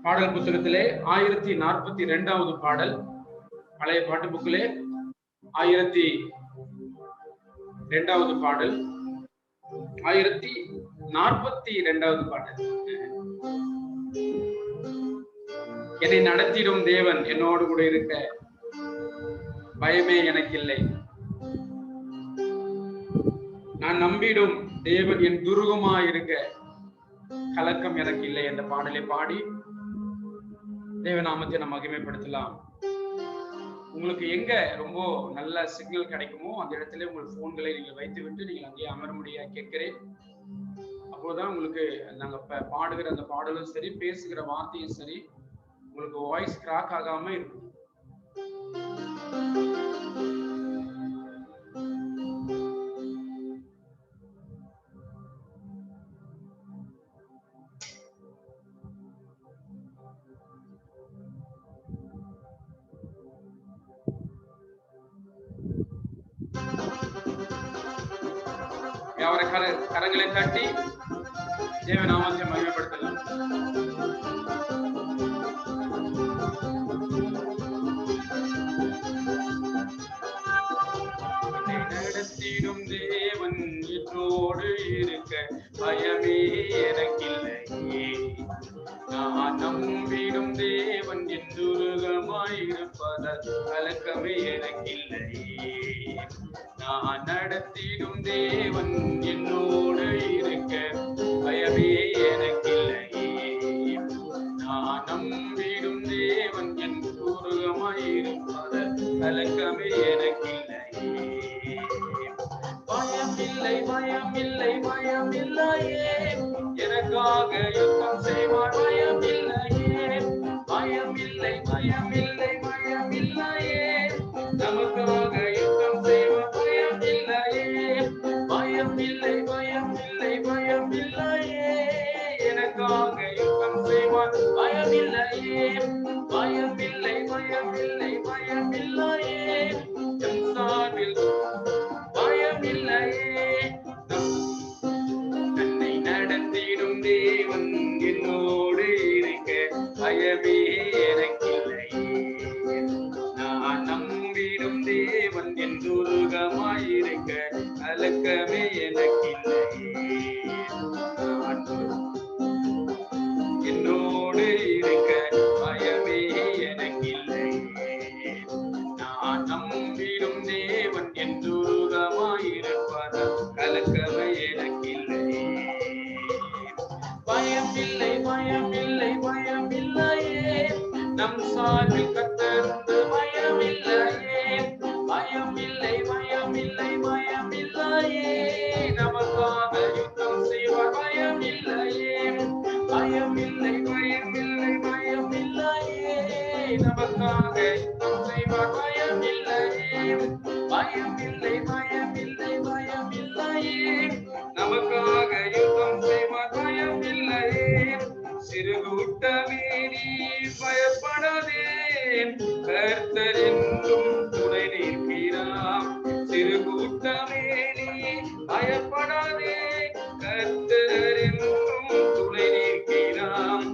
பாடல் புத்தகத்திலே 1042வது பாடல், பழைய பாட்டு புக்கிலே 1002வது பாடல், 1042வது பாடல். என்னை நடத்திடும் தேவன் என்னோடு கூட இருக்க பயமே எனக்கு இல்லை. நான் நம்பிடும் தேவன் என் துருகமா இருக்க கலக்கம் எனக்கு இல்லை என்ற பாடலை பாடி தேவநாமத்தை நாம் மகிமைப்படுத்தலாம். உங்களுக்கு எங்க ரொம்ப நல்ல சிக்னல் கிடைக்குமோ அந்த இடத்துல உங்கள் போன்களை நீங்கள் வைத்து விட்டு நீங்கள் அங்கேயே அமரும்படியா கேட்கிறேன். அப்போதான் உங்களுக்கு நாங்க பாடுகிற அந்த பாடலும் சரி, பேசுகிற வார்த்தையும் சரி, உங்களுக்கு வாய்ஸ் கிராக் ஆகாம இருக்கும். அவரை கரங்களை தட்டி தேவநாமத்தை மகிமைப்படுத்தலாம். நடத்திடும் தேவன் என்னோடு இருக்க பயமே எனக்கில்லையே. நான் நம்பிடும் தேவன் என் துருகமாயிருப்பதால் கலக்கமே எனக்கில்லையே. நான் நடத்திடும் தேவன் என்னோடு இருக்க பயமே எனக்கில்லையே. நான் நம்பிடும் தேவன் என் துருகமாயிருப்பதால் கலக்கமே எனக்கில்லையே. பயமில்லை பயமில்லை பயமில்லையே, எனக்காக யுத்தம் செய்வார் பயமில்லையே. பயமில்லை பயமில்லை பயமில்லையே, நமக்காக யுத்தம் செய்வார் பயமில்லையே. பயமில்லை பயமில்லை பயமில்லையே, எனக்காக யுத்தம் செய்வார் பயமில்லையே. பயமில்லை பயமில்லை பயமில்லையே, என் சார்பில் பயமில்லையே. தன்னை நடத்திடும் தேவன் என்னோடு இருக்க பயமே எனக்கில்லையே. நான் நம்பிடும் தேவன் என் துருகமாயிருக்க கலக்கமே எனக்கில்லையே. என்னோடு இருக்க பயமே எனக்கில்லையே. நான் நம்பிடும் தேவன் என் துருகமாயிருப்பதால் கலக்கமே எனக்கில்லையே. பயமில்லை பயமில்லை பயமில்லையே, நம் சார்பில் கர்த்தருண்டு பயமில்லையே. பயமில்லை பயமில்லை பயமில்லையே, நமக்காக யுத்தம் செய்வார் பயமில்லையே. பயமில்லை பயமில்லை பயமில்லையே, நமக்காக யுத்தம் செய்வார் பயமில்லையே. பயமில்லை பயமில்லை பயமில்லையே, நமக்காக யுத்தம் செய்வார் பயமில்லையே. சிறுகூட்டமே நீ பயப்படாதே, கர்த்தர் என்றும் துணை நிற்கிறார். சிறுகூட்டமே நீ பயப்படாதே, கர்த்தர் என்றும் துணை நிற்கிறார்.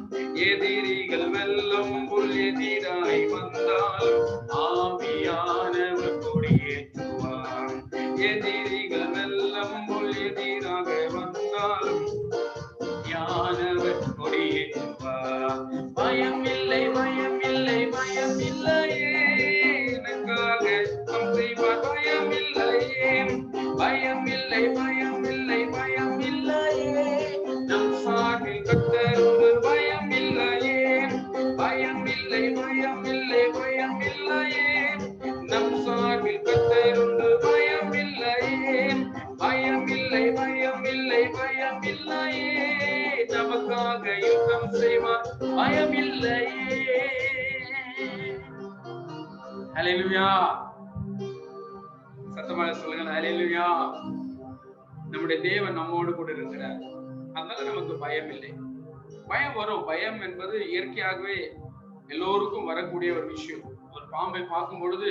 எதிரிகள் வெள்ளம் போல் எதிராய் வந்தாலும் ஆவியானவர் கொடியேற்றுவார். எதிரிகள் வெள்ளம் போல் எதிராக வந்தாலும் யானவர் கொடியேற்றுவார். பயமில்லை பயமில்லை பயமில்லையே, எனக்காக யுத்தம் செய்வார் பயமில்லையே. பயமில்லை பயமில்லை பயமில்லையே, நம் சார்பில் கர்த்தருண்டு பயமில்லையே. பயமில்லை பயமில்லை பயமில்லையே, நம் சார்பில் கர்த்தருண்டு பயமில்லையே. பயமில்லை பயமில்லை பயமில்லையே, நமக்காக யுத்தம் செய்வார் பயமில்லையே. ஹல்லேலூயா. சத்தமாக சொல்லுங்க ஹல்லேலூயா. நம்முடைய தேவன் நம்மோடு கூட இருக்கிறார், அதனால நமக்கு பயம் இல்லை. பயம் வரும். பயம் என்பது இயற்கையாகவே எல்லோருக்கும் வரக்கூடிய ஒரு விஷயம். ஒரு பாம்பை பார்க்கும் பொழுது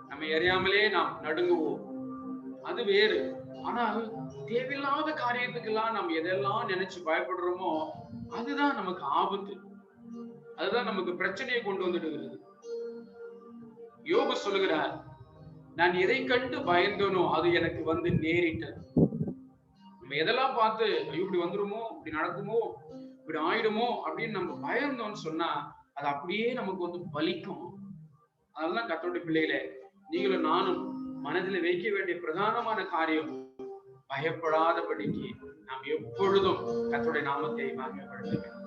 நம்ம அறியாமலே நாம் நடுங்குவோம், அது வேறு. ஆனால் தேவையில்லாத காரியத்துக்கெல்லாம் நம்ம எதெல்லாம் நினைச்சு பயப்படுறோமோ அதுதான் நமக்கு ஆபத்து, அதுதான் நமக்கு பிரச்சனையை கொண்டு வந்துடுகிறது. யோபு சொல்லுகிறார், நான் எதை கண்டு பயந்தனோ அது எனக்கு வந்து நேரிட்டது. நம்ம எதெல்லாம் பார்த்து இப்படி வந்துருமோ, இப்படி நடக்குமோ, இப்படி ஆயிடுமோ அப்படின்னு நம்ம பயந்தோம்னு சொன்னா அது அப்படியே நமக்கு வந்து பலிக்கும். அதெல்லாம் கர்த்தருடைய பிள்ளைகளே, நீங்களும் நானும் மனதில் வைக்க வேண்டிய பிரதானமான காரியம், பயப்படாதபடிக்கு நாம் எப்பொழுதும் கர்த்தருடைய நாமத்தை மகிமைப்படுத்த வேண்டும்.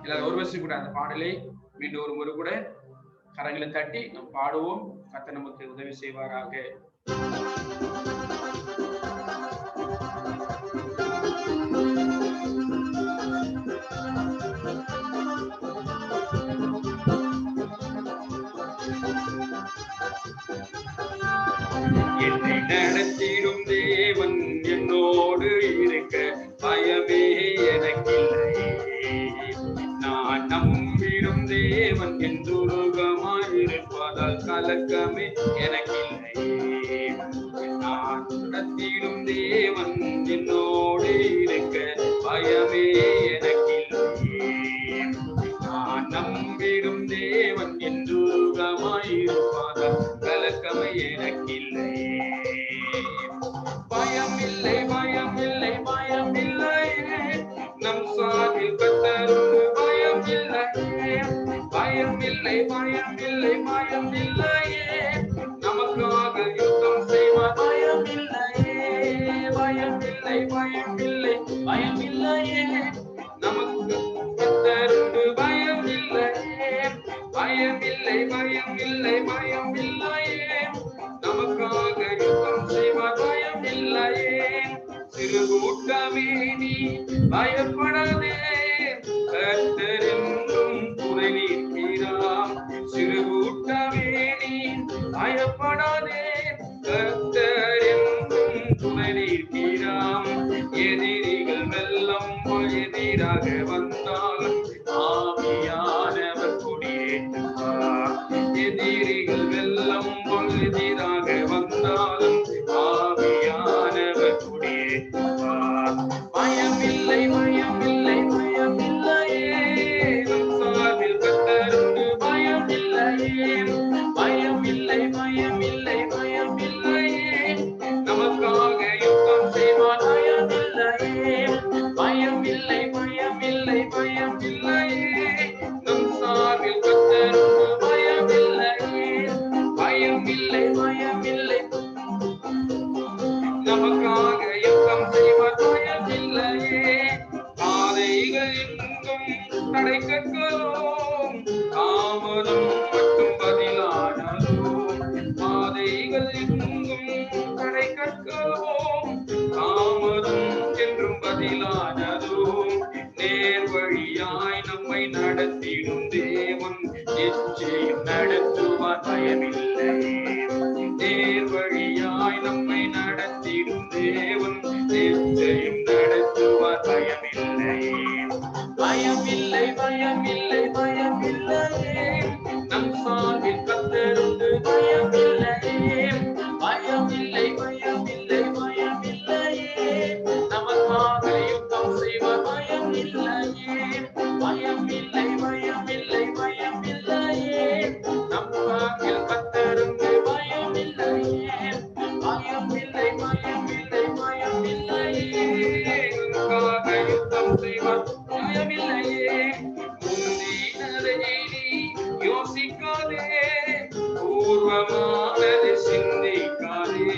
எல்லாரும் ஒரு வருஷம் கூட அந்த பாடலை மீண்டும் ஒரு முறை கூட கரங்களை தட்டி நாம் பாடுவோம். கர்த்தர் நமக்கு உதவி செய்வாராக. என்னை நடத்திடும் தேவன் என்னோடு இருக்க பயமே எனக்கில்லை. நான் நம்பிடும் தேவன் என் துருகமாயிருப்பதால் கலக்கமே எனக்கில்லை. நான் நடத்திடும் தேவன் என்னோடு இருக்க பயமே எனக்கில்லை. நான் நம்பிடும் தேவன் என் துருகமாயிருப்பதால் கலக்கமே எனக்கில்லை. பயமில்லை பயமில்லை பயமில்லை, நம் சார்பில் கர்த்தருண்டு பயமில்லையே. பயமில்லை பயமில்லை பயமில்லையே, நமக்காக யுத்தம் செய்வார் பயமில்லையே. பயமில்லை பயமில்லை பயமில்லையே, நமக்கு கர்த்தருண்டு பயமில்லையே. பயமில்லை பயமில்லை பயமில்லையே, நமக்காக யுத்தம் செய்வார் பயமில்லையே. சிறு கூட்டமே நீ பயப்படாதே, கர்த்தர் என்றும் துணை நிற்கிறார். சிறு கூட்டமே நீ பயப்படாதே, கர்த்தர் என்றும் துணை நிற்கிறார். எதிரிகள் வெள்ளம் எதிராக வந்தாலும் ஆவியானவர் குடியேற்றுவார். எதிரிகள் வெள்ளம் எதிராக வந்தாலும் ஆவியானவர் குடியேற்றுவார். பயமில்லை பயமில்லை பயமில்லையே, நம் சார்பில் கர்த்தருண்டு பயமில்லையே. பயமில்லை பயமில்லை பயமில்லையே, நமக்காக யுத்தம் செய்வார் பயமில்லையே. பயமில்லை பயமில்லை பயமில்லையே, நம் சார்பில் கர்த்தருண்டு பயமில்லையே. பயமில்லை பயமில்லை, நமக்காக யுத்தம் செய்வார் பயமில்லையே. பாதைகள் எங்கும் தடை கற்களோம், தாமதம் மட்டும் பதிலானதோ. பாதைகள் எங்கும் தடை கற்களோம், தாமதம் என்றும் பதிலானதோ. நேர் வழியாய் நம்மை நடத்திடும் தேவன் நிச்சயம் நடத்துவார் பயமில்லை. நேர் வழியாய் நம்மை நடத்திடும் தேவன் நிச்சயம் நடத்துவார் பயமில்லை. பயமில்லை பயமில்லை பயமில்லையே, நம் சார்பில் கர்த்தருண்டு பயமில்லையே. பயமில்லை பயமில்லை பயமில்லையே, நமக்காக யுத்தம் செய்வார் பயமில்லையே. பயமில்லை பயமில்லை பயமில்லையே, நம் சார்பில் கர்த்தருண்டு பயமில்லையே. பயமில்லை பயமில்லை பயமில்லையே, நமக்காக யுத்தம் செய்வார் பயமில்லையே. முந்தினதை நீ யோசிக்காதே, பூர்வமானதை சிந்திக்காதே.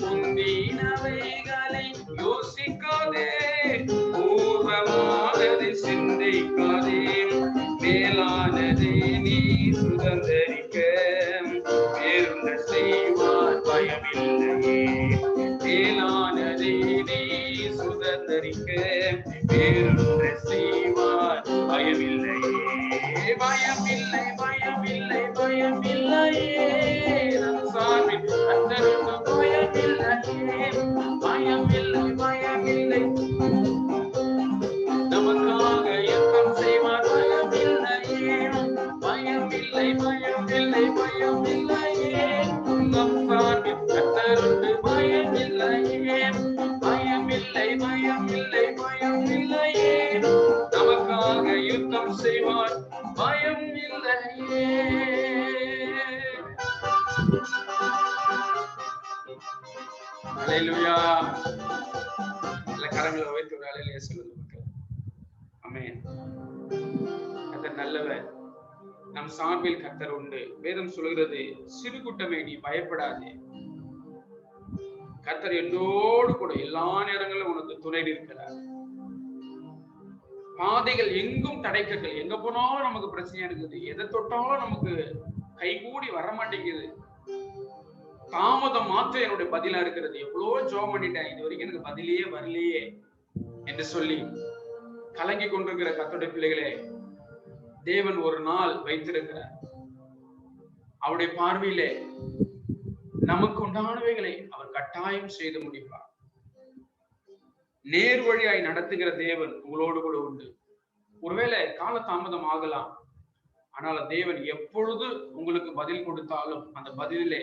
முந்தினவைகளை யோசிக்காதே, பூர்வமானதை சிந்திக்காதே. மேலானதை நீ சுதந்தரிக்க பேருந்த செய்வார் பயமில்லையே. மேலானதை நீ சுதந்தரிக்க பேருந்த செய்வார் பயமில்லையே. பயமில்லை பயமில்லை பயமில்லையே, நம் சார்பில் கர்த்தருண்டு பயமில்லையே. பயமில்லை பயமில்லை, நமக்காக யுத்தம் செய்வார் பயமில்லையே. பயமில்லை பயமில்லை பயமில்லையே, நம் சார்பில் கர்த்தருண்டு பயமில்லையே. பயம் இல்லையே. அல்லேலூயா. நல்ல கரங்களை வைத்து ஒரு அல்லேலூயா சொல்லுங்க மக்கள். ஆமென். கர்த்தர் நல்லவர், நம் சார்பில் கர்த்தர் உண்டு. வேதம் சொல்கிறது, சிறு கூட்டமே நீ பயப்படாதே, கர்த்தர் என்னோடு கூட எல்லா நேரங்களிலும் உனக்கு துணை இருக்கிறார். பாதைகள் எங்கும் தடைக்கற்கள், எங்க போனாலும் நமக்கு பிரச்சனை இருக்குது, எதை தொட்டாலும் நமக்கு கைகூடி வர மாட்டேங்குது, தாமதம் மாத்திரம் என்னுடைய பதிலா இருக்கிறது, எவ்வளவோ ஜெபம் பண்ணிட்டேன், இது வரைக்கும் எனக்கு பதிலே வரலையே என்று சொல்லி கலங்கி கொண்டிருக்கிற கர்த்தருடைய பிள்ளைகளே, தேவன் ஒரு நாள் வைத்திருக்கிறார். அவருடைய பார்வையிலே நமக்கு உண்டானவைகளை அவர் கட்டாயம் செய்து முடிப்பார். நேர் வழியாய் நடத்துகிற தேவன் உங்களோடு கூட உண்டு. ஒருவேளை கால தாமதம் ஆகலாம், ஆனால் தேவன் எப்பொழுது உங்களுக்கு பதில் கொடுத்தாலும் அந்த பதிலே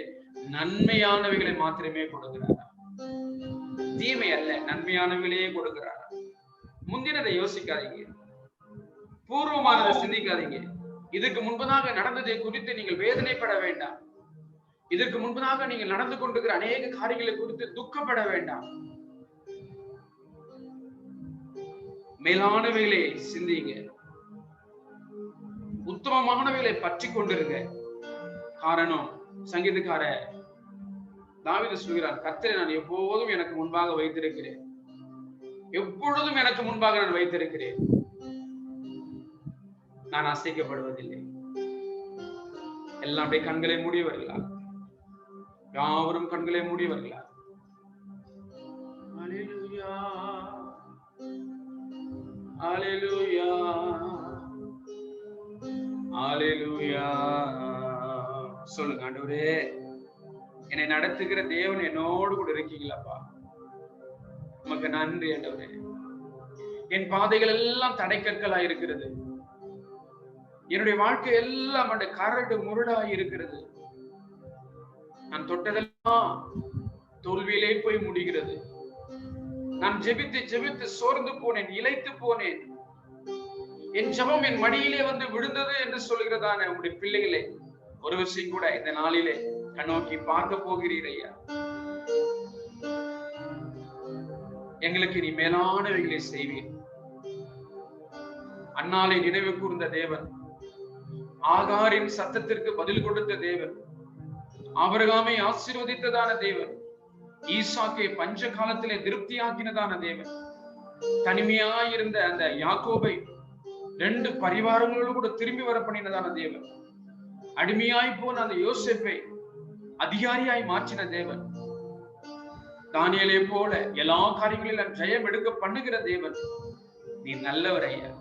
நன்மையானவைகளை மாத்திரமே கொடுக்கிறார். தீமை அல்ல, நன்மையானவைகளையே கொடுக்கிறார். முந்தினதை யோசிக்காதீங்க, பூர்வமானதை சிந்திக்காதீங்க. இதுக்கு முன்பதாக நடந்ததை குறித்து நீங்கள் வேதனைப்பட வேண்டாம். இதற்கு முன்பதாக நீங்கள் நடந்து கொண்டிருக்கிற அநேக காரியங்களை குறித்து துக்கப்பட வேண்டாம். மேலானவைகளை சிந்திங்க, உத்தமமானவைகளை பற்றி கொண்டிருங்க. காரணம், சங்கீதக்கார தாவீது சொல்கிறார், கர்த்தரை நான் எப்போதும் எனக்கு முன்பாக வைத்திருக்கிறேன், எப்பொழுதும் எனக்கு முன்பாக நான் வைத்திருக்கிறேன், நான் அசைக்கப்படுவதில்லை. எல்லாம் அப்படியே கண்களை மூடியவர்களா? யாவரும் கண்களை மூடியவர்களா? அல்லேலூயா, அல்லேலூயா, அல்லேலூயா. சொல்லுங்க, ஆண்டவரே என்னை நடத்துகிற தேவன் என்னோடு கூட இருக்கீங்களாப்பா, உமக்கு நன்றி ஆண்டவரே. என் பாதைகள் எல்லாம் தடைக்கற்களா இருக்கிறது, என்னுடைய வாழ்க்கை எல்லாம் அந்த கரடு முரடாய் இருக்கிறது, நான் தொட்டதெல்லாம் தோல்வியிலே போய் முடிகிறது, நான் ஜெபித்து ஜெபித்து சோர்ந்து போனேன், இளைத்து போனேன், என் ஜெபம் என் மடியிலே வந்து விழுந்தது என்று சொல்கிறதான உங்களுடைய பிள்ளைகளே, ஒரு விஷயம் கூட இந்த நாளிலே கண்ணோக்கி பார்க்க போகிறீர் ஐயா. எங்களுக்கு நீ மேலானவைகளை செய்வீர். அன்னாலை நினைவு கூர்ந்த தேவன், ஆகாரின் சத்தத்திற்கு பதில் கொடுத்த தேவன், ஆபிரகாமை ஆசீர்வதித்ததான தேவன், ஈசாக்கை பஞ்ச காலத்திலே திருப்தியாக்கினதான தேவன், தனிமையாயிருந்த அந்த யாக்கோபை 2 பரிவாரங்களோடு கூட திரும்பி வர பண்ணினதான தேவன், அடிமையாய் போன அந்த யோசேப்பை அதிகாரியாய் மாற்றின தேவன், தானியேலை போல எல்லா காரியங்களிலும் ஜெயம் எடுக்க பண்ணுகிற தேவன், நீ நல்லவர் ஐயா,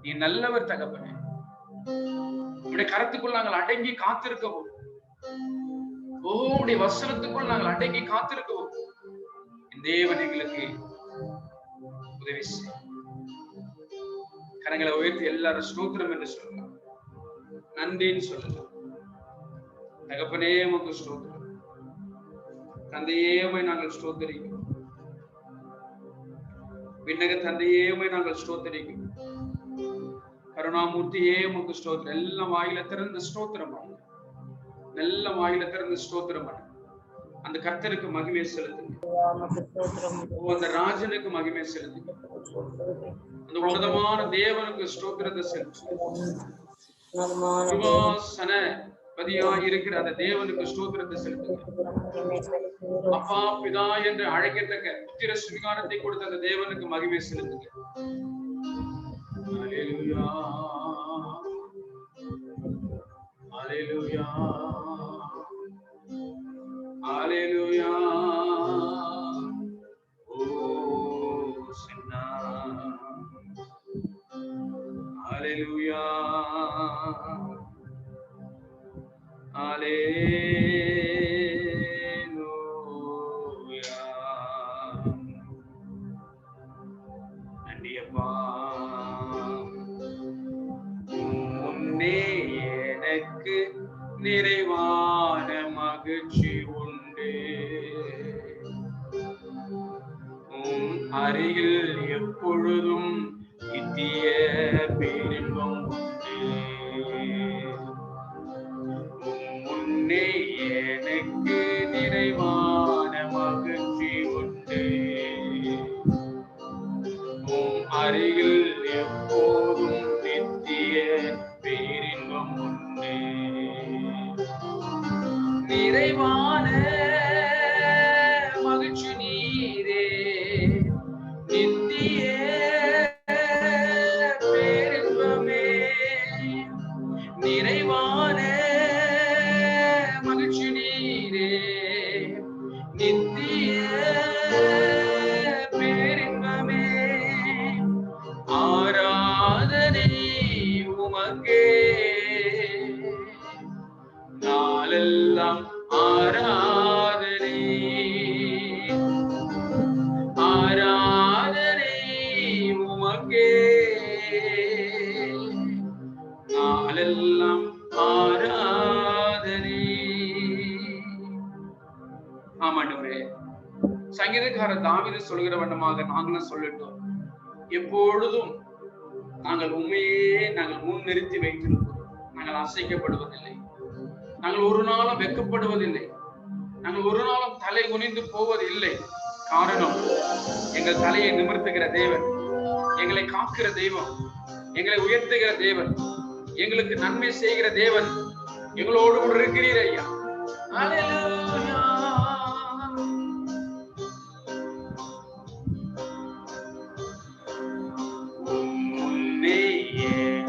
நீ நல்லவர் தகப்பனே. உடைய கரத்துக்குள் நாங்கள் அடங்கி காத்திருக்கவும், உடைய வசனத்துக்குள் நாங்கள் அடங்கி காத்திருக்கவும் தேவன் எங்களுக்கு உதவி செய்யும். கரங்களை உயர்த்தி எல்லாரும் ஸ்தோத்திரம் என்று சொல்லலாம், நன்றின்னு சொல்லலாம். தகப்பனே உமக்கு ஸ்தோத்திரம், தந்தையே உம்மை நாங்கள் ஸ்தோத்திரிக்கிறோம், விண்ணக தந்தையே உம்மை நாங்கள் ஸ்தோத்திரிக்கிறோம், கருணாமூர்த்தியே உமக்கு ஸ்தோத்திரம். எல்லாம் வாயில திறந்து ஸ்தோத்திரம் பண்ணுங்க, நல்ல வாயில திறந்து ஸ்தோத்திரம் பண்ணுங்க. அந்த கர்த்தருக்கு மகிமை செலுத்துங்க, அந்த ராஜனுக்கு மகிமை செலுத்துங்க, அந்த உன்னதமான தேவனுக்கு ஸ்தோத்திரத்தை செலுத்துங்க. இருக்கிற அந்த தேவனுக்கு ஸ்தோத்திரத்தை செலுத்துங்க. அப்பா பிதா என்று அழைக்கத்தக்க புத்திர சுவிகாரத்தை கொடுத்த அந்த தேவனுக்கு மகிமை செலுத்துங்க. அல்லேலூயா, அல்லேலூயா, அல்லேலூயா. ஓசன்னா, அல்லேலூயா, அல்லேலூயா. நன்றியப்பா, உன்னே எனக்கு நிறைவான மகிழ்ச்சி உண்டு, உன் அருகில் எப்பொழுதும் நித்திய பேரின்பம் உண்டு. நிறைவான மகிழ்ச்சி உண்டு. அருகில் எப்போதும் நித்திய பேரின்பம் உண்டு. நிறைவான மகிழ்ச்சி நீரே, நித்திய பேரின்பமே. நிறைவான மகிழ்ச்சி நீரே, நித்திய பேரின்பமே. ஆராதனை உமக்கே, நாளெல்லாம் ஆராதனை. ஆராதனை உமக்கே, நாளெல்லாம் ஆராதனை. ஆமாண்டவரே, சங்கீதக்காரர் தாவீது சொல்கிற வண்ணமாக நாங்களும் சொல்லட்டும், எப்பொழுதும் நாங்கள் உண்மையே நாங்கள் முன்னிறுத்தி வைத்திருக்கிறோம். நாங்கள் அசைக்கப்படுவதில்லை, நாங்கள் ஒரு நாளும் வெட்கப்படுவதில்லை, நாங்கள் ஒரு நாளும் தலை குனிந்து போவதில்லை. காரணம், எங்கள் தலையை நிமிர்த்துகிற தேவன், எங்களை காக்கிற தெய்வம், எங்களை உயர்த்துகிற தேவன், எங்களுக்கு நன்மை செய்கிற தேவன் எங்களோடு கூட இருக்கிறீர் ஐயா. அல்லேலூயா.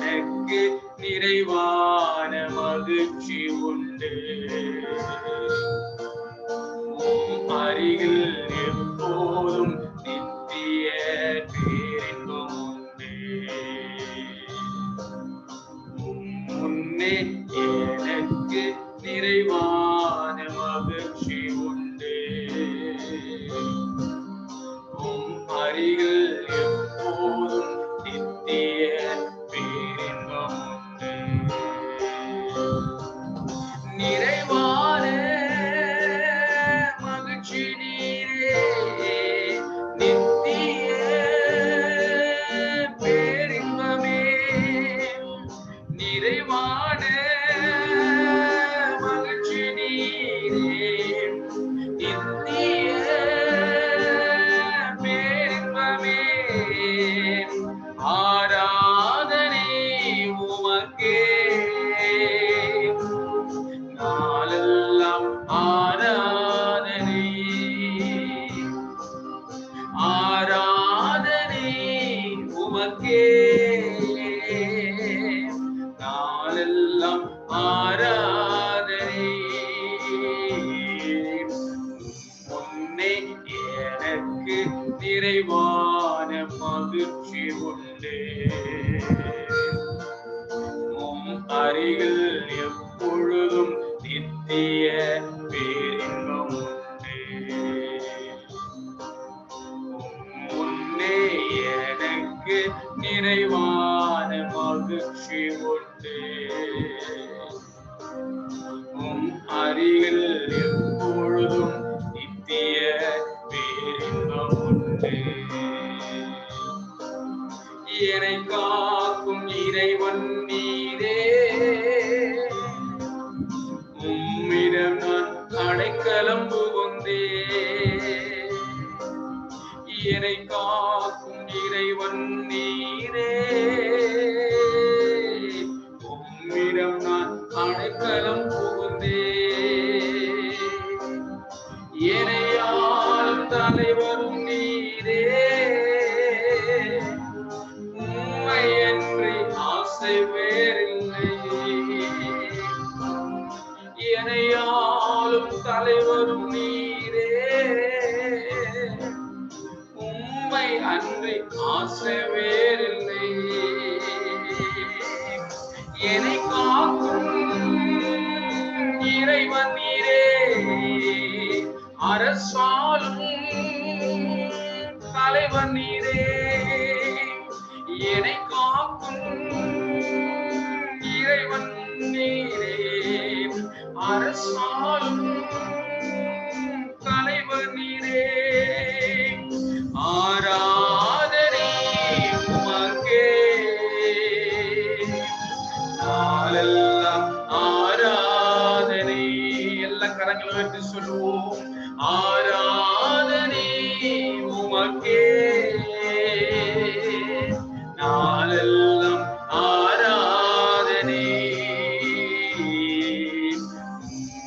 எனக்கு நிறைவான மகிழ்ச்சி உண்டு. அருகில் எப்போதும் நித்திய பேரின்பம் உண்டு. முன்னே எனக்கு நிறைவான மகிழ்ச்சி உண்டு. அருகில் எப்போதும் நித்திய பேரின்பம் உண்டு. நிறைவான மகிழ்ச்சி நீரே, நித்திய பேரின்பமே. நிறைவான மகிழ்ச்சி நீரே, நித்திய பேரின்பமே. ஆராதனை உமக்கே, நாளெல்லாம் ஆராதனை. ஆராதனை உமக்கே, நாளெல்லாம் ஆராதனை. முன்னே எனக்கு நிறைவான மகிழ்ச்சி உண்டு. அருகில் எப்பொழுதும் நித்திய பேரின்பம் உண்டு. முன்னே எனக்கு நிறைவான மகிழ்ச்சி உண்டு. அருகில் எப்பொழுதும் நித்திய பேரின்பம் உண்டு. என்னை காக்கும் இறைவன் நீரே, உம்மிடம் நான் அடைக்கலம் புகுந்தே. என்னை காக்கும் இறைவன் நீரே, உம்மிடம் நான் அடைக்கலம் புகுந்தே. என்னையாளும் தலைவரும் நீரே, உம்மையன்றி ஆசை வேறில்லை. என்னையாளும் தலைவரும் நீரே, உம்மை அன்றி ஆசை வேறில்லை. என்னை காக்கும் இறைவன் நீரே, அரசாளும் தலைவன் நீரே. என்னை காக்கும் இறைவன் நீரே, அரசாளும் தலைவன் நீரே. ஆராதனை உமக்கே, நாளெல்லாம் ஆராதனை. எல்லா கரங்களை வைத்து பாடுவோம். ஆராதனை உமக்கே, நாளெல்லாம் ஆராதனை.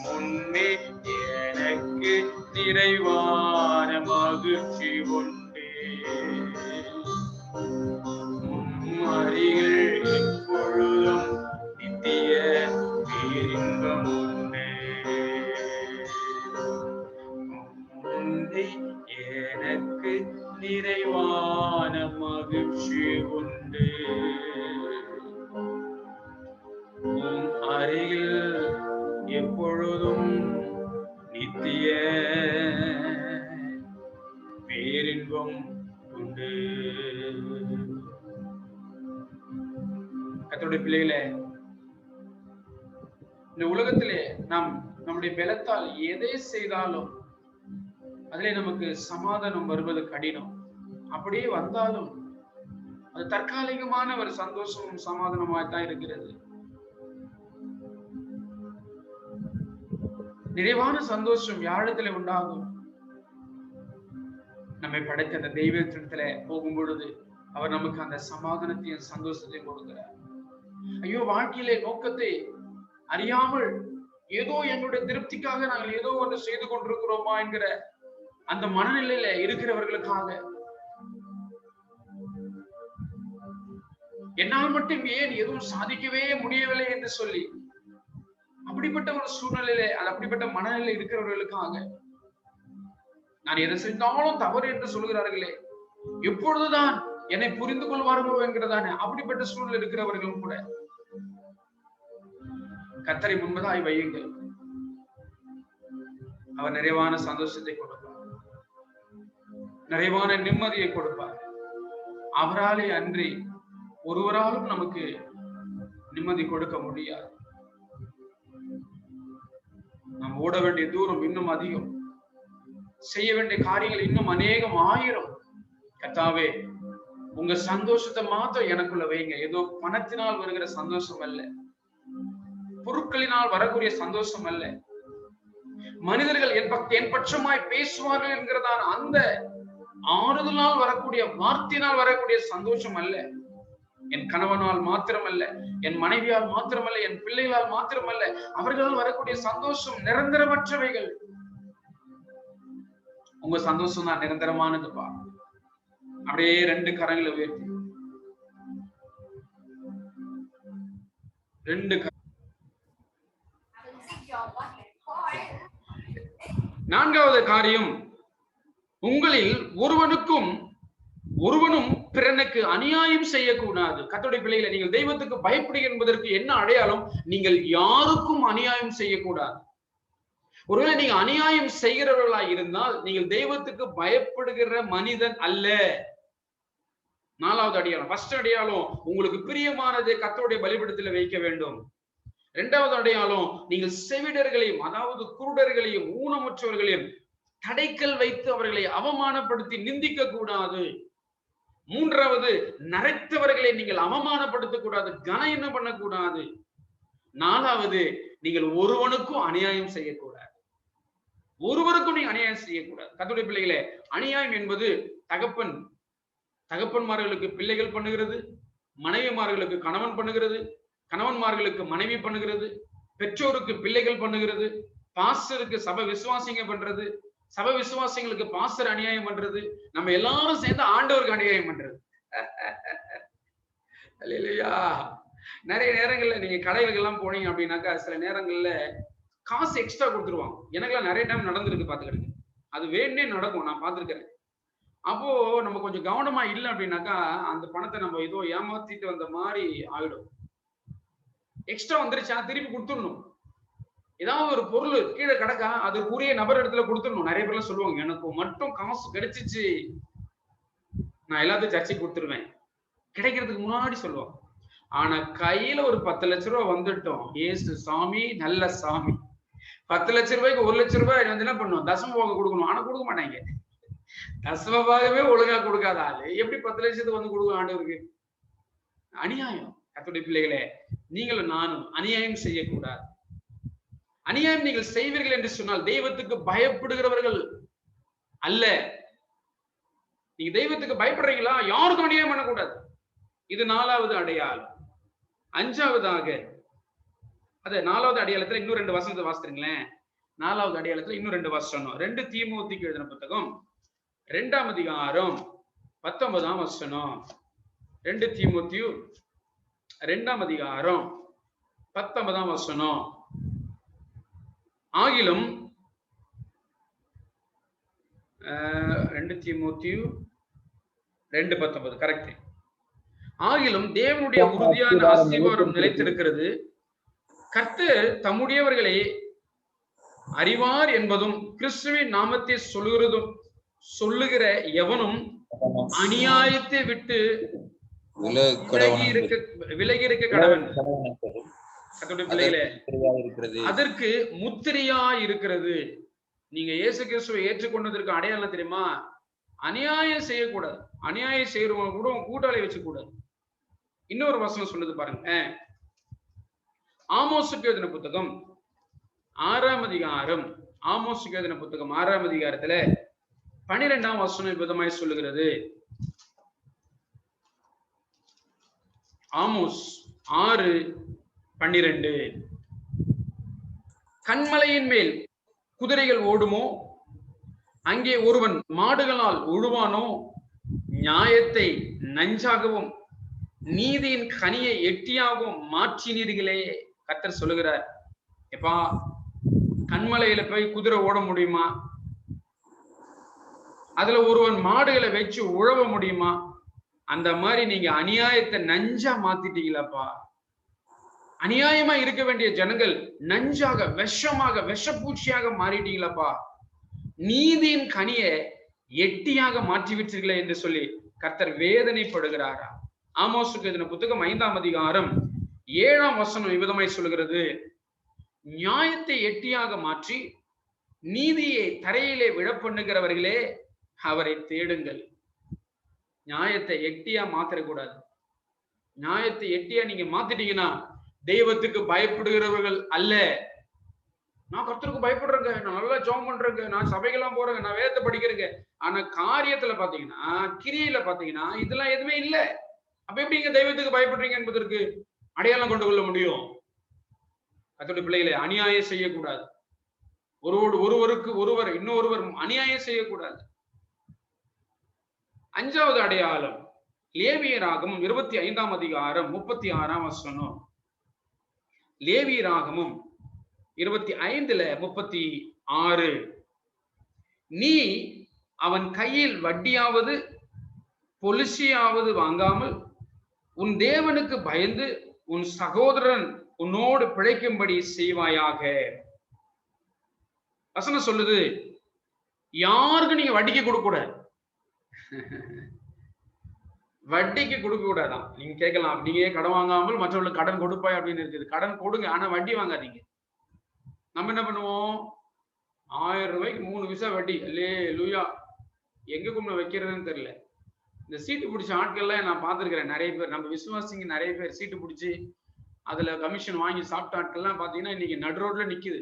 முன்னே எனக்கு நிறைவான மகிழ்ச்சி உண்டு, அருகில் எப்பொழுதும் நித்திய பேரின்பம் உண்டு. முன்னே எனக்கு நிறைவான மகிழ்ச்சி உண்டு, அருகில் எப்பொழுதும் நித்திய பேரின்பம் உண்டு. கர்த்தருடைய பிள்ளைகளே, இந்த உலகத்திலே நாம் நம்முடைய பலத்தால் எதை செய்தாலும் அதிலே நமக்கு சமாதானம் வருவது கடினம். அப்படியே வந்தாலும் அது தற்காலிகமான ஒரு சந்தோஷமும் சமாதானமாய்த்தான் இருக்கிறது. நிறைவான சந்தோஷம் யாரிடத்துல உண்டாகும்? நம்மை படைத்த அந்த தெய்வத்திடத்துல போகும் பொழுது அவர் நமக்கு அந்த சமாதானத்தையும் சந்தோஷத்தையும் கொடுக்கிறார். ஐயோ, வாழ்க்கையிலே நோக்கத்தை அறியாமல் ஏதோ எங்களுடைய திருப்திக்காக நாங்கள் ஏதோ ஒன்று செய்து கொண்டிருக்கிறோமா என்கிற அந்த மனநிலையில இருக்கிறவர்களுக்காக, என்னால் மட்டும் ஏன் எதுவும் சாதிக்கவே முடியவில்லை என்று சொல்லி அப்படிப்பட்ட ஒரு சூழ்நிலையில, அப்படிப்பட்ட மனநிலை இருக்கிறவர்களுக்காக, நான் எதை செஞ்சாலும் தவறு என்று சொல்கிறார்களே, எப்பொழுதுதான் என்னை புரிந்து கொள்வார்களோ என்கிறதானே அப்படிப்பட்ட சூழ்நிலை இருக்கிறவர்களும் கூட கர்த்தரை முன்பதாய் வையுங்கள். அவர் நிறைவான சந்தோஷத்தை கொடுப்பார், நிறைவான நிம்மதியை கொடுப்பார். அவராலே அன்றி ஒருவராலும் நமக்கு நிம்மதி கொடுக்க முடியாது. நாம் ஓட வேண்டிய தூரம் இன்னும் அதிகம், செய்ய வேண்டிய காரியங்கள் இன்னும் அநேகம் ஆயிரம். கர்த்தாவே, உங்க சந்தோஷத்தை மாத்திரம் எனக்குள்ள வைங்க. ஏதோ பணத்தினால் வருகிற சந்தோஷம் அல்ல, பொருட்களினால் வரக்கூடிய சந்தோஷம் அல்ல, மனிதர்கள் என் பட்சமாய் பேசுவார்கள் என்கிறதான அந்த ஆறுதலால் வரக்கூடிய, வார்த்தையினால் வரக்கூடிய சந்தோஷம் அல்ல. என் கணவனால் மாத்திரமல்ல, என் மனைவியால் மாத்திரமல்ல, என் பிள்ளைகளால் மாத்திரமல்ல, அவர்களால் வரக்கூடிய சந்தோஷம் நிரந்தரமற்றவைகள். உங்க சந்தோஷம் தான் நிரந்தரமானதுப்பா. அப்படியே ரெண்டு கரங்களை உயர்த்தி, ரெண்டு நான்காவது காரியம், உங்களில் ஒருவனும் பிறனுக்கு அநியாயம் செய்யக்கூடாது. கர்த்தருடைய பிள்ளைகளை, நீங்கள் தெய்வத்துக்கு பயப்படுகிற என்பதற்கு என்ன அடையாளம்? நீங்கள் யாருக்கும் அநியாயம் செய்யக்கூடாது. ஒருவேளை நீங்க அநியாயம் செய்கிறவர்களாய் இருந்தால் நீங்கள் தெய்வத்துக்கு பயப்படுகிற மனிதன் அல்ல. நாலாவது அடையாளம், ஃபர்ஸ்ட் அடையாளம், உங்களுக்கு பிரியமானதை கர்த்தருடைய பலிபீடத்துல வைக்க வேண்டும். இரண்டாவது அடையாளம், நீங்கள் செவிடர்களையும், அதாவது குருடர்களையும், ஊனமுற்றவர்களையும் தடைக்கல் வைத்து அவர்களை அவமானப்படுத்தி நிந்திக்க கூடாது. மூன்றாவது, நரைத்தவர்களை நீங்கள் அவமானப்படுத்தக் கூடாது, கனம் என்ன பண்ணக்கூடாது. நாலாவது, நீங்கள் ஒருவனுக்கும் அநியாயம் செய்யக்கூடாது. ஒருவருக்கும் நீங்க அநியாயம் செய்யக்கூடாது. கர்த்தருடைய பிள்ளைகளே, அநியாயம் என்பது தகப்பன்மார்களுக்கு பிள்ளைகள் பண்ணுகிறது, மனைவிமார்களுக்கு கணவன் பண்ணுகிறது, கணவன்மார்களுக்கு மனைவி பண்ணுகிறது, பெற்றோருக்கு பிள்ளைகள் பண்ணுகிறது, பாஸ்டருக்கு சபை விசுவாசிங்க பண்றது, சபை விசுவாசிங்களுக்கு பாஸ்டர் அநியாயம் பண்றது, நம்ம எல்லாரும் சேர்ந்து ஆண்டவருக்கு அநியாயம் பண்றது. இல்லையா? நிறைய நேரங்கள்ல நீங்க கடைகளுக்கு எல்லாம் போனீங்க அப்படின்னாக்கா சில நேரங்கள்ல காசு எக்ஸ்ட்ரா கொடுத்துருவாங்க. எனக்கெல்லாம் நிறைய டைம் நடந்திருக்கு, பாத்துக்கிடுங்க. அது வேணே நடக்கும், நான் பார்த்திருக்கிறேன். அப்போ நம்ம கொஞ்சம் கவனமா இல்லை அப்படின்னாக்கா அந்த பணத்தை நம்ம ஏதோ ஏமாத்திட்டு வந்த மாதிரி ஆயிடும். எக்ஸ்ட்ரா வந்துருச்சா திருப்பி கொடுத்துடணும். ஏதாவது ஒரு பொருள் கீழே கிடக்கா அது உரிய நபர் இடத்துல கொடுத்துடணும். நிறைய பேர்லாம் சொல்லுவாங்க, எனக்கு மட்டும் காசு கிடைச்சிச்சு நான் எல்லாத்தையும் சர்ச்சைக்கு கொடுத்துருவேன், கிடைக்கிறதுக்கு முன்னாடி சொல்லுவாங்க. ஆனா கையில ஒரு 10 லட்ச ரூபாய் வந்துட்டோம், ஏசு சாமி நல்ல சாமி. 10 லட்ச ரூபாய்க்கு 1 லட்ச ரூபாய் வந்து என்ன பண்ணும், தசமபாகம் கொடுக்கணும். ஆனா கொடுக்க மாட்டாங்க. தசமபாகமே ஒழுங்கா கொடுக்காத ஆளு எப்படி 10 லட்சத்துக்கு வந்து கொடுக்க ஆண்டவருக்கு? அநியாயம். கர்த்தருடைய பிள்ளைகளே, நீங்களும் நானும் அநியாயம் செய்யக்கூடாது. அநியாயம் நீங்கள் செய்வீர்கள் என்று சொன்னால் தெய்வத்துக்கு பயப்படுகிறவர்கள் அல்ல. நீங்க தெய்வத்துக்கு பயப்படுறீங்களா? யாருக்கும் அநியாயம் பண்ணக்கூடாது. இது 4வது அடையாளம். 5வதாக அது 4வது அடையாளத்துல இன்னும் 2 வசனத்தை வாசிக்கிறீங்களேன். 4வது அடையாளத்துல இன்னும் 2 வசனம். 2 தீமோத்தேயுக்கு எழுதின புத்தகம் 2ஆம் அதிகாரம் 19ஆம் வசனம். 2 தீமோத்தேயு 2ஆம் அதிகாரம் 19ஆம் வசனம். ஆகிலும் 2 தீமோத்தேயு 2:19 கரெக்ட். ஆகிலும் தேவனுடைய உறுதியான ஆசீர்வாதம் நிலைத்திருக்கிறது. கர்த்தர் தம்முடையவர்களை அறிவார் என்பதும் கிறிஸ்துவின் நாமத்தை சொல்லுகிற எவனும் அநியாயத்தை விட்டு விலகி இருக்க கடவன். அதற்கு முத்திரையா இருக்கிறது. நீங்க இயேசு கிறிஸ்துவை ஏற்றுக்கொண்டதற்கு அடையாளம் தெரியுமா? அநியாயம் செய்யக்கூடாது. அநியாயம் செய்யறவங்க கூட கூட்டாளி வச்சு கூடாது. இன்னொரு வசனம் சொல்லுது பாருங்க. ஆமோசுக்கு எழுதின புத்தகம் 6ஆம் அதிகாரம். ஆமோசுக்கு எழுதின புத்தகம் 6ஆம் அதிகாரத்துல 12ஆம் வசனம் விதமாய் சொல்லுகிறது. ஆமோஸ் 6:12. கன்மலையின் மேல் குதிரைகள் ஓடுமோ, அங்கே ஒருவன் மாடுகளால் உழுவானோ, நியாயத்தை நஞ்சாகவும் நீதியின் கனியை எட்டியாகவும் மாற்றினீர்களே. கர்த்தர் சொல்லுகிறார், எப்பா கண்மலையில போய் குதிரை ஓட முடியுமா? அதுல ஒருவன் மாடுகளை வச்சு உழவ முடியுமா? அந்த மாதிரி நீங்க அநியாயத்தை நஞ்சா மாத்திட்டீங்களாப்பா. அநியாயமா இருக்க வேண்டிய ஜனங்கள் நஞ்சாக, விஷமாக, விஷப்பூச்சியாக மாறிட்டீங்களப்பா. நீதியின் கனியை எட்டியாக மாற்றி விட்டீர்களே என்று சொல்லி கர்த்தர் வேதனைப்படுகிறாரா. ஆமோசுக்கு எழுதின புத்தகம் 5ஆம் அதிகாரம் 7ஆம் வசனம் விதமாய் சொல்கிறது, நியாயத்தை எட்டியாக மாற்றி நீதியை தரையிலே விழ பண்ணுகிறவர்களே அவரை தேடுங்கள். நியாயத்தை எட்டியா மாத்திரக்கூடாது. நியாயத்தை எட்டியா நீங்க மாத்திட்டீங்கன்னா தெய்வத்துக்கு பயப்படுகிறவர்கள் அல்ல. நான் கர்த்தருக்கு பயப்படுறேங்க, நான் நல்லா ஜெபம் பண்றேங்க, நான் சபைக்கெல்லாம் போறேங்க, நான் வேதத்தை படிக்கிறேங்க. ஆனா காரியத்துல பாத்தீங்கன்னா, கிரியையில பாத்தீங்கன்னா இதெல்லாம் எதுவுமே இல்லை. அப்ப எப்படி நீங்க தெய்வத்துக்கு பயப்படுறீங்க என்பதற்கு அடையாளம் கொண்டு கொள்ள முடியும்? கர்த்தருடைய பிள்ளைகளை அநியாயம் செய்யக்கூடாது. ஒருவருக்கு ஒருவர் இன்னொருவர் அநியாயம் செய்யக்கூடாது. 5வது அடையாளம் லேவியராகமம் 25ஆம் அதிகாரம் 36ஆம் வசனம். லேவியராகமம் 25:36. நீ அவன் கையில் வட்டியாவது பொலிசியாவது வாங்காமல் உன் தேவனுக்கு பயந்து உன் சகோதரன் உன்னோடு பிழைக்கும்படி செய்வாயாக. வசனம் சொல்லுது, யாருக்கு நீங்க வட்டிக்கு கொடுக்க கூடாது. வட்டிக்கு கொடுக்க கூடாதான். நீங்க கேட்கலாம், நீங்க கடன் வாங்காமல் மற்றவர்களுக்கு கடன் கொடுப்பாய் அப்படின்னு இருக்குது. கடன் கொடுங்க, ஆனா வட்டி வாங்காதீங்க. நம்ம என்ன பண்ணுவோம்? 1000 ரூபாய்க்கு 3 விசா வட்டி. அல்லேலூயா. எங்க கொண்டு வைக்கிறதுன்னு தெரியல. இந்த சீட்டு பிடிச்ச ஆட்கள்லாம் நான் பார்த்திருக்கிறேன். நிறைய பேர், நம்ம விசுவாசிங்க நிறைய பேர் சீட்டு பிடிச்சி அதுல கமிஷன் வாங்கி சாப்பிட்ட ஆட்கள்லாம் பாத்தீங்கன்னா இன்னைக்கு நடு ரோட்ல நிக்குது.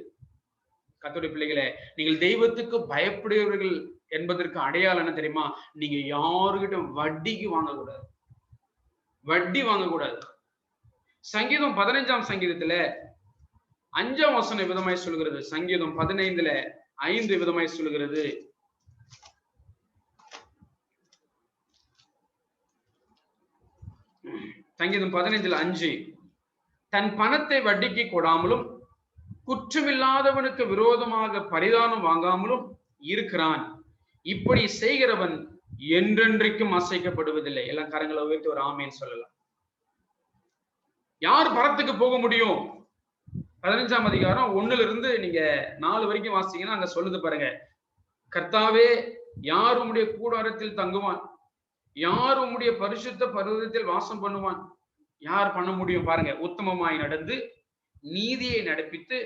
கர்த்தருடைய பிள்ளைகளே, நீங்கள் தெய்வத்துக்கு பயப்படுகிறவர்கள் என்பதற்கு அடையாளம் என்ன தெரியுமா? நீங்க யாருகிட்ட வட்டிக்கு வாங்கக்கூடாது. வட்டி வாங்கக்கூடாது. சங்கீதம் 15ஆம் சங்கீதத்துல 5ஆம் வசனம் விதமாய் சொல்கிறது. சங்கீதம் 15:5 விதமாய் சொல்கிறது. சங்கீதம் 15:5, தன் பணத்தை வட்டிக்கு கொடாமலும் குற்றமில்லாதவனுக்கு விரோதமாக பரிதானம் வாங்காமலும் இருக்கிறான். இப்படி செய்கிறவன் என்றென்றைக்கும் அசைக்கப்படுவதில்லை. எல்லாம் கரங்களை உயர்த்தி ஒரு ஆமேன்னு சொல்லலாம். யார் பரத்துக்கு போக முடியும்? 15ஆம் அதிகாரம் 1 நீங்க 4 வரைக்கும் வாசிச்சீங்கன்னா அங்க சொல்லுது பாருங்க. கர்த்தாவே, யார் உம்முடைய கூடாரத்தில் தங்குவான்? யார் உம்முடைய பரிசுத்த பர்வதத்தில் வாசம் பண்ணுவான்? யார் பண்ண முடியும்? பாருங்க. உத்தமமாய் நடந்து நீதியை நடப்பித்து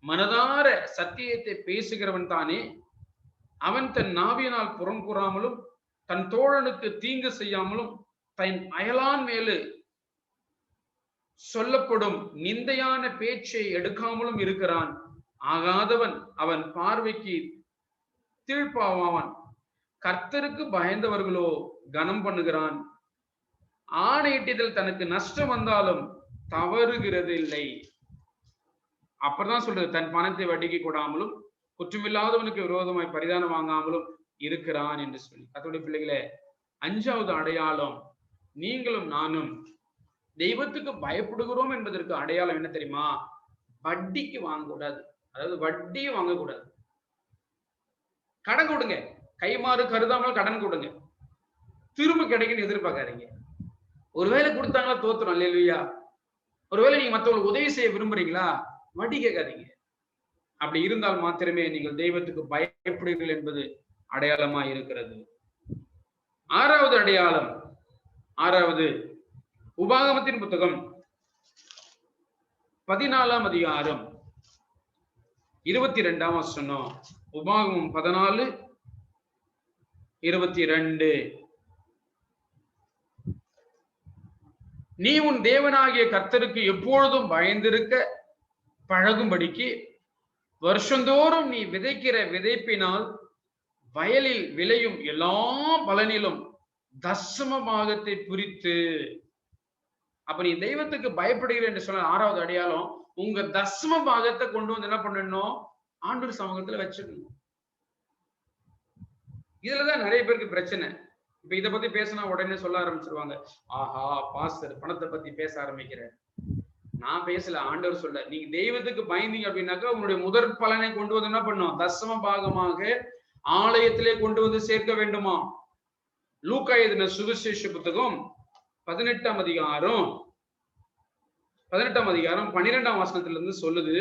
மனதார சத்தியத்தை பேசுகிறவன் தானே. அவன் தன் நாவியினால் புறம் கூறாமலும் தன் தோழனுக்கு தீங்கு செய்யாமலும் தன் அயலான் மேலு சொல்லப்படும் நிந்தையான பேச்சை எடுக்காமலும் இருக்கிறான். ஆகாதவன் அவன் பார்வைக்கு தீழ்ப்பாவான். கர்த்தருக்கு பயந்தவர்களோ கனம் பண்ணுகிறான். ஆணையிட்டதில் தனக்கு நஷ்டம் வந்தாலும் தவறுகிறது இல்லை. அப்பதான் சொல்றது, தன் பணத்தை வட்டிக்கு கொடாமலும் குற்றமில்லாதவனுக்கு விரோதமாய் பரிதானம் வாங்காமலும் இருக்கிறான் என்று சொல்லி. கர்த்தருடைய பிள்ளைகளே, 5வது அடையாளம், நீங்களும் நானும் தெய்வத்துக்கு பயப்படுகிறோம் என்பதற்கு அடையாளம் என்ன தெரியுமா? வட்டிக்கு வாங்கக்கூடாது. அதாவது வட்டியை வாங்கக்கூடாது. கடன் கொடுங்க, கைமாறு கருதாமல் கடன் கொடுங்க, திரும்ப கிடைக்குன்னு எதிர்பார்க்காதீங்க. ஒருவேளை கொடுத்தாங்களா தோத்துரும், அல்லேலூயா. ஒருவேளை நீங்க மற்றவங்களுக்கு உதவி செய்ய விரும்புறீங்களா, வட்டி கேட்காதீங்க. அப்படி இருந்தால் மாத்திரமே நீங்கள் தெய்வத்துக்கு பயப்படுவீர்கள் என்பது அடையாளமா இருக்கிறது. 6வது அடையாளம், 6வது உபாகமத்தின் புத்தகம் 14ஆம் அதிகாரம் 22ஆம் வசனம். உபாகமம் 14:22. நீ உன் தேவனாகிய கர்த்தருக்கு எப்பொழுதும் பயந்திருக்க பழகும்படிக்கு வருஷந்தோறும் நீ விதைக்கிற விதைப்பினால் வயலில் விளையும் எல்லா பலனிலும் தசம பாகத்தை பிரித்து. அப்ப நீ தெய்வத்துக்கு பயப்படுகிற என்று சொன்ன 6வது அடையாளம், உங்க தசம பாகத்தை கொண்டு வந்து என்ன பண்ணணும்? ஆண்டவர் சமூகத்துல வச்சிடணும். இதுலதான் நிறைய பேருக்கு பிரச்சனை. இப்ப இதை பத்தி பேசினா உடனே சொல்ல ஆரம்பிச்சிருவாங்க, ஆஹா பாஸ்டர் பணத்தை பத்தி பேச ஆரம்பிக்கிறேன். நான் பேசல, ஆண்டவர் சொல்ல. நீங்க தெய்வத்துக்கு பயந்தீங்க அப்படின்னாக்கா உங்களுடைய முதற் பலனை கொண்டு வந்து என்ன பண்ணும்? தசம பாகமாக ஆலயத்திலே கொண்டு வந்து சேர்க்க வேண்டுமா? லூக்கா எழுதின சுவிசேஷ புத்தகம் 18ஆம் அதிகாரம் 12ஆம் வசனத்துல இருந்து சொல்லுது.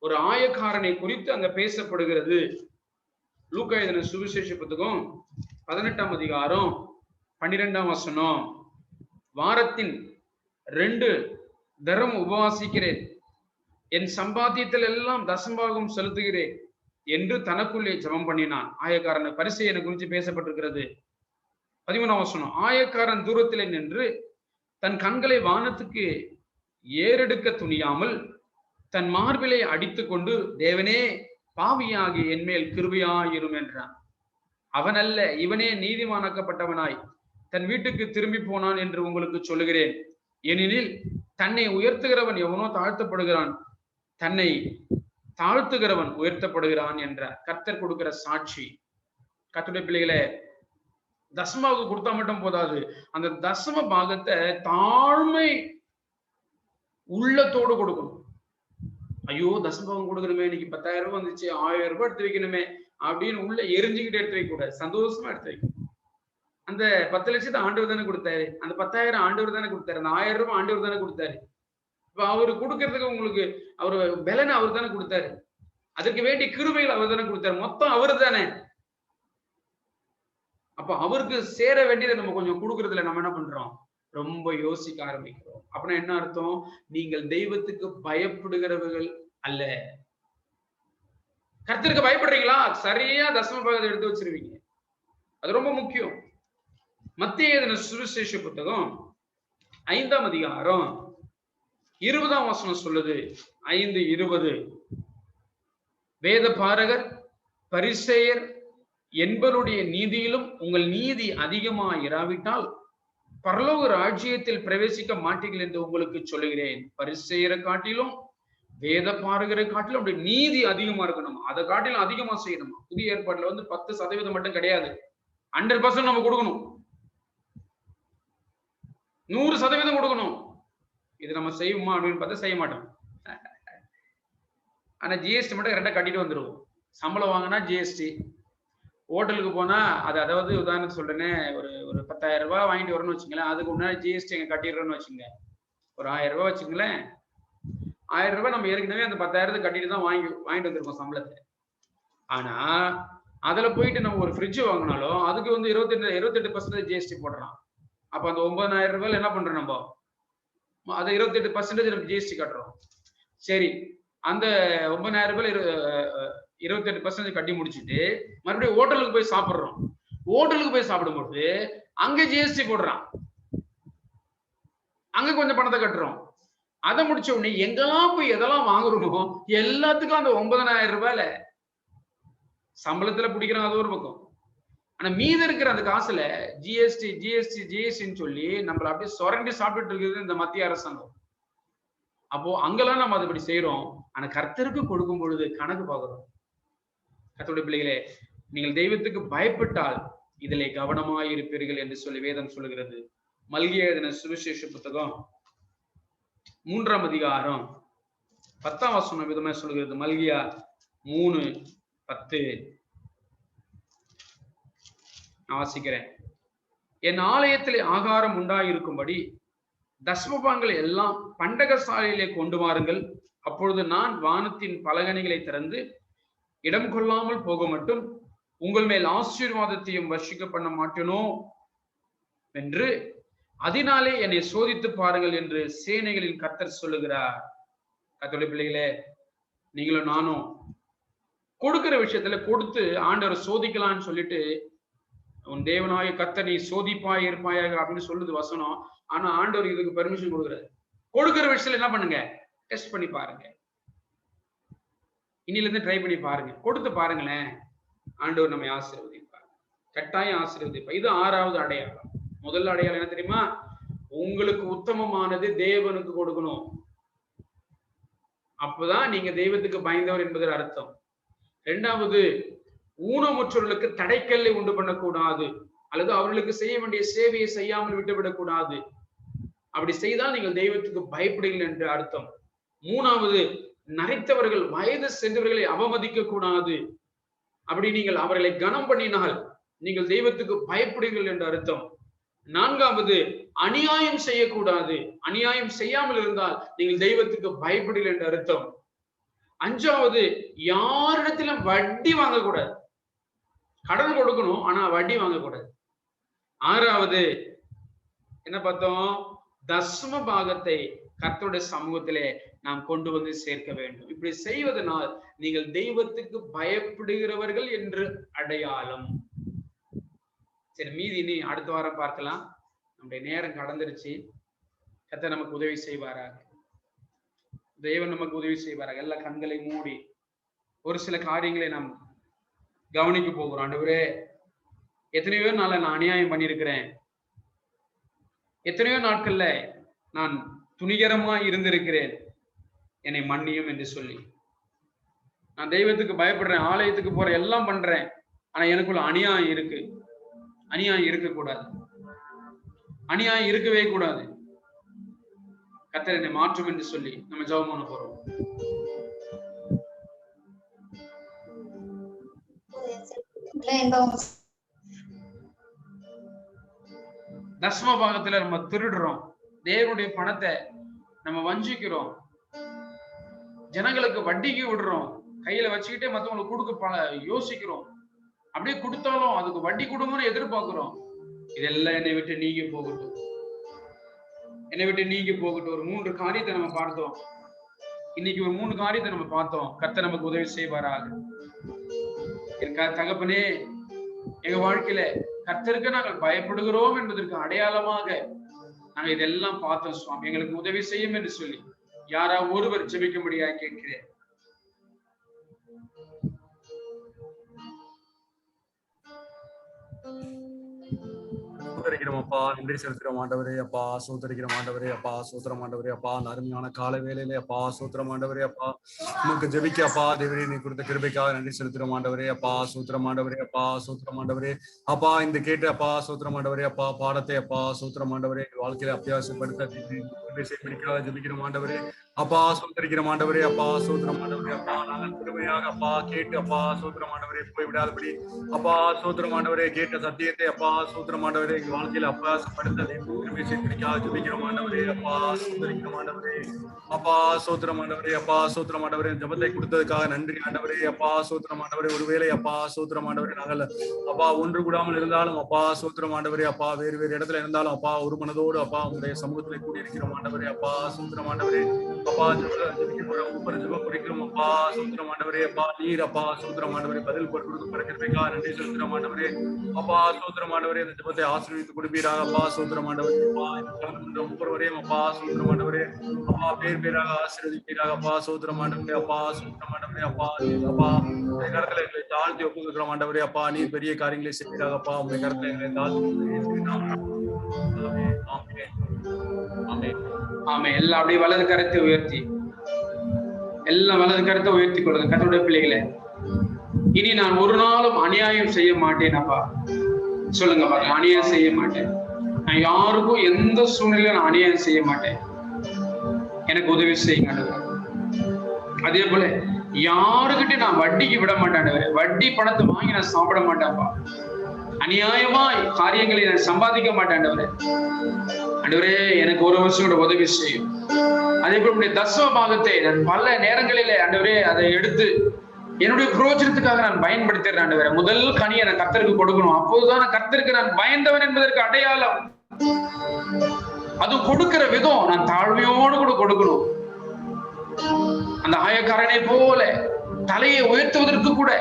ஒரு ஆயக்காரனை குறித்து அங்க பேசப்படுகிறது. லூக்கா எழுதின சுவிசேஷ புத்தகம் 18ஆம் அதிகாரம் 12ஆம் வசனம். வாரத்தின் 2 தரம் உபவாசிக்கிறேன், என் சம்பாத்தியத்தில் எல்லாம் தசம்பாகம் செலுத்துகிறேன் என்று தனக்குள்ளே ஜெபம் பண்ணினான். ஆயக்காரன் பரிசேயனை குறித்து பேசப்பட்டிருக்கிறது. 13ஆம் வசனம். ஆயக்காரன் தூரத்திலே நின்று தன் கண்களை வானத்துக்கு ஏறெடுக்க துணியாமல் தன் மார்பிலை அடித்து கொண்டு, தேவனே பாவியாகி என் மேல் கிருபையாயிரும் என்றான். அவன் அல்ல, இவனே நீதிமானாக்கப்பட்டவனாய் தன் வீட்டுக்கு திரும்பி போனான் என்று உங்களுக்கு சொல்லுகிறேன். ஏனெனில் தன்னை உயர்த்துகிறவன் எவனோ தாழ்த்தப்படுகிறான், தன்னை தாழ்த்துகிறவன் உயர்த்தப்படுகிறான் என்றார். கர்த்தர் கொடுக்கிற சாட்சி. கர்த்தருடைய பிள்ளைகளே, தசமாவுக்கு கொடுத்தா மட்டும் போதாது, அந்த தசம பாகத்தை தாழ்மை உள்ளத்தோடு கொடுக்கணும். ஐயோ தசமபாகம் கொடுக்கணுமே, இன்னைக்கு 10,000 ரூபாய் வந்துச்சு, 1000 ரூபாய் எடுத்து வைக்கணுமே அப்படின்னு உள்ள எரிஞ்சுக்கிட்டு எடுத்து வைக்க கூடாது. சந்தோஷமா எடுத்து வைக்கணும். அந்த 10 லட்சத்தை ஆண்டவர் தானே கொடுத்தாரு, அந்த 10,000 ஆண்டவர் தானே கொடுத்தாரு, அந்த 1000 ரூபாய் ஆண்டவர் தானே கொடுத்தாரு. இப்ப அவரு கொடுக்கறதுக்கு உங்களுக்கு அவரு பலனை அவர் தானே கொடுத்தாரு, அதுக்கு வேண்டிய கிருபைகள் அவர் தானே கொடுத்தாரு, மொத்தம் அவரு தானே. அப்ப அவருக்கு சேர வேண்டியதை நம்ம கொஞ்சம் கொடுக்கறதுல நம்ம என்ன பண்றோம்? ரொம்ப யோசிக்க ஆரம்பிக்கிறோம். அப்படின்னா என்ன அர்த்தம்? நீங்கள் தெய்வத்துக்கு பயப்படுகிறவர்கள் அல்ல. கர்த்தருக்கு பயப்படுறீங்களா? சரியா தசம பாகத்தை எடுத்து வச்சிருவீங்க. அது ரொம்ப முக்கியம். மத்தேயு எழுதின சுவிசேஷ புத்தகம் 5ஆம் அதிகாரம் 20ஆம் வசனம் சொல்லுது. 5:20. வேத பாரகர் பரிசேயர் என்பவருடைய நீதியிலும் உங்கள் நீதி அதிகமாக இராவிட்டால் பரலோக ராஜ்யத்தில் பிரவேசிக்க மாட்டீர்கள் என்று உங்களுக்கு சொல்லுகிறேன். பரிசேயரை காட்டிலும் வேத பாரகரை காட்டிலும் அப்படி நீதி அதிகமா இருக்கணும், அதை காட்டிலும் அதிகமா செய்யணும். புதிய ஏற்பாட்டுல 10% மட்டும் கிடையாது, 100% நம்ம கொடுக்கணும், 100% கொடுக்கணும். இது நம்ம செய்வோமா அப்படின்னு பார்த்தா செய்ய மாட்டோம். ஆனா ஜிஎஸ்டி மட்டும் கரெக்டா கட்டிட்டு வந்துருவோம். சம்பளம் வாங்கினா ஜிஎஸ்டி, ஹோட்டலுக்கு போனா அது, அதாவது உதாரணத்துக்கு சொல்றேன்னு, ஒரு 10,000 ரூபாய் வாங்கிட்டு வரணும்னு வச்சுங்களேன், அதுக்கு முன்னாடி ஜிஎஸ்டி எங்க கட்டிடுறோம்னு வச்சுங்க, ஒரு 1000 ரூபாய் வச்சுங்களேன். 1000 ரூபாய் நம்ம ஏற்கனவே அந்த 10,000 கட்டிட்டு தான் வாங்கிட்டு வந்திருக்கோம் சம்பளத்தை. ஆனா அதுல போயிட்டு நம்ம ஒரு ஃப்ரிட்ஜ் வாங்கினாலும் அதுக்கு 28% ஜிஎஸ்டி போடுறான். அப்ப அந்த 9,000 ரூபாயில என்ன பண்றோம்? நம்ம அதை 28% நம்ம ஜிஎஸ்டி கட்டுறோம். சரி, அந்த 9,000 ரூபாய் 28% கட்டி முடிச்சுட்டு மறுபடியும் ஹோட்டலுக்கு போய் சாப்பிடுறோம். ஹோட்டலுக்கு போய் சாப்பிடும்போது அங்க ஜிஎஸ்டி போடுறான், அங்க கொஞ்சம் பணத்தை கட்டுறோம். அதை முடிச்ச உடனே எங்கெல்லாம் போய் எதெல்லாம் வாங்குறோமோ எல்லாத்துக்கும் அந்த 9,000 ரூபாயில சம்பளத்துல பிடிக்கிறோம், அது ஒரு பக்கம். ஆனா மீதி இருக்கிற அந்த காசுல ஜிஎஸ்டின்னு சொல்லி நம்மள அப்படியே சுரண்டி சாப்பிட்டுட்டு இருக்குது இந்த மத்திய அரசாங்கம். அப்போ அங்கெல்லாம் நம்ம அதுபடி செய்யறோம். ஆனா கர்த்தருக்கு கொடுக்கும் பொழுது கணக்கு பார்க்கிறோம். கர்த்தருடைய பிள்ளைகளே, நீங்கள் தெய்வத்துக்கு பயப்பட்டால் இதிலே கவனமாய் இருப்பீர்கள் என்று சொல்லி வேதம் சொல்லுகிறது. மல்கியா எழுதின சுவிசேஷ புத்தகம் 3ஆம் அதிகாரம் 10ஆம் வசனம் விதமா சொல்லுகிறது. மல்கியா 3:10 வாசிக்கிறேன். என் ஆலயத்திலே ஆகாரம் உண்டாயிருக்கும்படி தசமபாகங்களை எல்லாம் பண்டகசாலையிலே கொண்டு வாருங்கள். அப்பொழுது நான் வானத்தின் பலகணிகளை திறந்து இடம் கொள்ளாமல் போக மட்டும் உங்கள் மேல் ஆசீர்வாதத்தையும் வர்ஷிக்க பண்ண மாட்டேனோ என்று அதனாலே என்னை சோதித்து பாருங்கள் என்று சேனைகளின் கர்த்தர் சொல்லுகிறார். கர்த்தருடைய பிள்ளைகளே, நீங்களும் நானும் கொடுக்கிற விஷயத்துல கொடுத்து ஆண்டவர் சோதிக்கலாம்னு சொல்லிட்டு, உன் தேவனாய கர்த்தர் நீ சோதிப்பாய் இருப்பாயாக அப்படின்னு சொல்லுது வசனம். ஆனா ஆண்டவர் இதுக்கு பெர்மிஷன் கொடுக்குறாரு. கொடுக்கிற விஷயத்துல என்ன பண்ணுங்க, டெஸ்ட் பண்ணி பாருங்க. இன்னில இருந்து ட்ரை பண்ணி பாருங்க, கொடுத்து பாருங்களேன். ஆண்டவர் நம்மை ஆசீர்வதிப்பார், கட்டாயம் ஆசீர்வதிப்பார். இது 6வது அடையாளம். முதல் அடையாளம் என்ன தெரியுமா? உங்களுக்கு உத்தமமானது தேவனுக்கு கொடுக்கணும். அப்பதான் நீங்க தெய்வத்துக்கு பயந்தவர் என்பது அர்த்தம். 2வது, ஊனமுற்றவர்களுக்கு தடைக்கல்லை உண்டு பண்ணக்கூடாது, அல்லது அவர்களுக்கு செய்ய வேண்டிய சேவையை செய்யாமல் விட்டுவிடக் கூடாது. அப்படி செய்தால் நீங்கள் தெய்வத்துக்கு பயப்படுங்கள் என்று அர்த்தம். 3வது, நரைத்தவர்கள் வயது சென்றவர்களை அவமதிக்க கூடாது. அப்படி நீங்கள் அவர்களை கனம் பண்ணினால் நீங்கள் தெய்வத்துக்கு பயப்படுங்கள் என்று அர்த்தம். 4வது, அநியாயம் செய்யக்கூடாது. அநியாயம் செய்யாமல் இருந்தால் நீங்கள் தெய்வத்துக்கு பயப்படுங்கள் என்று அர்த்தம். 5வது, யாரிடத்திலும் வட்டி வாங்கக்கூடாது. கடன் கொடுக்கணும், ஆனா வட்டி வாங்கக்கூடாது. 6வது என்ன பார்த்தோம்? தசம பாகத்தை கர்த்தருடைய சமூகத்திலே நாம் கொண்டு வந்து சேர்க்க வேண்டும். இப்படி செய்வதனால் நீங்கள் தெய்வத்துக்கு பயப்படுகிறவர்கள் என்று அடையாளம். சரி, மீதி இனி அடுத்த வாரம் பார்க்கலாம். நம்முடைய நேரம் கடந்துருச்சு. கர்த்தர் நமக்கு உதவி செய்வாராக. தேவன் நமக்கு உதவி செய்வாராக. எல்லா கண்களை மூடி ஒரு சில காரியங்களை நாம் கவனிக்க போகிறோம். ஆண்டவரே, எத்தனையோ நாள நான் அநியாயம் பண்ணியிருக்கிறேன். எத்தனையோ நாட்கள்ல நான் துணிகரமா இருந்திருக்கிறேன். என்னை மன்னியும் என்று சொல்லி நான் தெய்வத்துக்கு பயப்படுறேன், ஆலயத்துக்கு போறேன், எல்லாம் பண்றேன். ஆனா எனக்குள்ள அநியாயம் இருக்கு. அநியாயம் இருக்கக்கூடாது. அநியாயம் இருக்கவே கூடாது. கர்த்தர் என்னை மாற்றும் என்று சொல்லி நம்ம ஜெபம் பண்ண போறோம். தசம பாகத்துல நம்ம திருடுறோம். தேவனுடைய பணத்தை நம்ம வஞ்சிக்கிறோம். ஜனங்களுக்கு வட்டிக்கு விடுறோம். கையில வச்சுக்கிட்டே மத்தவங்களுக்கு கொடுக்க யோசிக்கிறோம். அப்படியே கொடுத்தாலும் அதுக்கு வட்டி கொடுங்கன்னு எதிர்பார்க்கிறோம். இதெல்லாம் என்னை விட்டு நீங்கி போகட்டும். என்னை விட்டு நீங்கி போகட்டும். ஒரு 3 காரியத்தை நம்ம பார்த்தோம். இன்னைக்கு ஒரு 3 காரியத்தை நம்ம பார்த்தோம். கர்த்தர் நமக்கு உதவி செய்வாராக. தகப்பனே, எங்க வாழ்க்கையில கர்த்தருக்கு நாங்கள் பயப்படுகிறோம் என்பதற்கு அடையாளமாக நாங்க இதெல்லாம் பார்த்தோம் சுவாமி. எங்களுக்கு உதவி செய்யும் என்று சொல்லி யாராவது ஒருவர் ஜெபிக்கும்படியாக கேட்கிறேன். சோதரிக்கிறோம் அப்பா, நன்றி செலுத்துகிறோம் ஆண்டவரே. அப்பா சோதரிக்கிறோம் ஆண்டவரே. அப்பா சோத்திரம் ஆண்டவரே. அப்பா அந்த அருமையான கால வேலையிலே அப்பா சோத்திரம் ஆண்டவரே. அப்பா உனக்கு ஜெபிக்க அப்பா தேவரே நீ கொடுத்த கிருபைக்காக நன்றி செலுத்துகிறோம் ஆண்டவரே. அப்பா சோத்திரம் ஆண்டவரே. அப்பா சோத்திரம் ஆண்டவரே. அப்பா இந்த கேட்டு அப்பா சோத்திரம் ஆண்டவரே. அப்பா பாடத்தை அப்பா சோத்திரம் ஆண்டவரே வாழ்க்கையில அத்தியாவசியப்படுத்த பிடிக்காத ஜெபிக்கிறோம் ஆண்டவரே. அப்பா சோதரிக்கிறோம் ஆண்டவரே. அப்பா சோத்திரம் ஆண்டவரே. அப்பா நாங்கள் பெருமையாக அப்பா கேட்டு அப்பா சோத்திரம் ஆண்டவரே போய்விடாதபடி அப்பா சோத்திரம் ஆண்டவரே கேட்ட சத்தியத்தை அப்பா சோத்திரம் ஆண்டவரே வாழ்க்கையில அபியாசப்படுத்த பிடிக்காத ஜெபிக்கிறோம் ஆண்டவரே. அப்பா சோதரிக்கிறோம் ஆண்டவரே. அப்பா சோத்திரம் ஆண்டவரே. அப்பா சோத்திரம் ஆண்டவரே ஜெபத்தை கொடுத்ததுக்காக நன்றி ஆண்டவரே. அப்பா சோத்திரம் ஆண்டவரே. ஒருவேளை அப்பா சோத்திரம் ஆண்டவரே நாங்கள் அப்பா ஒன்று கூடாமல் இருந்தாலும் அப்பா சோத்திரம் ஆண்டவரே. அப்பா வேறு வேறு இடத்துல இருந்தாலும் அப்பா ஒரு மனதோடு அப்பா உங்களுடைய சமூகத்திலே கூடியிருக்கிறோம் ஆண்டவரே. அப்பா சோத்திரம் ஆண்டவரே. அப்பா ஒவ்வொரு ஜெபம் குறிக்கிறோம் அப்பா சூத்திரம் ஆண்டவரே அப்பா நீர் அப்பா சூத்திரம் ஆண்டவரே பதில் கொடுக்க கிருபைக்காக நன்றி செலுத்துறோம் ஆண்டவரே அப்பா சூத்திரம் ஆண்டவரே இந்த ஜெபத்தை ஆசீர்வதித்து கொடுப்பீராக அப்பா சூத்திரம் ஆண்டவரே அப்பா ஒவ்வொருவரையும் அப்பா சூத்திரம் ஆண்டவரே அப்பா பேர் பேராக ஆசீர்வதிப்பீராக அப்பா சூத்திரம் ஆண்டவரே அப்பா சூத்திரம் ஆண்டவரே அப்பா அப்பா உங்களுடைய கருத்துல எங்களை தாழ்த்தி ஒப்புக்கிறோம் ஆண்டவரே அப்பா நீர் பெரிய காரியங்களை செய்வீராக அப்பா உங்களுடைய கருத்துல எங்களை தாழ்த்தி ஆமே. எல்லாம் அப்படியே வலது கருத்தை உயர்த்தி எல்லாம் வலது கருத்தை உயர்த்தி கொடுங்க. கர்த்தருடைய பிள்ளைகளே, இனி நான் ஒரு நாளும் அநியாயம் செய்ய மாட்டேன் அப்பா. சொல்லுங்க பாருங்க, அநியாயம் செய்ய மாட்டேன். நான் யாருக்கும் எந்த சூழ்நிலையில நான் அநியாயம் செய்ய மாட்டேன். எனக்கு உதவி செய்யுங்க. அதே போல யாருக்கிட்ட நான் வட்டிக்கு விட மாட்டேன். வட்டி பணத்தை வாங்கி நான் சாப்பிட மாட்டேன்ப்பா. அநியாயமா காரியங்களை நான் சம்பாதிக்க மாட்டேன். ஆண்டவரே எனக்கு ஒரு வருஷம் கூட உதவி செய்யும். அதே போல தசம பாகத்தை நான் பல நேரங்களிலே ஆண்டவரே அதை எடுத்து என்னுடைய பிரயோஜனத்துக்காக நான் பயன்படுத்திடுறேன். ஆண்டவரே முதல் கனியை நான் கர்த்தருக்கு கொடுக்கணும். அப்போதுதான் கர்த்தருக்கு நான் பயந்தவன் என்பதற்கு அடையாளம். அது கொடுக்கிற விதம் நான் தாழ்மையோடு கூட கொடுக்கணும். அந்த ஆயக்காரனை போல தலையை உயர்த்துவதற்கு கூட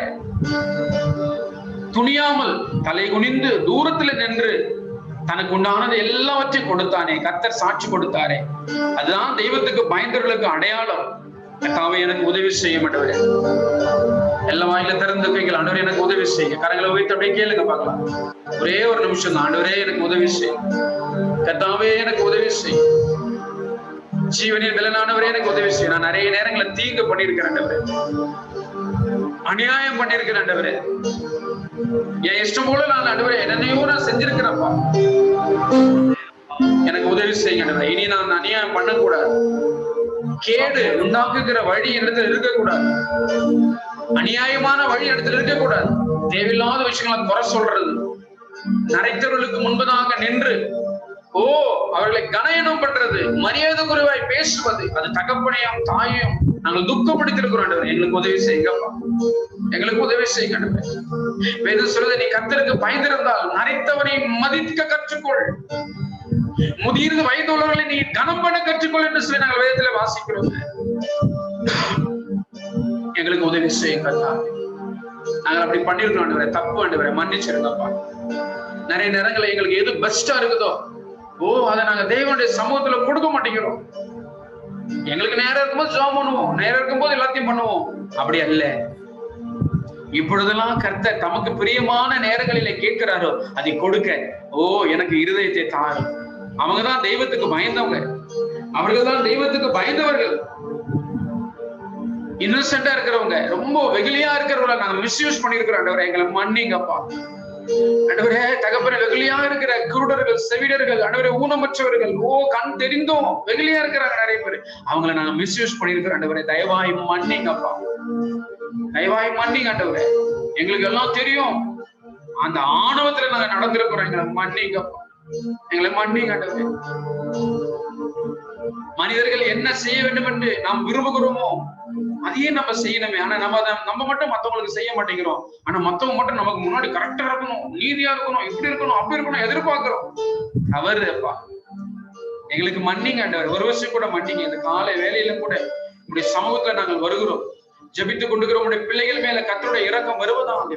துணியாமல் தலை குனிந்து தூரத்துல நின்று தனக்கு உண்டானது எல்லாவற்றையும் கொடுத்தானே. கர்த்தர் சாட்சி கொடுத்தாரே. அதுதான் தெய்வத்துக்கு பயந்தவர்களுக்கு அடையாளம். கர்த்தாவே எனக்கு உதவி செய்ய மாட்டவரே. எல்லா வாயில திறந்து கைகள் ஆண்டவரே எனக்கு உதவி செய்ய. கரங்களை உயர்த்தி அப்படியே கேளுங்க பார்க்கலாம். ஒரே ஒரு நிமிஷம் தான். ஆண்டவரே எனக்கு உதவி செய்ய. கர்த்தாவே எனக்கு உதவி செய்ய. ஜீவனின் பலனானவரே எனக்கு உதவி செய்ய. நான் நிறைய நேரங்களில் தீங்கு பண்ணியிருக்கிறேன் ஆண்டவரே. அநியாயம் பண்ணியிருக்கிறேன் ஆண்டவரே. என் இஷ்டம் போல நான் ஆண்டவரே என்னையோ நான் செஞ்சிருக்கிறேன்ப்பா. எனக்கு உதவி செய்யுங்க. இனி நான் அநியாயம் பண்ணக்கூடாது. கேடு உண்டாக்குகிற வழி இடத்துல இருக்கக்கூடாது. அநியாயமான வழி இடத்துல இருக்கக்கூடாது. தேவையில்லாத விஷயங்களை குறை சொல்றது, நரைத்தவர்களுக்கு முன்பதாக நின்று அவர்களை கனயனம் பண்றது, மரியாதை குறைவாய் பேசுவது, அது தகப்பனையும் தாயையும் நாங்கள் துக்கப்படுத்திருக்கிறோம். எங்களுக்கு உதவி செய்யுங்கப்பா. எங்களுக்கு உதவி செய்யுங்க. வேதம் சொல்றது, நீ கர்த்தருக்கு பயந்திருந்தால் நரைத்தவனை மதிக்க கற்றுக்கொள், முதிர்ந்து வயது உள்ளவர்களை நீ கனம் பண்ண கற்றுக்கொள் என்று சொல்லி நாங்கள் வேதத்துல வாசிக்கிறோம். எங்களுக்கு உதவி செய்யுங்க. நாங்கள் அப்படி பண்ணிருக்கோம். தப்பு ஆண்டவரே மன்னிச்சிருங்கப்பா. நிறைய நேரங்களில் எங்களுக்கு எது பெஸ்டா இருக்குதோ அதை நாங்க தேவனுடைய சமூகத்துல கொடுக்க மாட்டேங்கிறோம். எங்களுக்கு நேரம் இருக்கும்போது ஜெபம் பண்ணுவோம், நேரம் இருக்கும்போது எல்லாத்தையும் பண்ணுவோம். அப்படி அல்ல. இப்பொழுதெல்லாம் கர்த்தர் தமக்கு பிரியமான நேரங்களிலே கேட்கிறாரோ அதை கொடுக்க எனக்கு இருதயத்தை தாரும். அவங்கதான் தெய்வத்துக்கு பயந்தவங்க. அவர்கள் தான் தெய்வத்துக்கு பயந்தவர்கள். இன்னசென்டா இருக்கிறவங்க, ரொம்ப வெகுளியா இருக்கிறவங்கள நாங்க மிஸ்யூஸ் பண்ணிருக்கிறோம். ஆண்டவரே எங்களை மன்னிங்கப்பா. ஆண்டவரே தகப்பனே, வெகுளியா இருக்கிற குருடர்கள், செவிடர்கள், ஆண்டவரே ஊனமற்றவர்கள், கண் தெரிந்தும் வெகுளியா இருக்கிறாங்க நிறைய பேர். அவங்களை நாங்க மிஸ்யூஸ் பண்ணிருக்கிறோம். ஆண்டவரே தயவாய் மன்னிங்கப்பா. தயவாய் மன்னிங்க ஆண்டவரே. எங்களுக்கு எல்லாம் தெரியும். அந்த ஆணவத்துல நாங்க நடந்திருக்கிறோம். எங்களை மன்னிங்கப்பா. எங்களை மன்னிங்க ஆண்டவரே. மனிதர்கள் என்ன செய்ய வேண்டும் என்று நாம் விரும்புகிறோமோ அதையே நம்ம செய்யணுமே. ஆனா நம்ம மட்டும் மத்தவங்களுக்கு செய்ய மாட்டேங்கிறோம். ஆனா மத்தவங்க மட்டும் நமக்கு முன்னாடி கரெக்டா இருக்கணும், நீதியா இருக்கணும், இப்படி இருக்கணும், அப்படி இருக்கணும் எதிர்பார்க்கிறோம். தவறு அப்பா. எங்களுக்கு மன்னிங்க ஆண்டவர். ஒரு வருஷம் கூட மன்னிங்க. இந்த காலை வேலையில கூட இப்படி சமூகத்துல நாங்கள் வருகிறோம். ஜெபித்துக் கொண்டுகிற உடைய பிள்ளைகள் மேல கர்த்தருடைய இரக்கம் வருவதாக.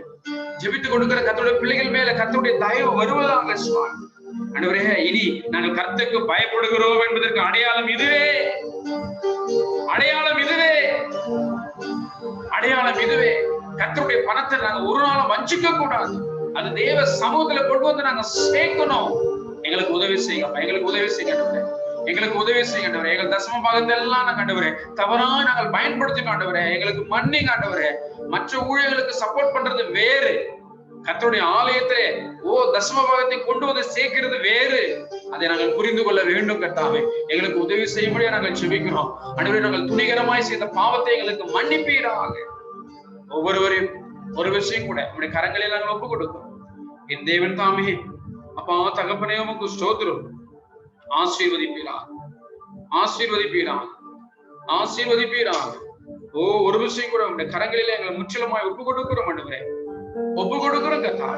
ஜெபித்துக் கொண்டுகிற கர்த்தருடைய பிள்ளைகள் மேல கர்த்தருடைய தயவு வருவதாக. ஆண்டவரே இனி நாங்கள் கர்த்தருக்கு பயப்படுகிறோம் என்பதற்கு அடையாளம் இதுவே. அடையாளம் இதுவே. அடையாளம் இதுவே. கர்த்தருடைய பணத்தை நாங்க ஒரு நாளும் வஞ்சிக்க கூடாது. அது தேவ சமூகத்துல கொண்டு வந்து நாங்க சேர்க்கணும். எங்களுக்கு உதவி செய்யுங்க. எங்களுக்கு உதவி செய்யுங்க. எங்களுக்கு உதவி செய்யுங்க. எங்கள் தசம பாகத்தை எல்லாம் நாங்க ஆண்டவரே தவறா நாங்கள் பயன்படுத்தினோம். ஆண்டவரே எங்களுக்கு மன்னிங்க ஆண்டவரே. மற்ற ஊழியர்களுக்கு சப்போர்ட் பண்றது வேறு. கர்த்தருடைய ஆலயத்திலே தசம பாகத்தை கொண்டு வந்து சேர்க்கிறது வேறு. அதை நாங்கள் புரிந்து கொள்ள வேண்டும். கர்த்தாவே எங்களுக்கு உதவி செய்யும்படியா நாங்கள் ஜெபிக்கிறோம். ஆண்டவரே நாங்கள் துணிகரமாய் செய்த பாவத்தை எங்களுக்கு மன்னிப்பீராக. ஒவ்வொருவரையும் ஒரு விஷயம் கூட நம்முடைய கரங்களில் நாங்கள் ஒப்புக் கொடுக்கிறோம். என் தேவன் தாமே அப்பா தகப்பனே உமக்கு ஸ்தோத்திரம். ஆசீர்வதிப்பீராக, ஆசீர்வதிப்பீராக, ஆசீர்வதிப்பீராக. ஒரு விஷயம் கூட நம்முடைய கரங்களிலே எங்களை முற்றிலுமாய் ஒப்புக் கொடுக்கிறோம். ஆண்டவரே ஒப்பு கொடுக்கிறோம் கர்த்தா.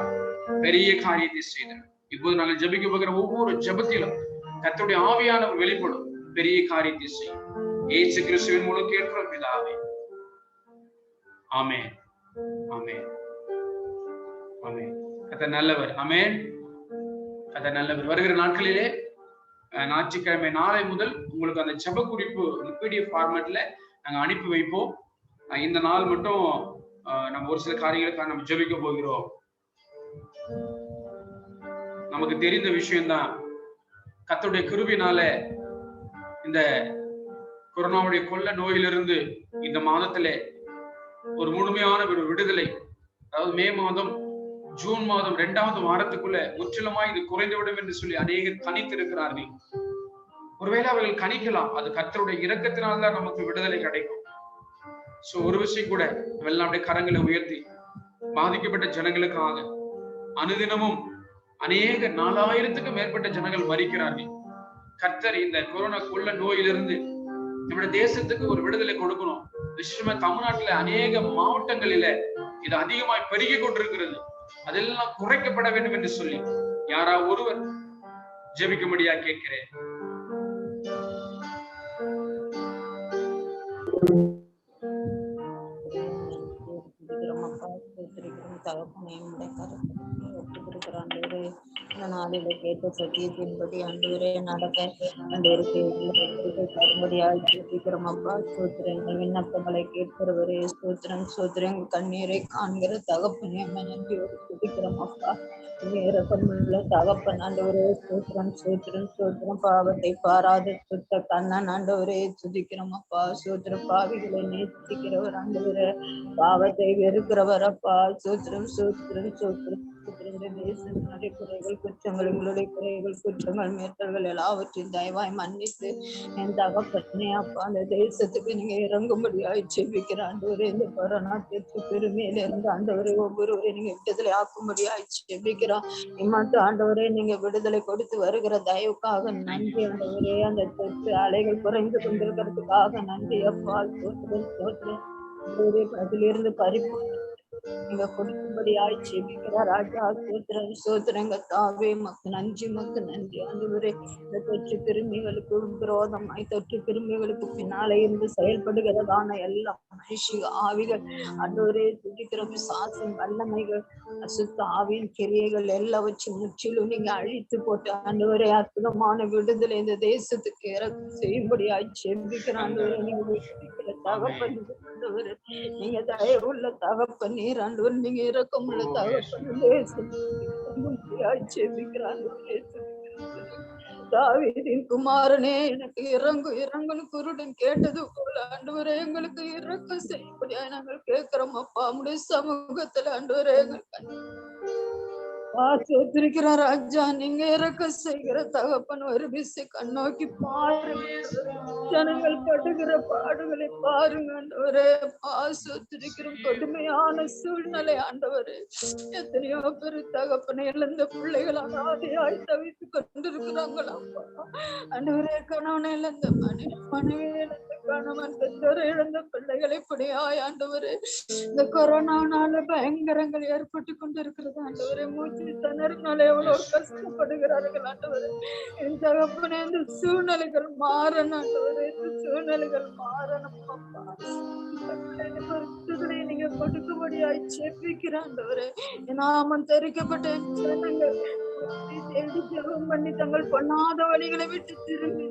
பெரிய காரியத்தை செய்தார். இப்போது நாங்கள் ஜெபிக்க போகிற ஒவ்வொரு ஜெபத்திலும் கர்த்தருடைய ஆவியானவர் வெளிப்படும். பெரிய காரியத்தை செய்யும். இயேசு கிறிஸ்துவின் மூலம் கேட்கிறோம் பிதாவே. ஆமென், ஆமென், ஆமென். கர்த்தர் நல்லவர். ஆமென். கர்த்தர் நல்லவர். வருகிற நாட்களிலே ஞாயிற்றுக்கிழமை நாளை முதல் உங்களுக்கு அந்த ஜெப குறிப்பு PDF ஃபார்மேட்ல நாங்க அனுப்பி வைப்போம். இந்த நாள் மட்டும் நம்ம ஒரு சில காரியங்களுக்காக நம்ம ஜெபிக்க போகிறோம். நமக்கு தெரிந்த விஷயம்தான். கர்த்தருடைய கிருபையினால இந்த கொரோனாவுடைய கொள்ள நோயிலிருந்து இந்த மாதத்திலே ஒரு முழுமையான ஒரு விடுதலை, அதாவது மே மாதம் ஜூன் மாதம் 2வது வாரத்துக்குள்ள முற்றிலுமாய் இது குறைந்துவிடும் என்று சொல்லி அநேகர் கணித்திருக்கிறார்கள். ஒருவேளை அவர்கள் கணிக்கலாம், அது கர்த்தருடைய இரக்கத்தினால்தான் நமக்கு விடுதலை கிடைக்கும். சோ ஒரு விஷயம் கூட எல்லாம் அப்படியே கரங்களை உயர்த்தி பாதிக்கப்பட்ட ஜனங்களுக்காக அனுதினமும் அநேக 4000க்கும் மேற்பட்ட ஜனங்கள் மரிக்கிறார்கள். கர்த்தர் இந்த கொரோனா கொள்ள நோயிலிருந்து நம்முடைய தேசத்துக்கு ஒரு விடுதலை கொடுக்கணும். விசேஷமா தமிழ்நாட்டுல அநேக மாவட்டங்களில இது அதிகமாய் பெருகி கொண்டிருக்கிறது. அதெல்லாம் குறைக்கப்பட வேண்டும் என்று சொல்லி யாரா ஒருவர் ஜெபிக்கும்படியா கேட்கிறேன். நாளில கேட்ட சத்தியத்தின்படி ஆண்டவரே நடக்க ஆண்டவருக்கு தரும்படியாய் ஜெபிக்கிறோம் அப்பா. ஸ்தோத்திரங்கள் விண்ணப்பங்களை கேட்கிறவரே ஸ்தோத்திரம் ஸ்தோத்திரம். கண்ணீரை காண்கிற தகப்பனே நன்றியோடு துதிக்கிறோம் அப்பா. இரக்கமுள்ள தகப்பன் ஆண்டவரே ஸ்தோத்திரம் ஸ்தோத்திரம் ஸ்தோத்திரம். பாவத்தை பாராத சுத்த கண்ணன் ஆண்டவரே துதிக்கிறோம் அப்பா. ஸ்தோத்திரம். பாவிகளை நேசிக்கிறவர் ஆண்டவரே, பாவத்தை வெறுக்கிறவர் அப்பா. ஸ்தோத்திரம் ஸ்தோத்திரம் ஸ்தோத்திரம். குறைகள் குற்றங்கள் எங்களுடைய குறைகள் குற்றங்கள் மேற்கல்கள் எல்லாவற்றையும் தயவாய் மன்னித்து என் தகப்பனே அப்பா அந்த தேசத்துக்கு நீங்க இறங்கும்படியாய் ஜெபிக்கிற ஆண்டவரே, இந்த கொரோனா தொற்று பெருமையில இருந்து ஆண்டவரே ஒவ்வொருவரை நீங்க விடுதலை ஆக்கும்படியாய் ஜெபிக்கிறோம். இம்மாட்டு ஆண்டவரே நீங்க விடுதலை கொடுத்து வருகிற தயவுக்காக நன்றி ஆண்டவரே. அந்த தொற்று அலைகள் குறைந்து கொண்டிருக்கிறதுக்காக நன்றி அப்பா. சோத்திரம் சோத்திரம். அதிலிருந்து பறிப்பு நீங்க கொடுக்கும்படியாய் ஜெபிக்கிறார் ராஜா. சோத்திரம் சோத்திரங்க தாவே மக்கு நன்றி மக்கு நன்றி ஆண்டவரே. இந்த தொற்று கிருமிகளுக்கு விரோதமாய் தொற்று கிருமிகளுக்கு பின்னாலே இருந்து செயல்படுகிறதான எல்லா மனுஷிக ஆவிகள் ஆண்டவரே துதிக்கிற பிசாசின் வல்லமைகள் அசுத்த ஆவியின் கிரியைகள் எல்லாவற்றையும் முற்றிலும் நீங்க அழித்து போட்டு ஆண்டவரே அற்புதமான விடுதலை இந்த தேசத்துக்கு இறக்கு செய்யும்படியாய் ஜெபிக்கிற ஆண்டவரே. நீங்க தகப்பன் ஆண்டவரே, நீங்க தயவுள்ள தகப்பன் நீர் ஆண்டவர், நீங்க இரக்கமுள்ள தகப்பன் தாவீதின் குமாரனே எனக்கு இறங்கு இறங்குன்னு குருடன் கேட்டது போல ஆண்டவரே எங்களுக்கு இறக்கம் செய்யும்படியா நாங்கள் கேட்கிறோம் அப்பா. உடைய சமூகத்துல ஆண்டவரே ஆசிரிக்கிற ராஜா, நீங்க இறக்க செய்கிற தகப்பன் ஒரு விசை கண்ணோக்கி பாருங்க. ஜனங்கள் படுகிற பாடுகளை பாருங்க ஆண்டவரே. ஆசிரிக்கிற கொடுமையான சூழ்நிலை ஆண்டவரே. எத்தனையோ பேரு தகப்பனை இழந்த பிள்ளைகள் அனாதையாய் தவித்து கொண்டிருக்கிறாங்களா ஆண்டவரே. கணவனை இழந்த மனைவி இழந்த கணவன், பெற்றோரை இழந்த பிள்ளைகளை இப்படியாய் ஆண்டவரே இந்த கொரோனானால பயங்கரங்கள் ஏற்பட்டு கொண்டிருக்கிறது ஆண்டவரே. மூச்சு தனர்னால எவ்வளவு கஷ்டப்படுகிறார்கள் ஆண்டவரே. என் தகப்பனே இந்த சூழ்நிலைகள் மாறணும் ஆண்டவரே. இந்த சூழ்நிலைகள் மாறணும் அப்பா. நீங்க கொடுக்கும்படியாய் ஜெபிக்கிற ஆண்டவரே. நாமம் தெரிவிக்கப்பட்ட ஜனங்கள் தேடி ஜெபம் பண்ணி தங்கள் பண்ணாத வழிகளை விட்டு திரும்பி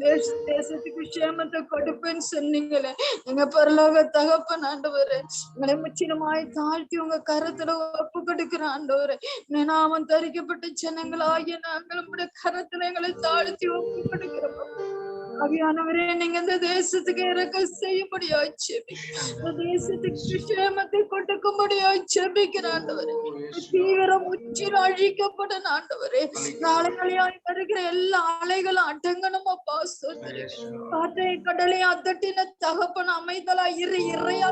தேசத்துக்கு விஷயமத்தை கொடுப்பேன்னு சொன்னீங்களே. எங்க பரலோக தகப்பன் ஆண்டவரே, உங்களை முற்றிலுமாய் தாழ்த்தி உங்க கரத்துல ஒப்பு கொடுக்கிற ஆண்டவரே. நாமம் தரிக்கப்பட்ட ஜனங்களாகிய நாங்கள் உங்களுடைய கரத்துல எங்களை தாழ்த்தி ஒப்பு கொடுக்கிறோம். அவியானவரே, நீங்க இந்த தேசத்துக்கு இறக்க செய்யும்படியாய் ஜெபிக்கிறோம். இந்த தேசத்துக்கு விஷயமத்தை கொடுக்கும்படியாய் ஜெபிக்கிற ஆண்டவரே. தீவிரம் முற்றிலும் அழிக்கப்பட ஆண்டவரே. நாளைகளியாய் வருகிற எல்லா அலைகளும் அடங்கணும் அப்பா. காற்றை கடலை அதட்டின தகப்பன் அமைதலா இறையா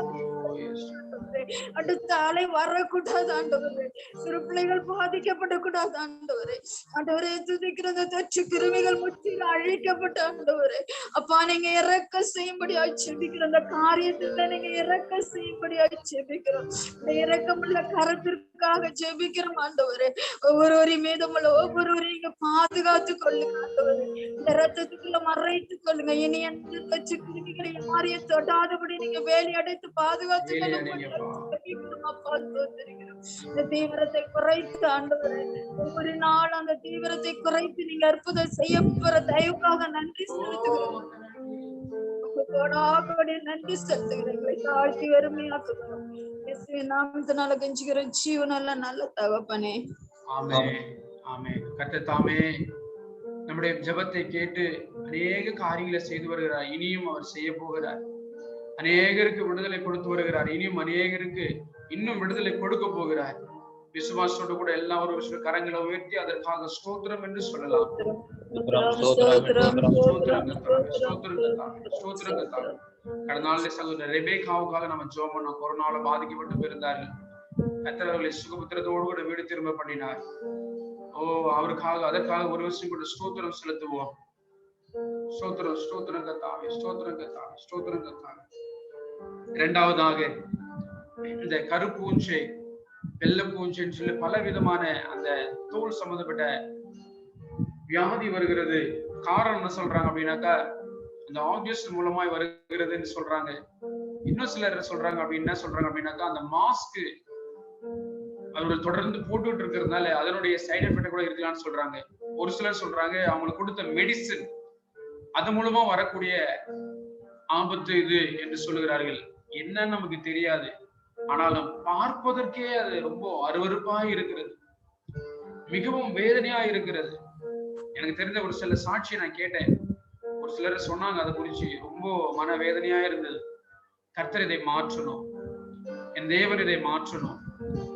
அடுத்த அலை வரக்கூடாது ஆண்டவரே. சிறு பிள்ளைகள் பாதிக்கப்படக்கூடாது ஆண்டவரே. ஆண்டவரே துதிக்கிற தொற்று கிருமிகள் முற்றிலும் அழிக்கப்பட்ட ஆண்டவரே. அப்பா நீங்க இறக்க செய்யும்படியா ஜெபிக்கிறோம். அந்த காரியத்துல நீங்க இறக்க செய்யும்படியா ஜெபிக்கிறோம். இந்த இறக்கமுள்ள கரத்திற்காக ஜெபிக்கிறோம் ஆண்டவரே. ஒவ்வொரு மீதமுள்ள ஒவ்வொருவரையும் நீங்க பாதுகாத்து கொள்ளுங்க ஆண்டவரே. இந்த ரத்தத்துக்குள்ள மறைத்து கொள்ளுங்க. இனி எந்த வச்சு கிருமிகளை யாரைய தொடாதபடி நீங்க வேலி அடைத்து பாதுகாத்து கொள்ளுங்க அப்பா. இந்த தீவிரத்தை குறைத்து ஆண்டவரே, ஒவ்வொரு நாள் அந்த தீவிரத்தை குறைத்து நீங்க அற்புதம் செய்ய போற தயவுக்காக நன்றி செலுத்துகிறோம். நன்றி செலுத்துகிறேன். தாழ்த்தி வறுமையாக்குகிறோம். நாமத்தினால கெஞ்சுகிறோம் ஜீவனல்ல நல்ல தகப்பனே. ஆமென் ஆமென். கர்த்தர் தாமே நம்முடைய ஜெபத்தை கேட்டு அநேக காரியங்களை செய்து வருகிறார். இனியும் அவர் செய்ய போகிறார். அநேகருக்கு விடுதலை கொடுத்து வருகிறார். இனியும் அநேகருக்கு இன்னும் விடுதலை கொடுக்க போகிறார். விசுவாசத்தோடு கூட எல்லா ஒரு கரங்களை உயர்த்தி அதற்காக ஸ்தோத்திரம் என்று சொல்லலாம். கடந்த நாளில் சகோதரர் ரெபேக்காவுக்காக நம்ம ஜெபம் பண்ணோம். கொரோனால பாதிக்கப்பட்டு போயிருந்தார்கள். கர்த்தர் அவர்களை சுகபத்திரத்தோடு கூட வீடு திரும்ப பண்ணினார். அவருக்காக அதற்காக ஒரு விஷயம் கூட ஸ்தோத்திரம் செலுத்துவோம். ஸ்தோத்திரம் ஸ்தோத்திரம் கர்த்தாவே, ஸ்தோத்திரம் கர்த்தாவே, ஸ்தோத்திரம் கர்த்தாவே. இரண்டாவதாக இந்த கருப்பூஞ்சை, வெள்ளை பூஞ்சைன்னு சொல்லி பல விதமான அந்த தோல் சம்பந்தப்பட்ட வியாதி வருகிறது. காரணம் என்ன சொல்றாங்க அப்படின்னாக்கா, அந்த ஆக்சிஜன் மூலமாய் வருகிறதுன்னு சொல்றாங்க. இன்னும் சிலர் சொல்றாங்க என்ன சொல்றாங்க அப்படின்னாக்கா, அந்த மாஸ்க் அவர்கள் தொடர்ந்து போட்டுட்டு இருக்கிறதுனால அதனுடைய சைடு எஃபெக்ட் கூட இருக்கலாம்னு சொல்றாங்க. ஒரு சிலர் சொல்றாங்க அவங்களுக்கு கொடுத்த மெடிசின் அது மூலமா வரக்கூடிய ஆபத்து இது என்று சொல்லுகிறார்கள். என்னன்னு நமக்கு தெரியாது. ஆனாலும் பார்ப்பதற்கே அது ரொம்ப அருவருப்பாக இருக்கிறது, மிகவும் வேதனையா இருக்கிறது. எனக்கு தெரிந்த ஒரு சில சாட்சியை நான் கேட்டேன். ஒரு சிலர் சொன்னாங்க அதை குறிச்சு ரொம்ப மன வேதனையா இருந்தது. கர்த்தர் இதை மாற்றணும், என் தேவன் இதை மாற்றணும்.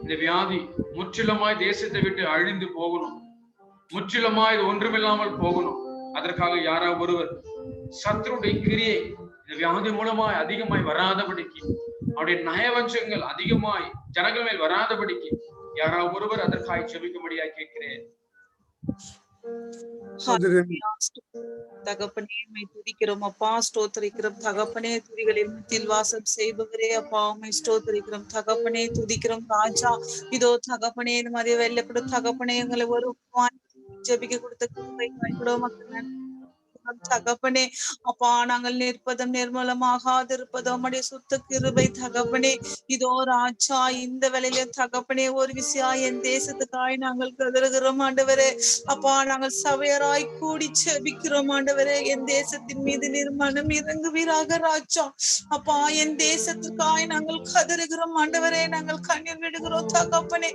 இந்த வியாதி முற்றிலுமாய் தேசத்தை விட்டு அழிந்து போகணும், முற்றிலுமாய் இது ஒன்றுமில்லாமல் போகணும். அதற்காக யாராவது ஒருவர் சத்துருடைய கிரியை இந்த வியாதி மூலமாய் அதிகமாய் வராதபடிக்கு, அவருடைய நயவஞ்சங்கள் அதிகமாய் ஜனங்கள் மேல் வராதபடிக்கு யாராவது ஒருவர் அதற்காக ஜெபிக்கும்படியா கேட்கிறேன். தகப்பனே துதிக்கிறோம் அப்பா, ஸ்தோத்திரிக்கிறோம் தகப்பனே. துதிகளின் மத்தியில் வாசம் செய்பவரே அப்பா உம்மை ஸ்தோத்திரிக்கிறோம் தகப்பனே, துதிக்கிறோம் ராஜா. இதோ தகப்பனே இந்த மாதிரி வெள்ளப்பட தகப்பனே எங்களை ஒரு ஜெபிக்க கொடுத்த மக்கள் தகப்பனே அப்பா, நாங்கள் நிற்பதும் நிர்மூலமாகாதிருப்பதும் உம்முடைய சுத்த கிருபை தகப்பனே. இதோ ராஜா இந்த வேளையில தகப்பனே ஒரு விஷயம் என் தேசத்துக்காய் நாங்கள் கதறுகிறோம் ஆண்டவரே. அப்பா நாங்கள் சபையராய் கூடி செபிக்கிறோம் ஆண்டவரே. என் தேசத்தின் மீது நிர்மாணம் இறங்குவீராக ராஜா. அப்பா என் தேசத்துக்காய் நாங்கள் கதறுகிறோம் ஆண்டவரே. நாங்கள் கண்ணீர் விடுகிறோம் தகப்பனே.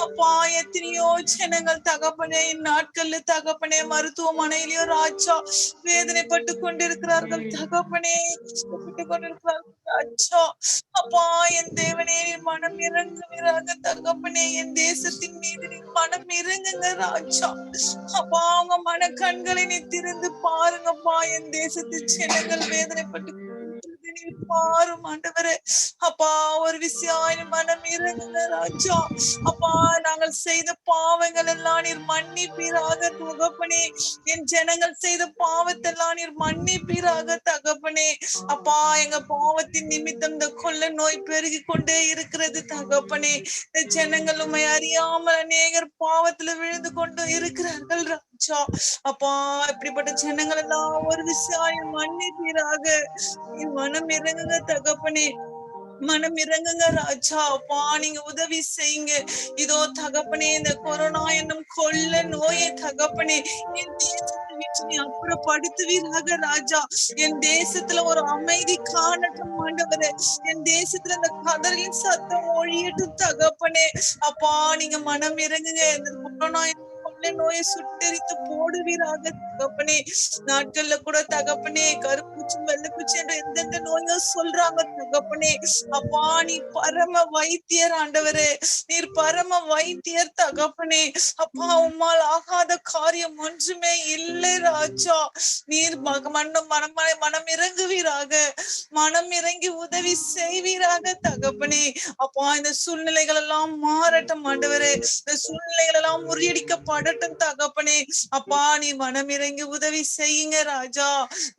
அப்பா எத்தனையோ ஜனங்கள் தகப்பனே இந்நாட்கள்ல தகப்பனே மருத்துவமனையிலயோ ராஜா வேதனைப்பட்டு கொண்டிருக்கிறார்கள் தகப்பனே, கஷ்டப்பட்டு கொண்டிருக்கிறார்கள் ராஜா. அப்பா என் தேவனே மனம் இறங்குவீராக தகப்பனே. என் தேசத்தின் மீது நீ மனம் இறங்குங்க ராஜா. அப்பா அவங்க மன கண்களை நீ திறந்து பாருங்கப்பா. என் தேசத்து ஜனங்கள் வேதனைப்பட்டு பாரும் ஆண்டவரே. அப்பா ஒரு விஷயம் மனம் இறங்குங்க ராஜா. அப்பா நாங்கள் செய்த பாவங்கள் எல்லாம் நீர் மன்னிப்பீராக தகப்பனே. என் ஜனங்கள் செய்த பாவத்தெல்லாம் நீர் மன்னிப்பீராக தகப்பனே. அப்பா எங்க பாவத்தின் நிமித்தம் இந்த கொள்ள நோய் பெருகி கொண்டே இருக்கிறது தகப்பனே. இந்த ஜனங்கள் உண்மை அறியாமல் அநேகர் பாவத்துல விழுந்து கொண்டு இருக்கிறார்கள் ராஜா. அப்பா இப்படிப்பட்ட ஜனங்கள் எல்லாம் ஒரு விஷயம் மன்னிப்பீராக. மனம் இறங்குங்க தகப்பனே, மனம் இறங்குங்க ராஜா. அப்பா நீங்க உதவி செய்யுங்க. இதோ தகப்பனே இந்த கொரோனா என்னும் கொள்ள நோயை தகப்பனே என் தேசத்தை விட்டு நீ அப்புறப்படுத்துவீராக ராஜா. என் தேசத்துல ஒரு அமைதி காணட்டும் ஆண்டவரே. என் தேசத்துல இந்த கதறின் சத்தம் ஒழியட்டும் தகப்பனே. அப்பா நீங்க மனம் இறங்குங்க. இந்த கொரோனா நோயை சுட்டெரித்து போடுவீராக தகப்பனே. நாட்கள்ல கூட தகப்பனே கருப்பூச்சி வெள்ளைப்பூச்சி என்ற எந்தெந்த நோயோ சொல்றாங்க தகப்பனே. அப்பா நீ பரம வைத்தியர் ஆண்டவரே. நீர் பரம வைத்தியர் தகப்பனே. அப்பா உம்மால் ஆகாத காரியம் ஒன்றுமே இல்லை ராஜா. நீர் மனம் இறங்குவீராக, மனம் இறங்கி உதவி செய்வீராக தகப்பனே. அப்பா இந்த சூழ்நிலைகள் எல்லாம் மாறட்டும் ஆண்டவரே. இந்த சூழ்நிலைகள் எல்லாம் முறியடிக்கப்படட்டும் தகப்பனே. அப்பா நீ மனம் இறங்கி இங்க உதவி செய்யுங்க ராஜா,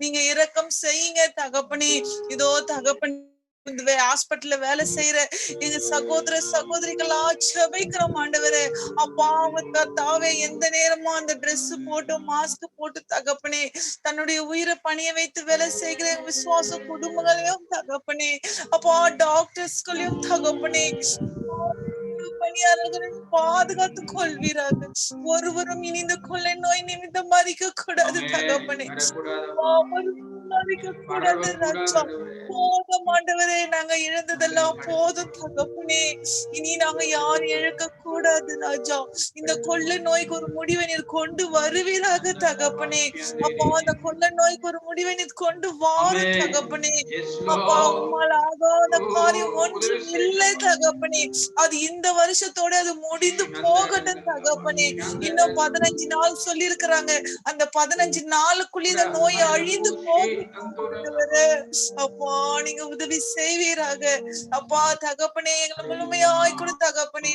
நீங்க இரக்கம் செய்யுங்க தகப்பனே. இதோ தகப்பன் இந்த ஹாஸ்பிட்டல்ல வேலை செய்யற எங்க சகோதர சகோதரிகளா ஜெபிக்கிறோம் ஆண்டவரே. அப்பா கர்த்தாவே, எந்த நேரமும் அந்த Dress போட்டு மாஸ்க் போட்டு தகப்பனே தன்னுடைய உயிரை பணிய வைத்து வேலை செய்கிற விசுவாச குடும்பங்களையும் தகப்பனே, அப்பா டாக்டர்ஸ்களையும் தகப்பனே, பணியாளர்களை பாதுகாத்து கொள்வீராக. ஒருவரும் இனி இந்த கொள்ளை நோய் நிமித்தம் மறிக்க கூடாது தகப்பனே. மறிக்க கூடாது ராஜா. போதும் ஆண்டவரே, நாங்க இழந்ததெல்லாம் போதும் தகப்பனே. இனி நாங்க யாரும் இழக்க கூடாது ராஜா. இந்த கொள்ளை நோய்க்கு ஒரு முடிவை நீர் கொண்டு வருவீராக தகப்பனே. அப்பா அந்த கொள்ளை நோய்க்கு ஒரு முடிவை நீர் கொண்டு வாரும் தகப்பனே. அப்பா உம்மால் ஆகாத காரியம் ஒன்றும் இல்லை தகப்பனே. அது இந்த வருஷத்தோட அது முடிந்து போகட்டும் தகப்பனே. இன்னும் 15 நாள் சொல்லி இருக்கிறாங்க. அந்த 15 நாளுக்குள்ள இந்த நோய் அழிந்து போகும். அப்பா நீங்க உதவி செய்வீராக. அப்பா தகப்பனே, எங்களை முழுமையாய் கொடு தகப்பனே.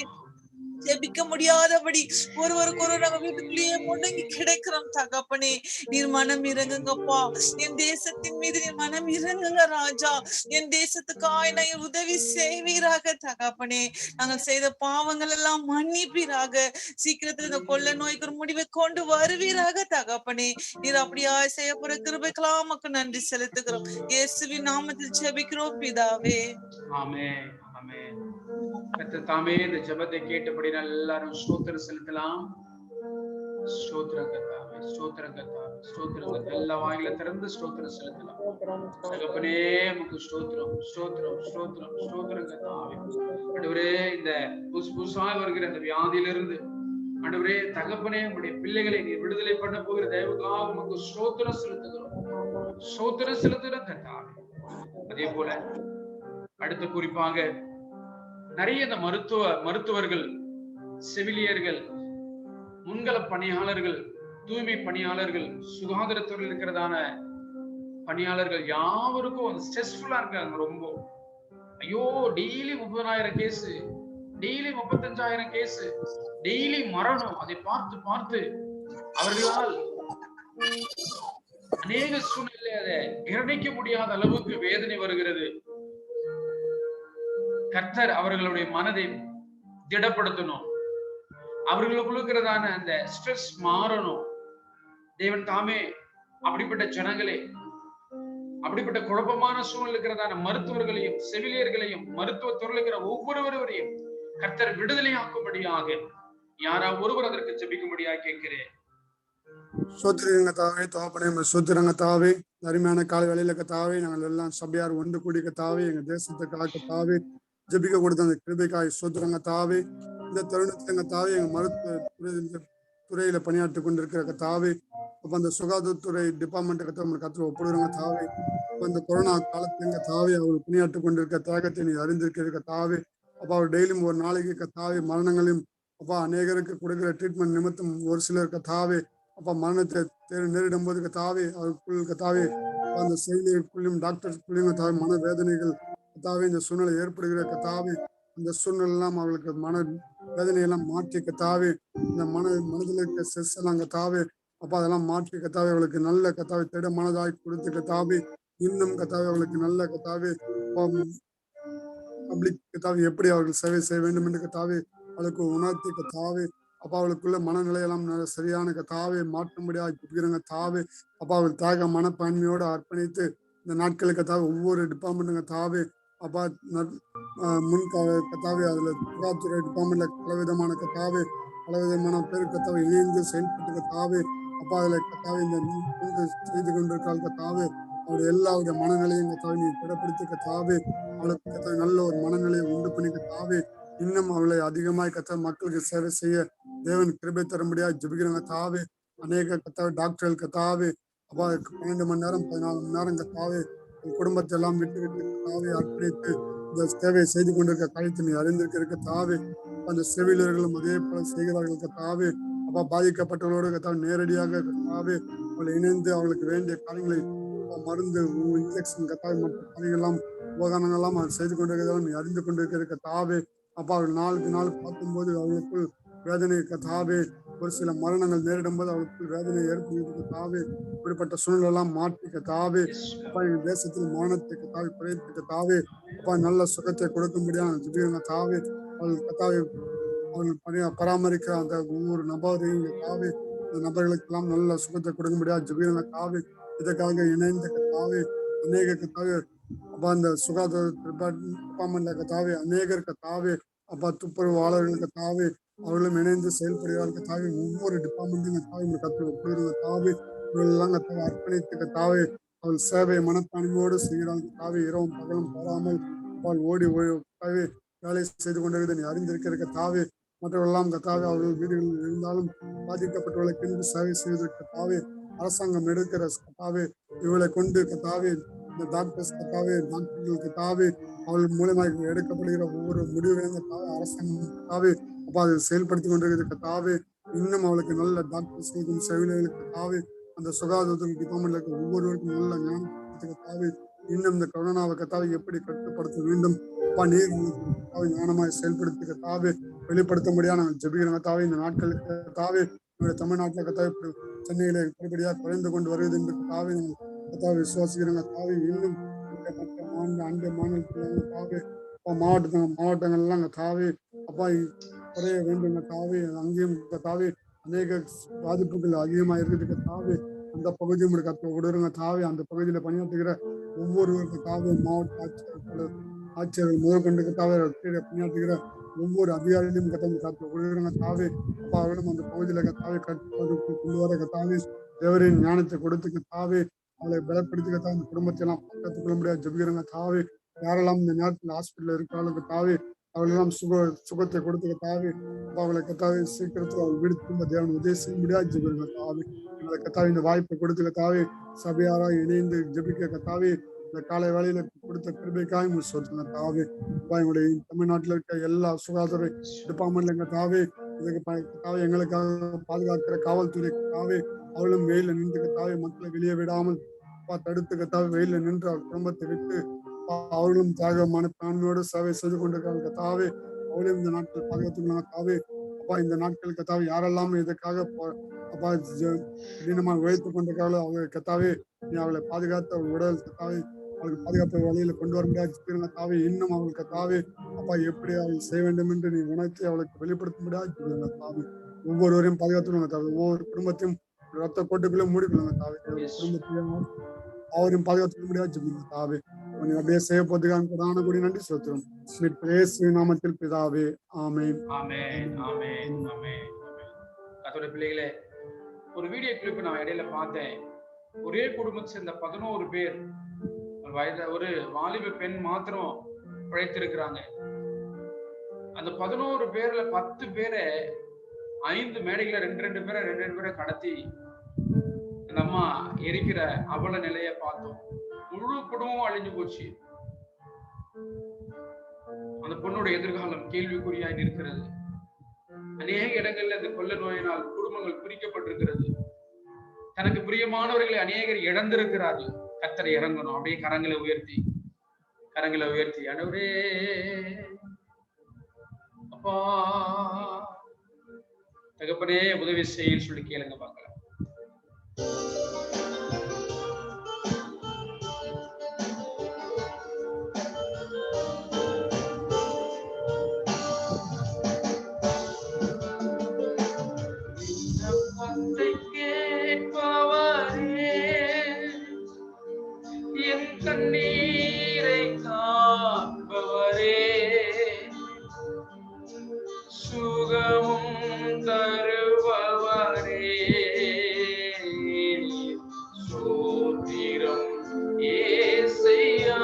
ஜெபிக்க முடியாதபடி ஒருவருக்கு நாங்க வீட்டுக்குள்ளேயே முடங்கி கிடைக்கிறோம் தகப்பனே. நீர் மனம் இறங்குங்கப்பா. என் தேசத்தின் மீது நீர் மனம் இறங்குங்க ராஜா. என் தேசத்துக்காய் நான் உதவி செய்வீராக தகப்பனே. நாங்கள் செய்த பாவங்கள் எல்லாம் மன்னிப்பீராக. சீக்கிரத்துல இந்த கொள்ளை நோய்க்கு ஒரு முடிவை கொண்டு வருவீராக தகப்பனே. நீர் அப்படியா செய்ய போற கிருபைக்கெல்லாம் மக்கள் நன்றி செலுத்துகிறோம். இயேசுவின் நாமத்தில் ஜெபிக்கிறோம் பிதாவே. ஆமென். ஆமென். கர்த்தர் தாமே இந்த ஜெபத்தை கேட்டபடி எல்லாரும் ஸ்தோத்திரம் செலுத்தலாம். ஸ்தோத்திரம் கர்த்தாவே, ஸ்தோத்திரம் கர்த்தாவே, ஸ்தோத்திரம் கர்த்தாவே. எல்லா வாயில திறந்து ஸ்தோத்திரம் செலுத்தலாம். தகப்பனே உமக்கு ஸ்தோத்திரம், ஸ்தோத்திரம், ஸ்தோத்திரம், ஸ்தோத்திரம் கர்த்தாவே. ஆண்டவரே, இந்த புதுசாக வருகிற அந்த வியாதியிலிருந்து ஆண்டவரே தகப்பனே, உங்களுடைய பிள்ளைகளை நீ விடுதலை பண்ண போகிற தயவுக்காக உமக்கு ஸ்தோத்திரம் செலுத்துகிறோம், ஸ்தோத்திரம் செலுத்துகிறோம் கர்த்தாவே. அதே போல அடுத்த குறிப்பாக நிறைய இந்த மருத்துவர்கள், செவிலியர்கள், முன்கள பணியாளர்கள், தூய்மை பணியாளர்கள், சுகாதாரத்துறையில் இருக்கிறதான பணியாளர்கள் யாவருக்கும் ஸ்ட்ரெஸ்ஃபுல்லா இருக்காங்க ரொம்ப. ஐயோ, daily 30,000 case, daily 35,000 case, daily மரணம். அதை பார்த்து பார்த்து அவர்களால் அநேக சூழ்நிலை அதை கிரணிக்க முடியாத அளவுக்கு வேதனை வருகிறது. கர்த்தர் அவர்களுடைய மனதை திடப்படுத்தணும். அவர்களுக்குள்ள இருக்கிறதான அந்த ஸ்ட்ரெஸ் மாறணும். தேவன் தாமே அப்படிப்பட்ட ஜனங்களே, அப்படிப்பட்ட குழப்பமான சூழ்நிலை இருக்கிறதான மருத்துவர்களையும், செவிலியர்களையும், மருத்துவத்துறையில் இருக்கிற ஒவ்வொருவரையும் கர்த்தர் விடுதலையாக்கும்படியாக யாரா ஒருவர் அதற்கு ஜெபிக்கும்படியாக கேட்கிறேன். சோத்திரங்கத்தாவே, தோப்பனே சோத்திரங்கத்தாவே, அருமையான கால வேலையில கத்தாவே, நாங்கள் எல்லாம் சபையார் ஒன்று கூடி கத்தாவே, எங்க தேசத்துக்காக கத்தாவே ஜெபிக்க கொடுத்த அந்த கிருபைக்காய் சோத்திரங்கத்தாவே. இந்த தருணத்துல கத்தாவே, எங்க மருத்துவ துறையில பணியாற்றி கொண்டிருக்கிற கத்தாவே, அப்ப அந்த சுகாதாரத்துறை டிபார்ட்மெண்ட் கத்துல ஒப்பிடுறாங்க தாவே. அப்ப இந்த கொரோனா காலத்துல தாவே அவர் பணியாற்றி கொண்டிருக்க தியாகத்தை நீ அறிந்திருக்கிற தாவே. அப்ப அவர் டெய்லியும் ஒரு நாளைக்கு கத்தாவே மரணங்களையும் அப்பா அநேகருக்கு கொடுக்கிற ட்ரீட்மெண்ட் நிமித்தம் ஒரு சிலர் கத்தாவே அப்ப மரணத்தை நேரிடும் போது கத்தாவே அவருக்குள் கத்தாவே அந்த செயலியருக்குள்ளும் டாக்டருக்குள்ளையும் கத்தாவே மன வேதனைகள் கத்தாவே இந்த சூழ்நிலை ஏற்படுகிற கத்தாவே அந்த சூழ்நிலை எல்லாம் அவர்களுக்கு மன வேதனையெல்லாம் மாற்றி கத்தாவே இந்த மனதில் இருக்க ஸ்ட்ரெஸ் எல்லாம் கத்தாவே அப்ப அதெல்லாம் மாற்றி கத்தாவே அவளுக்கு நல்ல கத்தாவே திட மனதாய் கொடுத்து கத்தாவே இன்னும் கத்தாவே அவளுக்கு நல்ல கத்தாவே பப்ளிக் கத்தாவே எப்படி அவர்கள் சேவை செய்ய வேண்டும் என்று கத்தாவே அவளுக்கு உணர்த்தி கத்தாவே அப்பா அவளுக்குள்ள மனநிலையெல்லாம் சரியான கத்தாவே மாற்றும்படியாக புரிகிறங்க தாவே அப்பா அவள் தியாக மனப்பான்மையோடு அர்ப்பணித்து இந்த நாட்களுக்கு கத்தாவே ஒவ்வொரு டிபார்ட்மெண்ட்டுங்க தாவே அப்பா முன் கத்தாவே அதுல சுகாதாரத்துறை டிபார்ட்மெண்ட்ல பலவிதமான கத்தாவே பலவிதமான பேர் கத்தாவே இணைந்து செயல்பட்டு கத்தாவே அப்பா அதுல கத்தாவே இந்த செய்து கொண்டிருக்காள் கத்தாவே அவருடைய எல்லாருடைய மனநிலையும் கத்தாவே நீ திடப்படுத்தி கத்தாவே அவளுக்கு கத்தாவே நல்ல ஒரு மனநிலையை உண்டு பண்ணி கத்தாவே இன்னும் அவளை அதிகமாய் கத்தாவே மக்களுக்கு சேவை செய்ய தேவன் கிருபை தரும்படியா ஜெபிக்கிறாங்க தாவே அநேக கத்தாவே டாக்டர்கள் கத்தாவே அப்பா 12 மணி நேரம் 14 மணி நேரம் கத்தாவே குடும்பத்தை எல்லாம் விட்டு கத்தாவே அர்ப்பணித்து இந்த சேவையை செய்து கொண்டிருக்க காரியத்தை நீ அறிந்திருக்க தாவே அந்த செவிலியர்களும் அதே போல செய்கிறார்கள் கத்தாவே அப்பா பாதிக்கப்பட்டவர்களோடு கத்தாவே நேரடியாக கத்தாவே அவளை இணைந்து அவளுக்கு வேண்டிய காரியங்களை மருந்து இன்ஜெக்ஷன் கத்தாவே மற்ற காரியங்கள்லாம் உபகரணங்கள்லாம் செய்து கொண்டிருக்கிறதாலும் நீ அறிந்து கொண்டிருக்கிற கத்தாவே அப்பா அவர்கள் நாளுக்கு நாள் பார்க்கும்போது அவர்களுக்குள் வேதனை கத்தாவே ஒரு சில மரணங்கள் நேரிடும் போது அவளுக்கு வேதனை ஏற்படுகிறது கத்தாவே. இப்படிப்பட்ட சூழ்நிலை எல்லாம் மாற்றி கத்தாவே. அப்பா எங்க தேசத்தில் மரணத்தை கத்தாவே குறைத்து கத்தாவே. அப்பா நல்ல சுகத்தை கொடுக்கும்படியான ஜெபிக்கிறேன் கத்தாவே. அவள் கத்தாவே அவர்கள் பராமரிக்கிற அந்த ஒவ்வொரு நபரையும் கத்தாவே, அந்த நபர்களுக்கெல்லாம் நல்ல சுகத்தை கொடுக்கும்படியா ஜெபிக்கிறேன் கத்தாவே. இதற்காக இணைந்த கத்தாவே அநேக கத்தாவே அப்பா அந்த சுகாதார டிபார்ட்மெண்ட்ல கத்தாவே அநேகர் கத்தாவே அப்பா துப்புரவாளர்கள் கத்தாவே அவர்களும் இணைந்து செயல்படுகிறார்கள் கத்தாவே. ஒவ்வொரு டிபார்ட்மெண்ட்டும் கத்தாவே இந்த கத்து ஒப்புகிற கத்தாவே இவர்களெல்லாம் கத்தாவே அர்ப்பணித்து கத்தாவே அவள் சேவை மனப்பான்மையோடு செய்கிறார்கள் கத்தாவே. இரவும் பகலும் பாராமல் அவள் ஓடி கத்தாவே வேலை செய்து கொண்டிருக்கிறது நீ அறிந்திருக்கிற கத்தாவே. மற்றவர்களெல்லாம் கத்தாவே அவர்கள் வீடுகளில் இருந்தாலும் பாதிக்கப்பட்டவர்களுக்கு சேவை செய்வதற்கு கத்தாவே அரசாங்கம் எடுக்கிற கத்தாவே இவளை கொண்டு கத்தாவே இந்த டாக்டர்ஸ் கத்தாவே டாக்டர்கள் கத்தாவே அவள் மூலமாக எடுக்கப்படுகிற ஒவ்வொரு முடிவுகளையும் கத்தாவே அரசாங்கம் கத்தாவே அப்பா அதை செயல்படுத்தி கொண்டிருக்கிறது கத்தாவே. இன்னும் அவளுக்கு நல்ல டாக்டர்ஸ்களுக்கும் செவிலியர்களுக்கு கத்தாவே அந்த சுகாதாரத்துக்கு டிபார்ட்மெண்ட்ல இருக்க ஒவ்வொருவருக்கும் நல்ல ஞானத்தை கத்தாவே. இன்னும் இந்த கொரோனாவை கத்தாவை எப்படி கட்டுப்படுத்த வேண்டும் அப்பா நீர் கத்தாவை ஞானமாய் செயல்படுத்தி கத்தாவே வெளிப்படுத்த முடியாது நாங்கள் ஜெபிக்கிறோம் கத்தாவே. இந்த நாட்களுக்கு கத்தாவே நம்முடைய தமிழ்நாட்டில் கத்தாவே சென்னையில படிப்படியாக குறைந்து கொண்டு வருவது என்று கத்தாவே கத்தாவை விசுவாசிக்கிறோம் கத்தாவே. இன்னும் மற்ற அண்டை மாநிலத்தில் கத்தாவே மாவட்டங்கள்லாம் கத்தாவே அப்பா குறைய வேண்டும் கத்தாவே. அங்கேயும் கத்தாவே அநேக பாதிப்புகள் அதிகமாக இருக்குது கத்தாவே. அந்த பகுதியும் கத்த விடுறங்க தாவே. அந்த பகுதியில பணியாற்றுகிற ஒவ்வொருவருக்கு தாவே மாவட்ட ஆட்சியர்கள் முதற்கொண்டு கத்தாவே பணியாற்றுகிற ஒவ்வொரு அதிகாரிகளையும் கத்த விடுறங்க தாவே. அப்பா அவர்களும் அந்த பகுதியில கத்தாவே கட்டுப்பாடுக்கு கொண்டு வர கத்தாவே தேவரின் ஞானத்தை கொடுத்து கத்தாவே அவளை பலப்படுத்தி கத்தா அந்த குடும்பத்தை எல்லாம் கற்றுக் கொள்ள முடியாது ஜெபிக்கிறங்க தாவே. யாரெல்லாம் இந்த நேரத்தில் ஹாஸ்பிட்டல் இருக்கிறாளுக்கு தாவே அவளெல்லாம் சுகத்தை கொடுத்து கத்தாவே அவளை கத்தாவே சீக்கிரத்தில் அவள் வீடு திரும்ப தேவன் உதவி செய்ய முடியாது ஜெபிக்கிறங்க தாவே. எங்களை கத்தாவே இந்த வாய்ப்பை கொடுத்து கத்தாவே சபையாரா இணைந்து ஜெபிக்க கத்தாவே இந்த காலை வேலையில கொடுத்த கிருபைக்காக உங்களுக்கு சொல்லுங்க தாவே. எங்களுடைய தமிழ்நாட்டில் இருக்க எல்லா சுகாதார டிபார்ட்மெண்ட்ல எங்க தாவே இதுக்கு கத்தாவே எங்களுக்காக பாதுகாக்கிற காவல்துறை தாவே அவளும் வெயில நின்று கத்தாவே மக்களை வெளியே விடாமல் தடுத்து கத்தாவே வெயில நின்று அவர் குடும்பத்தை விட்டு அவர்களும் தியாக மனப்பான்மையோடு சேவை செய்து கொண்டிருக்காங்க கத்தாவே. அவளையும் இந்த நாட்கள் பாதுகாத்துக்கணும் கத்தாவே. அப்பா இந்த நாட்கள் கத்தாவே யாரெல்லாம் இதற்காக அப்பா கடினமாக உழைத்துக் கொண்டிருக்காங்களோ அவங்க கத்தாவே நீ அவளை பாதுகாத்து அவள் உடல் கத்தாவே அவளுக்கு பாதுகாப்பு வழியில கொண்டு வர முடியாது கத்தாவே. இன்னும் அவள் கத்தாவே அப்பா எப்படி அவள் செய்ய வேண்டும் என்று நீ உணர்த்தி அவளுக்கு வெளிப்படுத்த முடியாது கத்தாவே. ஒவ்வொருவரையும் பாதுகாத்துக்கணும் கத்தாவே. ஒவ்வொரு குடும்பத்தையும் ரத்த கோட்டுக்குள்ளே மூடிக்கொள்ளுங்க தாவே. குடும்பத்தையும் அவரையும் பாதுகாத்துக்க முடியாது தாவே. அப்படியே செய்ய போதுக்கான பிரதான கூடிய நன்றி செலுத்துறோம் நாமத்தில் பிதாவே ஆமென். ஆமென் ஆமென் ஆமென். கர்த்தருடைய பிள்ளைகளே ஒரு வீடியோ கிளிப் நான் இடையில பார்த்தேன். ஒரே குடும்பத்தை சேர்ந்த 11 பேர் வயது ஒரு வாலிப பெண் மாத்திரம் பிழைத்திருக்கிறாங்க. அந்த 11 பேர்ல 10 பேரை 5 மேடைகளை 2 பேரை கடத்தி அந்த அம்மா எரிக்கிற அவல நிலைய பார்த்தோம். முழு குடும்பமும் அழிஞ்சு போச்சு. அந்த பொண்ணோட எதிர்காலம் கேள்விக்குறியாய் இருக்கிறது. அநேக இடங்கள்ல இந்த கொள்ள நோயினால் குடும்பங்கள் பிரிக்கப்பட்டிருக்கிறது. தனக்கு பிரியமானவர்களை அநேகர் இழந்திருக்கிறார்கள். கர்த்தர் இறங்கணும். அப்படியே கரங்களை உயர்த்தி ஆண்டவரே அப்பா தகப்பனே உதவி செய்ய சொல்லி கேளுங்க பார்க்கலாம். கண்ணீரை காண்பவரே சுகமும் தருபவரே சோத்திரம் ஏசையா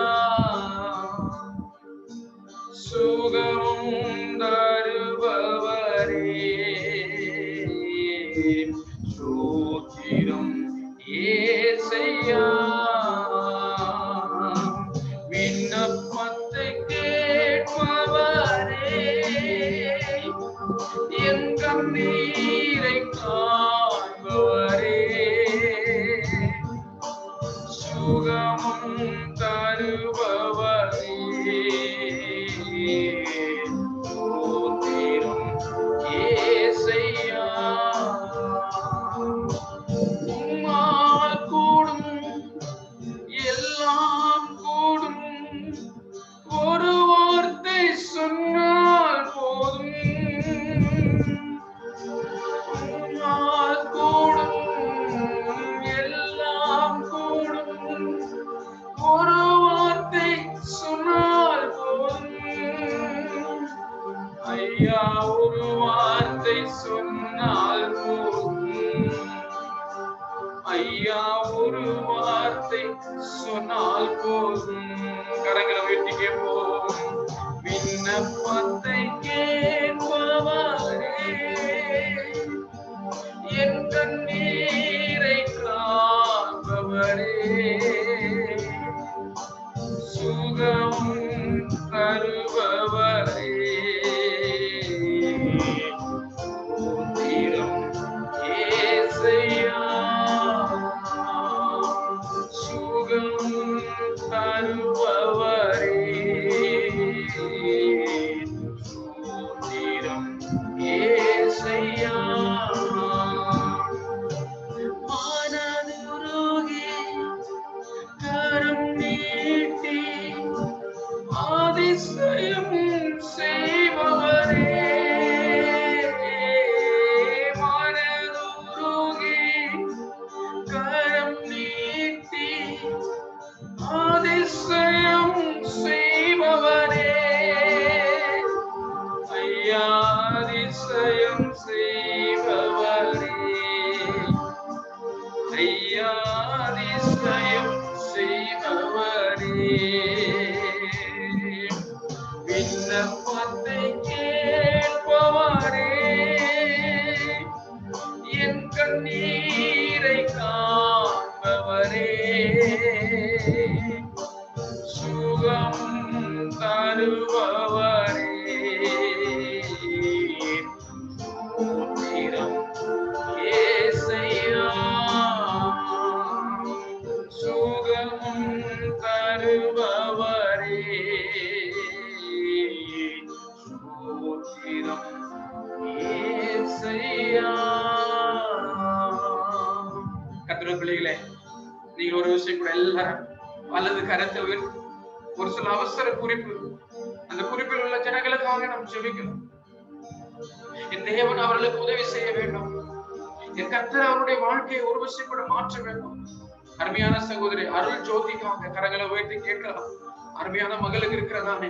சுகமும் தருபவரே சோத்திரம் ஏசையா விண்ணப்பத்தை கேட்பவரே என் கண்ணீரை காண்பவரே சுகமும் தருபவரே சோத்திரம் ஏசையா சொன்னால் போதும் ஐயா, ஒரு வார்த்தை சொன்னால் போதும். கரங்களை உயர்த்தி கேட்போம். விண்ணப்பத்தை கேட்பவரே, என் கண்ணீரை காண்பவரே, சுகம் தருபவரே, தீரம் ஏசையா, சுகம் தருபவரே, தீரம் ஏசையா. மனதுருகி கரம் நீட்டி அதிசயம் செய்பவரே, மனதுருகி கரம் நீட்டி அதிசயம் செய்பவரே, ஐயா அதிசயம் செய்பவரே, ஐயா அதிசயம் செய்பவரே, விண்ணப்பத்தை கேட்பவரே, என் கண்ணீரை காண்பவரே, சுகம் தருபவரே, தீரம் ஏசையா, சுகம் தருபவரே, தீரம் ஏசையா. கர்த்தருடைய பிள்ளைகளே, நீங்க ஒரு விஷயம் கூட எல்லாரும் வலது கரத்தை உயர்த்தி ஒரு சில அவசர குறிப்பு, அந்த குறிப்பில் உள்ள ஜனங்களுக்காக நாம் ஜெபிக்கணும். என் தேவன் அவர்களுக்கு உதவி செய்ய வேண்டும். என் கர்த்தர் அவருடைய வாழ்க்கையை ஒரு விஷயம் கூட மாற்ற வேண்டும். அருமையான சகோதரி அருள் ஜோதிக்காக கரங்களை உயர்த்தி கேட்கலாம். அருமையான மகளுக்கு இருக்கிறதானே,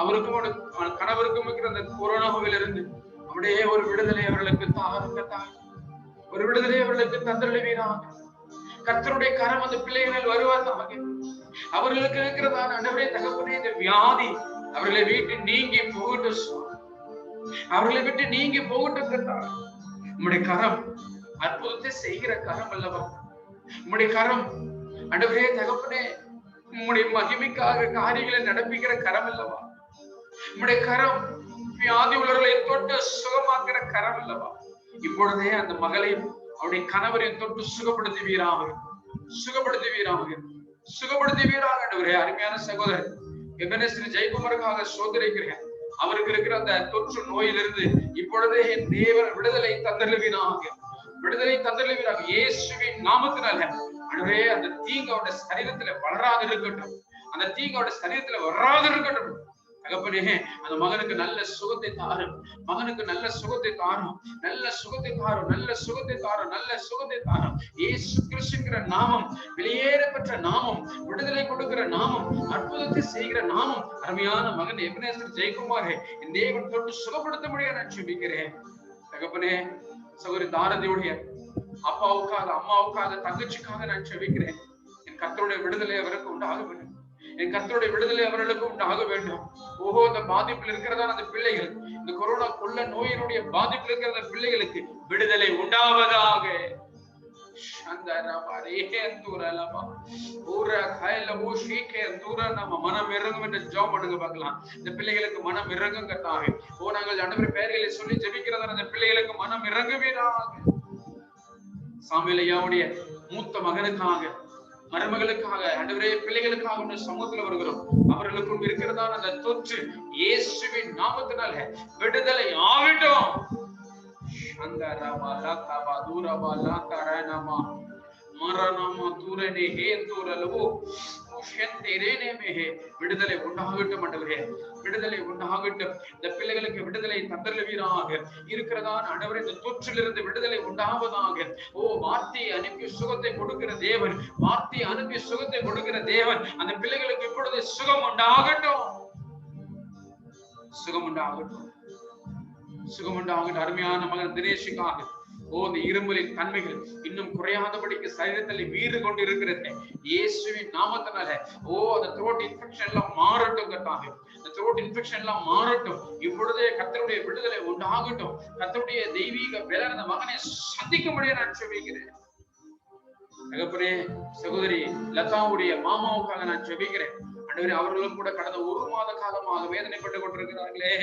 அவருக்கும் கணவருக்கும் இருக்கிற அந்த கொரோனாவில் இருந்து அப்படியே ஒரு விடுதலை அவர்களுக்கு ஒரு விடுதலை அவர்களுக்கு தந்தளிவீராக. கர்த்தருடைய கரம் அந்த பிள்ளைகள் வருவதாக. அவர்களுக்கு இருக்கிறதான ஆண்டவரே தகப்பனே, இந்த வியாதி அவர்களை விட்டு நீங்கி போகட்டும், அவர்களை விட்டு நீங்கி போகட்டும். உம்முடைய கரம் அற்புதத்தை செய்கிற கரம் அல்லவா? உம்முடைய கரம் ஆண்டவரே தகப்பனே, உம்முடைய மகிமைக்காக காரியங்களை நடப்பிக்கிற கரம் அல்லவா? உம்முடைய கரம் வியாதி உள்ளவர்களை தொட்டு சுகமாக்குற கரம் அல்லவா? இப்பொழுதே அந்த மகளையும் அவருடைய கணவரையும் தொட்டு சுகப்படுத்துவீராக, சுகப்படுத்துவீராக, சுகப்படுத்துவீராக. ஆண்டவரே அருமையான சகோதரர் எபனேஸ்வரி ஜெயக்குமாருக்காக சோதரிக்கிறேன். அவருக்கு இருக்கிற அந்த தொற்று நோயிலிருந்து இப்பொழுதே என் தேவன் விடுதலை தந்தருவீராக, விடுதலை தந்தருவீராக இயேசுவின் நாமத்தினால. ஆண்டவரே அந்த தீங்கு அவருடைய சரீரத்துல வளராது இருக்கட்டும், அந்த தீங்கு அவருடைய சரீரத்துல வராது இருக்கட்டும். தகப்பனே அந்த மகனுக்கு நல்ல சுகத்தை தாரும், மகனுக்கு நல்ல சுகத்தை தாரும், நல்ல சுகத்தை தாரும், நல்ல சுகத்தை தாரும், நல்ல சுகத்தை தாரும். இயேசு கிறிஸ்துங்கிற நாமம், வெளியேறப்பெற்ற நாமம், விடுதலை கொடுக்கிற நாமம், அற்புதத்தை செய்கிற நாமம். அருமையான மகன் எபனேஸ்வர் ஜெயக்குமாரை என் தேவன் தொட்டு சுகப்படுத்த முடியாது நான் ஜெபிக்கிறேன். தகப்பனே சகோதரி தாரதியுடைய அப்பாவுக்காக, அம்மாவுக்காக, தங்கச்சிக்காக நான் ஜெபிக்கிறேன். என் கர்த்தருடைய விடுதலை அவருக்கு உண்டாக வேண்டும், என் கர்த்தருடைய விடுதலை அவர்களுக்கு உண்டாக வேண்டும். ஓஹோ, அந்த பாதிப்பில் இருக்கிறதா அந்த பிள்ளைகள், இந்த கொரோனா கொள்ள நோயினுடைய பாதிப்பில் இருக்கிற அந்த பிள்ளைகளுக்கு விடுதலை உண்டாவதாக. மனம் இறங்கும் என்று ஜெபம் பண்ணுங்க பார்க்கலாம். இந்த பிள்ளைகளுக்கு மனம் இறங்கும் கர்த்தாவே. ஓ நாங்கள் ஆண்டவரே பெயர்களை சொல்லி ஜெபிக்கிறதா அந்த பிள்ளைகளுக்கு மனம் இறங்குவீராக. சாமுவேல் ஐயாவுடைய மூத்த மகனுக்காக, மருமகளுக்காக, ஆண்டவரே பிள்ளைகளுக்காக சமூகத்தில் வருகிறோம். அவர்களுக்கும் இருக்கிறதான அந்த தொற்று இயேசுவின் நாமத்தினால விடுதலை ஆகட்டும். அந்த ரபாலா கபா தூரபாலா கரனமா மரணமா தூரனே ஹே தூரலவோ உஷந்தேரேனே மேஹே. விடுதலை உண்டாகட்டும் ஆண்டவரே, விடுதலை உண்டாகட்டும். இந்த பிள்ளைகளுக்கு விடுதலை தந்தருவீராக. இருக்கிறதான ஆண்டவரே இந்த தொற்றிலிருந்து விடுதலை உண்டாவதாக. ஓ வார்த்தையை அனுப்பி சுகத்தை கொடுக்கிற தேவன், வார்த்தையை அனுப்பி சுகத்தை கொடுக்கிற தேவன். அந்த பிள்ளைகளுக்கு இப்பொழுது சுகம் உண்டாகட்டும், சுகம் உண்டாகட்டும். சுகமுண்டாகட்டும். அருமையான மகன் தினேஷுக்காக இந்த இருமலின் தன்மைகள் இன்னும் குறையாதபடிக்கு சரீரத்தில் வீறு கொண்டு இருக்கிறது இயேசுவின் நாமத்தினால. அந்த த்ரோட் இன்ஃபெக்ஷன் எல்லாம் மாறட்டும் கர்த்தாவே. இந்த த்ரோட் இன்ஃபெக்ஷன் எல்லாம் மாறட்டும். இப்பொழுதே கர்த்தருடைய விடுதலை உண்டாகட்டும். கர்த்தருடைய தெய்வீக பலன் அந்த மகனை சந்திக்கும்படியா நான் ஜெபிக்கிறேன். தகப்பனே, சகோதரி லதாவுடைய மாமாவுக்காக நான் ஜெபிக்கிறேன். ஆண்டவரே, அவர்களும் கூட கடந்த 1 மாத காலமாக வேதனைப்பட்டுக் கொண்டிருக்கிறார்களே,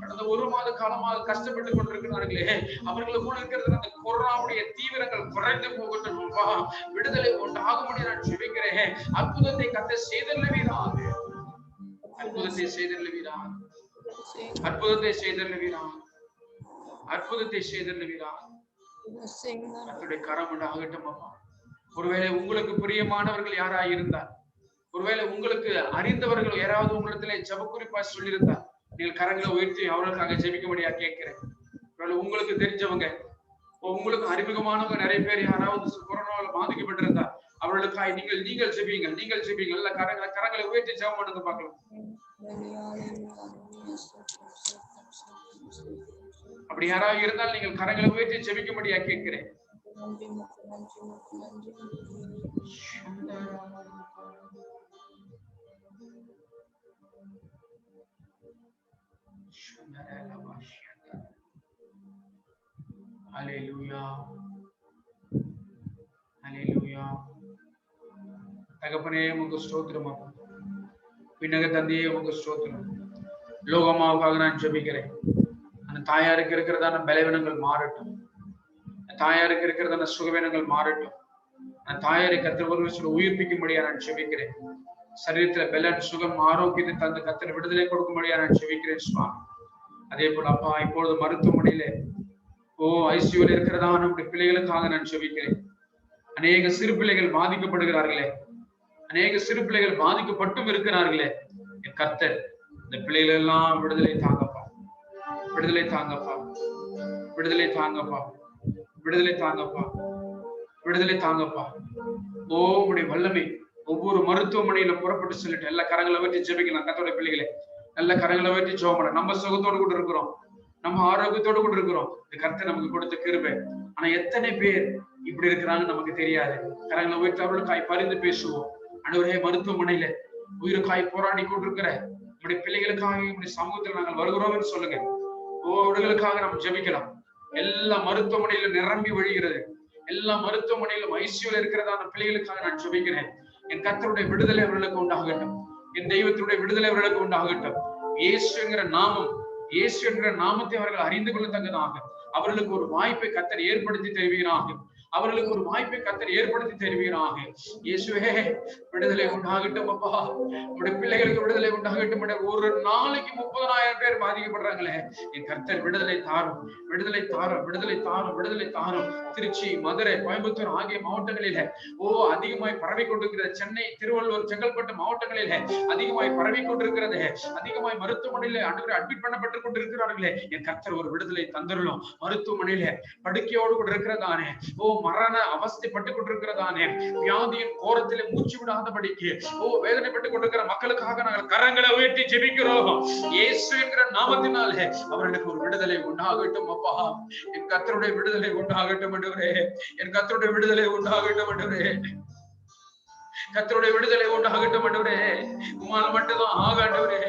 கடந்த 1 மாத காலமாக கஷ்டப்பட்டுக் கொண்டிருக்கிறார்களே, அவர்களுக்கு இருக்கிறது அந்த கொரோனாவுடைய தீவிரங்கள் குறைந்து போகட்டும். விடுதலை உண்டாகும்படி நான் ஜெபிக்கிறேன். அற்புதத்தை கர்த்தர் செய்தருளுவீராக. அற்புதத்தை செய்தருளுவீராக. அற்புதத்தை செய்தருளுவீராக. அற்புதத்தை செய்தருளுவீராக. கர்த்தருடைய கரம் உண்டாகட்டும் அப்பா. ஒருவேளை உங்களுக்கு பிரியமானவர்கள் யாராய் இருந்தார், ஒருவேளை உங்களுக்கு அறிந்தவர்கள் யாராவது உங்களிடத்திலே ஜெப குறிப்பா சொல்லியிருந்தார், நீங்கள் கரங்களை உயர்த்தி அவர்களுக்காக ஜெபிக்கும்படியா கேட்கிறேன். உங்களுக்கு தெரிஞ்சவங்க, உங்களுக்கு அறிமுகமானவங்க நிறைய பேர் யாராவது கொரோனாவில் பாதிக்கப்பட்டிருந்தார், அவர்களுக்காக நீங்கள் ஜெபியுங்கள். நீங்கள் ஜெபியுங்கள். நல்ல கரங்களை உயர்த்தி ஜெபம் பண்ணுங்க பார்க்கலாம். அப்படி யாராவது இருந்தால் நீங்கள் கரங்களை உயர்த்தி ஜெபிக்கும்படியா கேட்கிறேன். ஹல்லேலூயா, ஹல்லேலூயா. தகப்பனே, உமக்கு ஸ்தோத்திரம். பின்னக தந்தையே, உமக்கு ஸ்தோத்திரம். லோகமாவுக்காக நான் ஜெபிக்கிறேன். அந்த தாயாருக்கு இருக்கிறதான பலவீனங்கள் மாறட்டும். தாயாருக்கு இருக்கிறதான சுகவீனங்கள் மாறட்டும். அந்த தாயாரை கர்த்தர் ஒரு விஷயம் உயிர்ப்பிக்கும்படியா நான் ஜெபிக்கிறேன். சரீரத்துல பலன், சுகம், ஆரோக்கியத்தை தந்து கர்த்தர் விடுதலை கொடுக்கும்படியா நான் ஜெபிக்கிறேன் சுவாமி. அதே போல அப்பா, இப்பொழுது மருத்துவமனையில ஐசியூல இருக்கிறதா நம்முடைய பிள்ளைகளுக்காக நான் ஜெபிக்கிறேன். அநேக சிறு பிள்ளைகள் பாதிக்கப்படுகிறார்களே, அநேக சிறு பிள்ளைகள் பாதிக்கப்பட்டும் இருக்கிறார்களே. என் கர்த்தர் இந்த பிள்ளைகள் எல்லாம் விடுதலை தாங்கப்பா, விடுதலை தாங்கப்பா, விடுதலை தாங்கப்பா, விடுதலை தாங்கப்பா, விடுதலை தாங்கப்பா. உடைய வல்லமை ஒவ்வொரு மருத்துவமனையில புறப்பட்டு சொல்லிட்டு எல்லா கரங்களை வச்சு ஜெபிக்கலாம். கர்த்தருடைய பிள்ளைகளை நல்ல கரங்களை வச்சு ஜெபம் பண்ண. நம்ம சுகத்தோடு கூட இருக்கிறோம், நம்ம ஆரோக்கியத்தோடு கூட இருக்கிறோம். இந்த கர்த்தர் நமக்கு கொடுத்த கிருபை. ஆனா எத்தனை பேர் இப்படி இருக்கிறாங்கன்னு நமக்கு தெரியாது. கரங்களை உயர்த்தி அவர்களுக்காய் பரிந்து பேசுவோம். ஆண்டவரே, மருத்துவமனையில உயிருக்காய் போராடி கொண்டிருக்கிற நம்முடைய பிள்ளைகளுக்காக நம்முடைய சமூகத்தில் நாங்கள் வருகிறோம் என்று சொல்லுங்க. அவர்களுக்காக நாம் ஜெபிக்கலாம். எல்லா மருத்துவமனையிலும் நிரம்பி வழிகிறது. எல்லா மருத்துவமனையிலும் ஐசியூல இருக்கிறதான பிள்ளைகளுக்காக நான் ஜெபிக்கிறேன். என் கர்த்தருடைய விடுதலை அவர்களுக்கு உண்டாகட்டும். என் தெய்வத்தினுடைய விடுதலை அவர்களுக்கு உண்டாகட்டும். இயேசு என்கிற நாமம், இயேசு என்கிற நாமத்தை அவர்கள் அறிந்து கொள்ளத்தக்கதாக அவர்களுக்கு ஒரு வாய்ப்பை கர்த்தர் ஏற்படுத்தி தருவீராக. அவர்களுக்கு ஒரு வாய்ப்பை கர்த்தர் ஏற்படுத்தி தருவீராக. இயேசுவே, விடுதலை உண்டாகட்டும் அப்பா. உங்களுடைய பிள்ளைகளுக்கு விடுதலை உண்டாகட்டும். ஒரு நாளைக்கு 30,000 பேர் பாதிக்கப்படுறாங்களே, என் கர்த்தர் விடுதலை தாரும், விடுதலை தாரும், விடுதலை தாரும், விடுதலை தாரும். திருச்சி, மதுரை, கோயம்புத்தூர் ஆகிய மாவட்டங்களில அதிகமாய் பரவி கொண்டிருக்கிற, சென்னை, திருவள்ளூர், செங்கல்பட்டு மாவட்டங்களில அதிகமாய் பரவி கொண்டிருக்கிறது. அதிகமாய் மருத்துவமனையில அட்மிட் பண்ணப்பட்டுக் கொண்டிருக்கிறார்களே, என் கர்த்தர் ஒரு விடுதலை தந்துடலும். மருத்துவமனையில படுக்கையோடு கூட இருக்கிறதானே, மரண அவஸ்தைப்பட்டுக் கொண்டிருக்கிறதானே, வியாதியின் கோரத்திலே மூச்சு விடாதபடிக்கு வேதனைப்பட்டுக் கொண்டிருக்கிற மக்களுக்காக நாங்கள் கரங்களை உயர்த்தி ஜெபிக்கிறோம். இயேசு என்கிற நாமத்தினாலே அவர்களுக்கு ஒரு விடுதலை உண்டாகட்டும் அப்பா. என் கர்த்தருடைய விடுதலை உண்டாகட்டும் ஆண்டவரே. என் கர்த்தருடைய விடுதலை உண்டாகட்டும் ஆண்டவரே. கர்த்தருடைய விடுதலை உண்டாகட்டும் ஆண்டவரே. உம்மால் மட்டும்தான் ஆகாண்டவரே.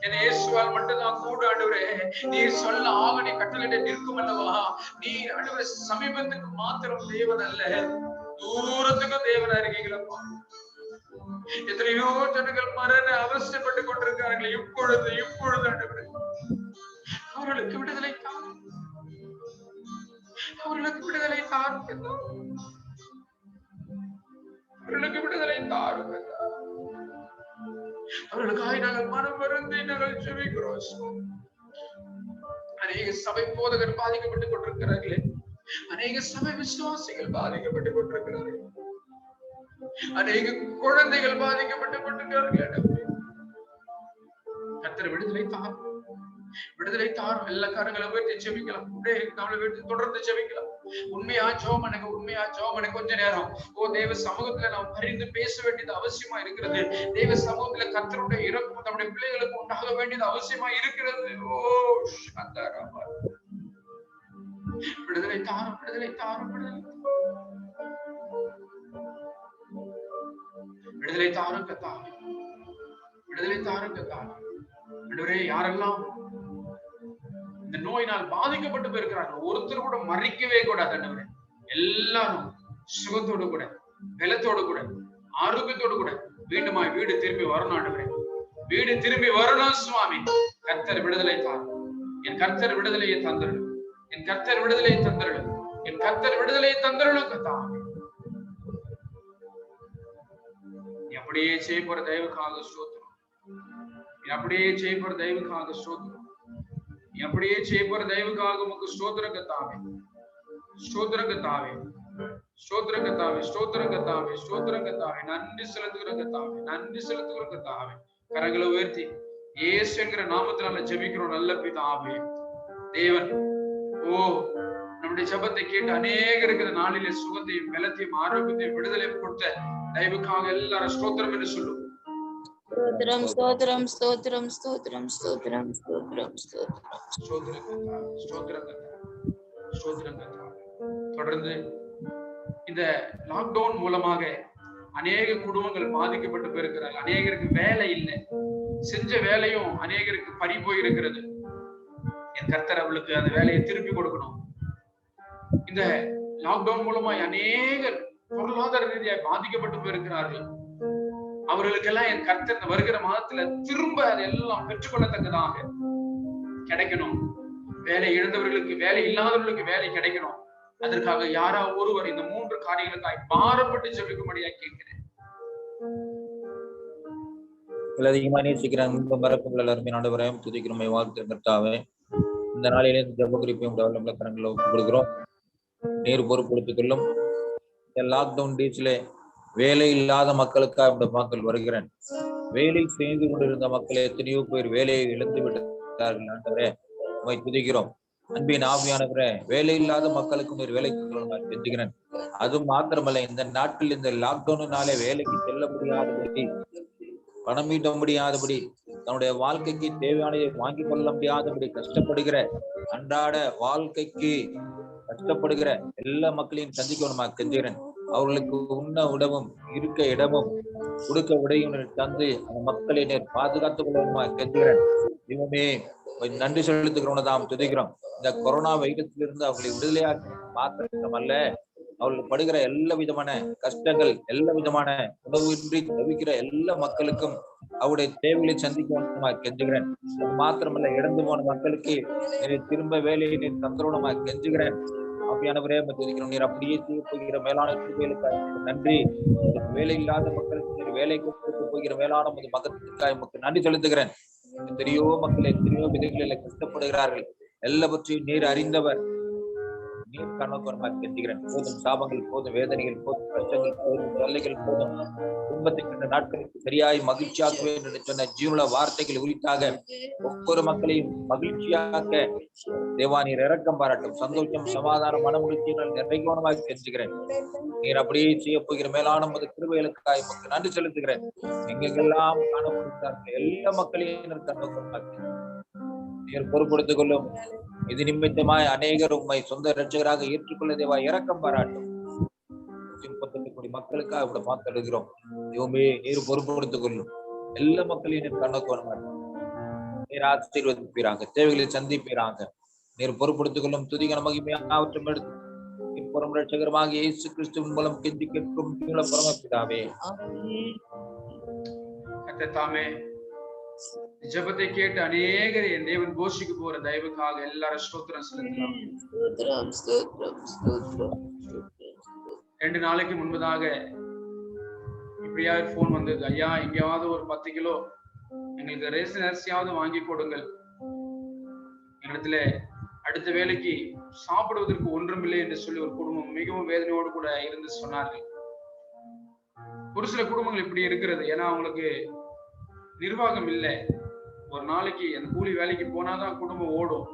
என் இயேசுவால் மட்டும்தான் கூட ஆண்டவரே. நீர் சொல்ல ஆக நீ கட்டளையிட நிற்கும் அல்லவா. நீ ஆண்டவரே சமீபத்துக்கு மாத்திரம் தேவன் அல்ல, தூரத்துக்கும் தேவனா இருக்கீங்களப்பா. எத்தனையோ ஜனங்கள் மரண அவஸ்தைப்பட்டுக் கொண்டிருக்கிறார்கள். இப்பொழுது ஆண்டவரே அவர்களுக்கு விடுதலை தாரும், அவர்களுக்கு விடுதலை தாரும், அவர்களுக்கு விடுதலை தாரும். அவர்களுக்காக நாங்கள் மனம் வருந்தி நாங்கள் ஜெபிக்கிறோம். அநேக சபை போதகர் பாதிக்கப்பட்டுக் கொண்டிருக்கிறார்களே, அநேக சபை விசுவாசிகள் பாதிக்கப்பட்டுக் கொண்டிருக்கிறார்கள், அநேக குழந்தைகள் பாதிக்கப்பட்டுக் கொண்டிருக்கிறார்கள். கர்த்தர் விடுதலை தாரும், விடுதலை தாரும். எல்லா காரங்களை உயர்த்தி ஜெபிக்கலாம். தொடர்ந்து ஜெபிக்கலாம். உண்மையா ஜெபம் பண்ணுங்க, உண்மையா ஜெபம் பண்ணுங்க. கொஞ்ச நேரம் தேவ சமூகத்துல நாம் பரிந்து பேச வேண்டியது அவசியமா இருக்கிறது. தேவ சமூகத்துல கர்த்தருடைய இரக்கம் நம்முடைய பிள்ளைகளுக்கு உண்டாக வேண்டியது அவசியமா இருக்கிறது. விடுதலை தாரும், விடுதலை தாரும், விடுதலை தாரும் கர்த்தாவே, விடுதலை தாரும் கர்த்தாவே. ஆண்டவரே, யாரெல்லாம் இந்த நோயினால் பாதிக்கப்பட்டு போயிருக்கிறார்கள், ஒருத்தர் கூட மறிக்கவே கூடாது ஆண்டவரே. எல்லாரும் சுகத்தோடு கூட, பலத்தோடு கூட, ஆரோக்கியத்தோடு கூட மீண்டுமாய் வீடு திரும்பி வரணும் ஆண்டவரே. வீடு திரும்பி வரணும் சுவாமி. கர்த்தர் விடுதலை தாரும். என் கர்த்தர் விடுதலையை தந்தருளும். என் கர்த்தர் விடுதலையை தந்தருளும். என் கர்த்தர் விடுதலையை தந்தருளும் கர்த்தாவே. அப்படியே செய்ய போற தயவுக்காக ஸ்தோத்திரம். அப்படியே செய்ய போற தயவுக்காக ஸ்தோத்திரம். அப்படியே செய்ய போற தயவுக்காக உமக்கு ஸ்தோத்திரம் கர்த்தாவே. ஸ்தோத்திரம் கர்த்தாவே. ஸ்தோத்திரம் கர்த்தாவே. ஸ்தோத்திரம் கர்த்தாவே. ஸ்தோத்திரம் கர்த்தாவே. நன்றி செலுத்துகிற கர்த்தாவே. நன்றி செலுத்துகிற கர்த்தாவே. கரங்களை உயர்த்தி இயேசு என்கிற நாமத்தினால ஜெபிக்கிறோம் நல்ல பிதாவே. தேவன் நம்முடைய ஜெபத்தை கேட்டு அநேகருக்கு நாளிலே சுகத்தையும் பலத்தையும் ஆரோக்கியத்தையும் விடுதலையும் கொடுத்த தயவுக்காக எல்லாரும் ஸ்தோத்திரம் என்று சொல்லுவோம். ஸ்தோத்திரம் ஸ்தோத்திரம் ஸ்தோத்திரம் ஸ்தோத்திரம் ஸ்தோத்திரம் ஸ்தோத்திரம் ஸ்தோத்திரம். தொடர்ந்து இந்த லாக்டவுன் மூலமாக அநேக குடும்பங்கள் பாதிக்கப்பட்டு போயிருக்கிறார்கள். அநேகருக்கு வேலை இல்லை, செஞ்ச வேலையும் அநேகருக்கு பறி போயிருக்கிறது. என் கர்த்தர் அவளுக்கு அந்த வேலையை திருப்பி கொடுக்கணும். இந்த லாக்டவுன் மூலமாய் அநேகர் பொருளாதார ரீதியாக பாதிக்கப்பட்டு போயிருக்கிறார்கள். அவர்களுக்கெல்லாம் என் கர்த்தர் வருகிற மாதத்துல திரும்ப அதெல்லாம் பெற்றுக்கொள்ளத்தக்கதாக கிடைக்கணும். வேலை இழந்தவர்களுக்கு, வேலை இல்லாதவர்களுக்கு வேலை கிடைக்கணும். அதற்காக யாரா ஒருவர் இந்த 3 காரியங்களுக்காய் பாரப்பட்டு ஜெபிக்கும்படியா கேட்கிறேன். அதிகமா நேசிக்கிறேன் மறப்புகள் எல்லாருமே ஆண்டவரே துதிக்கிறோம் வாழ்த்து கர்த்தாவே. இந்த நாளிலே இந்த ஜெப குறிப்பையும் கரங்களை கொடுக்கிறோம். நீர் பொறுப்படுத்திக் கொள்ளும். லாக்டவுன் டேஸ்ல வேலை இல்லாத மக்களுக்காக இந்த மக்கள் வருகிறேன். வேலை செய்து கொண்டிருந்த மக்கள் எத்தனையோ பேர் வேலையை இழந்து விட்டார்கள் ஆண்டவரே, உம்மை துதிக்கிறோம். அன்பின் ஆவியானவரே, வேலை இல்லாத மக்களுக்கும் ஒரு வேலைக்கு செஞ்சுக்கிறேன். அதுவும் மாத்திரமல்ல, இந்த நாட்டில் இந்த லாக்டவுனாலே வேலைக்கு செல்ல முடியாதபடி, பணம் ஈட்ட முடியாதபடி, தன்னுடைய வாழ்க்கைக்கு தேவையானதை வாங்கி கொள்ள முடியாதபடி கஷ்டப்படுகிற, அன்றாட வாழ்க்கைக்கு கஷ்டப்படுகிற எல்லா மக்களையும் சந்திக்கணுமா கெஞ்சுகிறேன். அவர்களுக்கு உண்ண உணவும், இருக்க இடமும், கொடுக்க உடையும் தந்து அந்த மக்களை பாதுகாத்துக் கொள்ளணுமா கெஞ்சுகிறேன். இவமே நன்றி செலுத்துகிறோம், துதிக்கிறோம். இந்த கொரோனா வைரஸிலிருந்து அவர்களை விடுதலையாக்க மாத்திரமல்ல, அவர்கள் படுகிற எல்லா விதமான கஷ்டங்கள், எல்லா விதமான உணவின்றி தவிக்கிற எல்லா மக்களுக்கும் அவருடைய தேவைகளை சந்திக்க கெஞ்சுகிறேன். அது மாத்திரமல்ல, இழந்து போன மக்களுக்கு திரும்ப வேலையை நீர் தந்தரோணமா கெஞ்சுகிறேன். ஆவியானவரே துதிக்கிறோம். நீர் அப்படியே செய்ய போகிற மேலான கிருபைகளுக்காக நன்றி. வேலை இல்லாத மக்களுக்கு நீர் வேலை கொடுத்து போகிற மேலான மகத்துக்காக உமக்கு நன்றி செலுத்துகிறேன். எத்தனையோ மக்கள் எத்தனையோ விதங்களில் கஷ்டப்படுகிறார்கள். எல்லாவற்றையும் நீர் அறிந்தவர். நீர் கண்ணோக்கமாக கெஞ்சுகிறேன். போதும் சாபங்கள், போதும் வேதனைகள், போதும் கஷ்டங்கள், போதும் தொல்லைகள், போதும் குடும்பத்தை கண்ட நாட்களுக்கு சரியாய் மகிழ்ச்சியாக்குவேன் என்று சொன்ன ஜீவனுள்ள வார்த்தைகள் உரித்தாக ஒவ்வொரு மக்களையும் மகிழ்ச்சியாக்க தேவா நீர் இரக்கம் பாராட்டும். சந்தோஷம், சமாதானம், மனமுடிச்சினால் நிறைவானமாக கெஞ்சுகிறேன். நீர் அப்படியே செய்ய போகிற மேலான கிருபைகளுக்காக உமக்கு நன்றி செலுத்துகிறேன். எங்கெல்லாம் காணப்படுகிறார்கள் எல்லா மக்களையும் கண்ணோக்கமாக நீர் பொறுப்படுத்திக் கொள்ளும். இது நிமித்தமாய் அநேகர் உண்மை சொந்த இரட்சகராக ஏற்றுக்கொள்ள தேவா இரக்கம் பாராட்டும். 38 கோடி மக்களுக்காக இவ்வளவு மாத்தெடுக்கிறோம். தெய்வமே நீர் பொறுப்படுத்திக் கொள்ளும். எல்லா மக்களையும் நீர் கண்ணோக்க நீர் ஆசீர்வதிப்பீராங்க, தேவைகளை சந்திப்பீராங்க. நீர் பொறுப்படுத்திக் கொள்ளும். துதிக மகிமையாவற்றம் எடுத்து புறம் இரட்சகரமாக இயேசு கிறிஸ்துவின் மூலம் கெஞ்சி கேட்கும் பரமபிதாவே. கர்த்தாவே, ஜெபத்தை கேட்டு அநேகர் என் தேவன் கோஷிக்க போற தயவுக்காக எல்லாரும் ஸ்தோத்திரம் செலுத்தலாம். 2 நாளைக்கு முன்பதாக இப்படியாவது போன் வந்தது. ஐயா, எங்கேயாவது ஒரு 10 கிலோ எங்களுக்கு ரேஷன் அரிசியாவது வாங்கி கொடுங்கள். இடத்துல அடுத்த வேலைக்கு சாப்பிடுவதற்கு ஒன்றுமில்லை என்று சொல்லி ஒரு குடும்பம் மிகவும் வேதனையோடு கூட இருந்து சொன்னார்கள். ஒரு சில குடும்பங்கள் இப்படி இருக்கிறது. ஏன்னா அவங்களுக்கு நிர்வாகம் இல்லை. ஒரு நாளைக்கு அந்த கூலி வேலைக்கு போனாதான் குடும்பம் ஓடும்.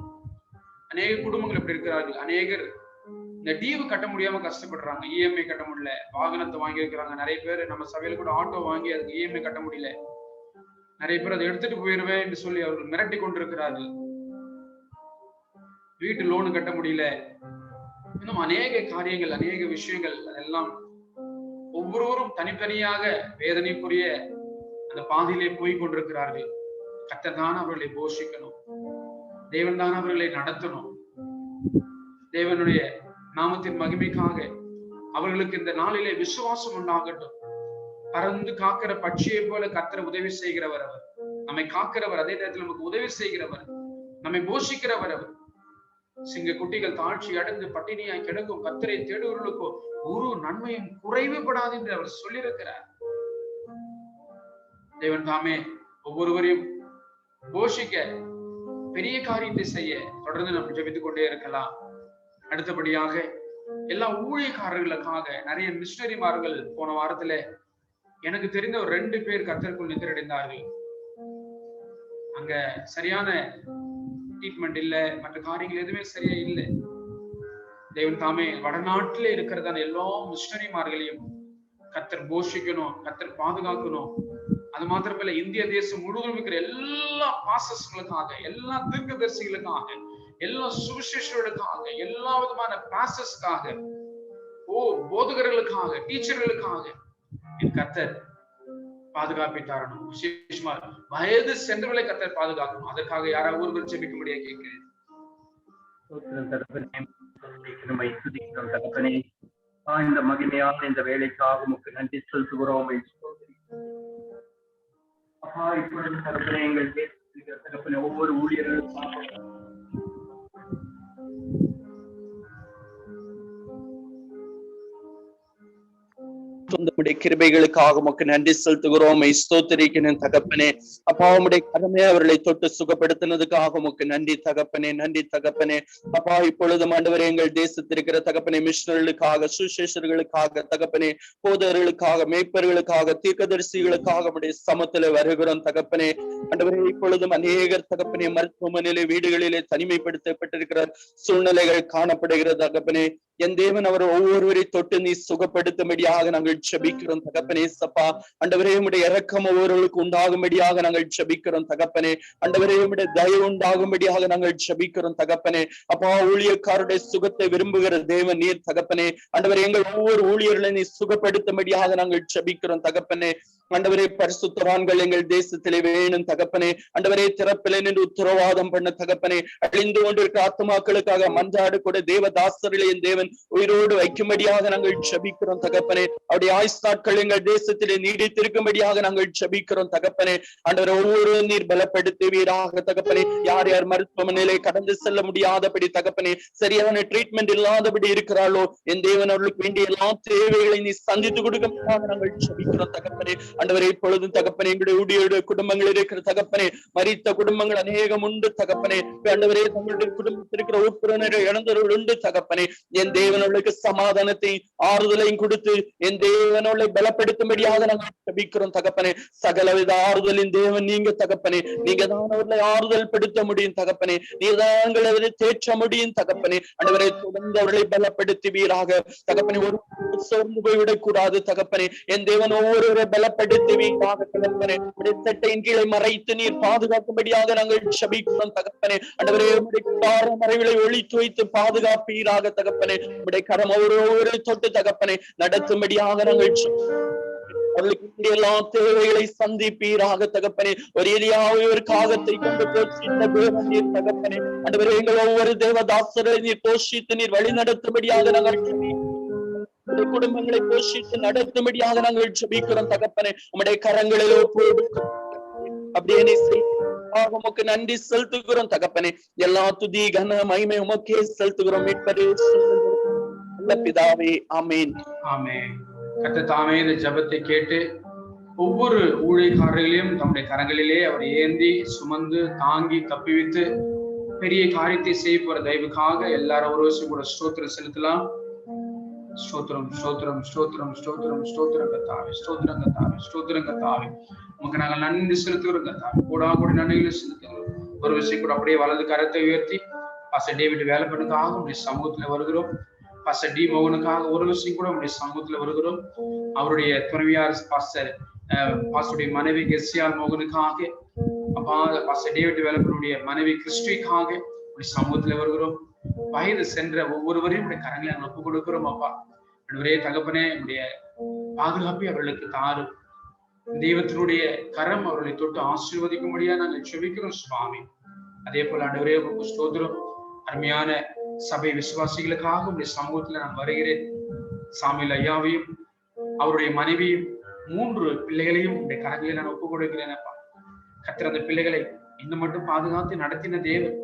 அநேக குடும்பங்கள் இப்படி இருக்கிறார்கள். அநேகர் இந்த டியூ கட்ட முடியாம கஷ்டப்படுறாங்க. இஎம்ஐ கட்ட முடியல. வாகனத்தை வாங்கி இருக்கிறாங்க. நிறைய பேர் நம்ம சபையில கூட ஆட்டோ வாங்கி அதுக்கு இஎம்ஐ கட்ட முடியல. நிறைய பேர் அதை எடுத்துட்டு போயிடுவேன் என்று சொல்லி அவர்கள் மிரட்டி கொண்டிருக்கிறார்கள். வீட்டு லோனு கட்ட முடியல. இன்னும் அநேக காரியங்கள், அநேக விஷயங்கள், அதெல்லாம் ஒவ்வொருவரும் தனித்தனியாக வேதனைக்குரிய அந்த பாதையிலே போய் கொண்டிருக்கிறார்கள். கர்த்தர் தான் அவர்களை போஷிக்கணும், தேவன் தான் அவர்களை நடத்தணும். தேவனுடைய நாமத்தின் மகிமைக்காக அவர்களுக்கு இந்த நாளிலே விசுவாசம் உண்டாகட்டும். பறந்து காக்கிற பட்சியை போல கர்த்தர் உதவி செய்கிறவர். அவர் நம்மை காக்கிறவர், அதே நேரத்தில் நமக்கு உதவி செய்கிறவர், நம்மை போஷிக்கிறவர். அவர் சிங்க குட்டிகள் தாழ்ச்சி அடைந்து பட்டினியாய் கிடக்கும் கர்த்தரை தேடுவர்களுக்கோ ஒரு நன்மையும் குறைவுபடாது என்று அவர் சொல்லியிருக்கிறார். தேவன் தாமே ஒவ்வொருவரையும் போஷிக்க பெரிய காரியத்தை செய்ய தொடர்ந்து நம்ம ஜெபித்துக் கொண்டே இருக்கலாம். அடுத்தபடியாக எல்லா ஊழியக்காரர்களுக்காக நிறைய மிஷனரிமார்கள் போன வாரத்துல எனக்கு தெரிந்த ஒரு 2 பேர் கர்த்தருக்குள் நித்திரடைந்தார்கள். அங்க சரியான ட்ரீட்மெண்ட் இல்ல, மற்ற காரியங்கள் எதுவுமே சரியா இல்லை. தேவன் தாமே வடநாட்டில இருக்கிறதான எல்லா மிஷனரிமார்களையும் கர்த்தர் போஷிக்கணும், கர்த்தர் பாதுகாக்கணும். அது மாத்திரமல்ல, இந்திய தேசம் முழுவதும் இருக்கிற எல்லா பாஸ்டர்ஸ்களுக்காக, எல்லா தீர்க்கதரிசிகளுக்காக, எல்லா சுவிசேஷர்களுக்காக, எல்லா விதமான பாஸ்டர்ஸ்க்காக, போதகர்களுக்காக, டீச்சர்களுக்காக என் கர்த்தர் பாதுகாப்பை தரணும். விசேஷமா வயது சென்றவர்களை கர்த்தர் பாதுகாக்கணும். அதற்காக யாராவது ஒருவர் ஜெபிக்கும்படியா கேட்கிறேன். தகப்பனே, இந்த மகிமையான இந்த வேலைக்காக உமக்கு நன்றி செலுத்துகிறோம். அப்பா, இப்பொழுது தகப்பனே, எங்கள் தகப்பனே ஒவ்வொரு ஊழியர்களும் உம்முடைய கிருபைகளுக்காக உமக்கு நன்றி செலுத்துகிறோம். ஸ்தோத்திரிக்கிறேன் தகப்பனே. அப்பா, உம்முடைய கடமை அவர்களை தொட்டு சுகப்படுத்தினதுக்காக உமக்கு நன்றி தகப்பனே, நன்றி தகப்பனே. அப்பா, இப்பொழுது ஆண்டவரே, எங்கள் தேசத்தில் இருக்கிற தகப்பனே மிஷனர்களுக்காக, சுசேஷர்களுக்காக, தகப்பனே போதகர்களுக்காக, மேய்ப்பர்களுக்காக, தீர்க்கதரிசிகளுக்காக உம்முடைய சமத்துல வருகிறோம் தகப்பனே. ஆண்டவரே, இப்பொழுதும் அநேகர் தகப்பனே மருத்துவமனையிலே, வீடுகளிலே தனிமைப்படுத்தப்பட்டிருக்கிற சூழ்நிலைகள் காணப்படுகிற தகப்பனே. என் தேவன் அவர் ஒவ்வொருவரை தொட்டு நீ சுகப்படுத்தும்படியாக நாங்கள் ஜெபிக்கிறோம் தகப்பனே. சப்பா, ஆண்டவரே, உம்முடைய இரக்கம் ஒவ்வொருவருக்கு உண்டாகும்படியாக நாங்கள் ஜெபிக்கிறோம் தகப்பனே. ஆண்டவரே, உம்முடைய தயவு உண்டாகும்படியாக நாங்கள் ஜெபிக்கிறோம் தகப்பனே. அப்பா, ஊழியக்காரருடைய சுகத்தை விரும்புகிற தேவன் நீர் தகப்பனே. ஆண்டவரே, எங்கள் ஒவ்வொரு ஊழியர்களை நீ சுகப்படுத்தும்படியாக நாங்கள் ஜெபிக்கிறோம் தகப்பனே. ஆண்டவரே, பரிசுத்தவான்கள் எங்கள் தேசத்திலே வேணும் தகப்பனே. ஆண்டவரே, திறப்பிலே நின்று உத்தரவாதம் பண்ண தகப்பனே. அழிந்து கொண்டிருக்கிற ஆத்துமாக்களுக்காக மன்றாடு கூட தேவதாசர்களை என் தேவன் உயிரோடு வைக்கும்படியாக நாங்கள் ஜெபிக்கிறோம் தகப்பனே. அவருடைய ஆயுஷ்நாட்கள் எங்கள் தேசத்திலே நீடித்திருக்கும்படியாக நாங்கள் ஜெபிக்கிறோம் தகப்பனே. ஆண்டவரே, ஒவ்வொரு நீர் பலப்படுத்துவீராக தகப்பனே. யார் யார் மருத்துவமனையிலே கடந்து செல்ல முடியாதபடி தகப்பனே, சரியான ட்ரீட்மெண்ட் இல்லாதபடி இருக்கிறாளோ என் தேவன் அவர்களுக்கு வேண்டிய எல்லா தேவைகளை நீ சந்தித்து கொடுக்கும்படியாக நாங்கள் ஜெபிக்கிறோம் தகப்பனே. ஆண்டவரே, இப்பொழுதும் தகப்பனே, எங்களுடைய ஊழியருடைய குடும்பங்கள் இருக்கிற தகப்பனே, மரித்த குடும்பங்கள் அநேகம் உண்டு தகப்பனே. ஆண்டவரே, தங்களுடைய குடும்பத்தில் இருக்கிற உறுப்பினர்கள் இழந்தவர்கள் உண்டு தகப்பனே. என் தேவனுக்கு சமாதானத்தை ஆறுதலையும் கொடுத்து என் தேவனோட பலப்படுத்தும்படியாக நாங்கள் ஜெபிக்கிறோம் தகப்பனே. சகலவித ஆறுதலின் தேவன் நீங்க தகப்பனே. நீங்க தான் அவர்களை ஆறுதல் படுத்த முடியும் தகப்பனே. நீங்க தான் அவரை தேற்ற முடியும் தகப்பனே. ஆண்டவரை, தொடர்ந்து அவர்களை பலப்படுத்துவீராக தகப்பனே. ஒரு சோர்ந்து போய்விடக் கூடாது தகப்பனே. என் தேவன் ஒவ்வொருவரை பலப்படுத்துவீராக தகப்பனே. சட்டையின் கீழே மறைத்து நீர் பாதுகாக்கும்படியாக நாங்கள் ஜெபிக்கிறோம் தகப்பனே. ஆண்டவரே, மறைவிலை ஒளித்து வைத்து பாதுகாப்பீராக தகப்பனே. உடைய கரம் ஒவ்வொரு தொட்டு தகப்பனே நடத்தும்படியாக நாங்கள் அவர்களுக்கு எல்லா தேவைகளை சந்திப்பீராக தகப்பனே. ஒரு எலியாவை ஒரு காகத்தை கொண்டு போஷித்த தேவன் நீர் தகப்பனே. ஆண்டவரே, எங்கள் ஒவ்வொரு தேவதாசரை நீர் போஷித்து நீர் வழி நடத்தும்படியாக நாங்கள் குடும்பங்களை போஷித்து நடத்தும்படியாக நாங்கள் ஜெபிக்கிறோம் தகப்பனே. உம்முடைய கரங்களில் அப்படியே நீ உமக்கு நன்றி செலுத்துகிறோம் தகப்பனே. எல்லா துதி கன மகிமை உமக்கே செலுத்துகிறோம் பிதாவே. ஆமென், ஆமென். கர்த்தர் தாமே இந்த ஜெபத்தை கேட்டு ஒவ்வொரு ஊழியக்காரர்களையும் தம்முடைய கரங்களிலே அவர் ஏந்தி சுமந்து தாங்கி தப்பிவித்து பெரிய காரியத்தை செய்ய போற தயவுக்காக எல்லாரும் ஒரு வருஷம் கூட ஸ்தோத்திரம் செலுத்தலாம். ஸ்தோத்திரம், ஸ்தோத்திரம், ஸ்தோத்திரம், ஸ்தோத்திரம், ஸ்தோத்திரம் கர்த்தாவே, ஸ்தோத்திரம் கர்த்தாவே, ஸ்தோத்திரம் கர்த்தாவே. உமக்கு நாங்கள் நன்றி செலுத்துகிறோம் கர்த்தாவே. கூட நன்றிகளை செலுத்துகிறோம். ஒரு விஷயம் கூட அப்படியே வலது கரத்தை உயர்த்தி பாஸ்டர் டேவிட் வேலை பண்ணுக்காக உடைய சமூகத்துல வருகிறோம். பாஸ்டர் டி மோகனுக்காக ஒரு விஷயம் கூட உடைய சமூகத்துல வருகிறோம். அவருடைய துணைவியார் பாஸ்டருடைய மனைவி கெர்சியால் மோகனுக்காக, அப்பா பாஸ்டர் டேவிட் வேலைப்பனுடைய மனைவி கிறிஸ்டிக்காக உடைய சமூகத்துல வருகிறோம். வயது சென்ற ஒவ்வொருவரையும் உடைய கரங்களை நாங்கள் ஒப்பு கொடுக்கிறோம் அப்பா. ஆண்டவரே தகப்பனே, உடைய பாதுகாப்பை அவர்களுக்கு தாரும். தெய்வத்தினுடைய கரம் அவர்களை தொட்டு ஆசீர்வதிக்கும்படியா நாங்கள் செபிக்கிறோம் சுவாமி. அதே போல ஆண்டவரே உங்களுக்கு ஸ்தோத்திரம். அருமையான சபை விசுவாசிகளுக்காக உடைய சமூகத்துல நான் வருகிறேன். சாமியில் ஐயாவையும் அவருடைய மனைவியும் 3 பிள்ளைகளையும் உடைய கரங்களில் நான் ஒப்பு கொடுக்கிறேன் அப்பா. கர்த்தர் அந்த பிள்ளைகளை இன்னும் மட்டும் பாதுகாத்து நடத்தின தேவன்,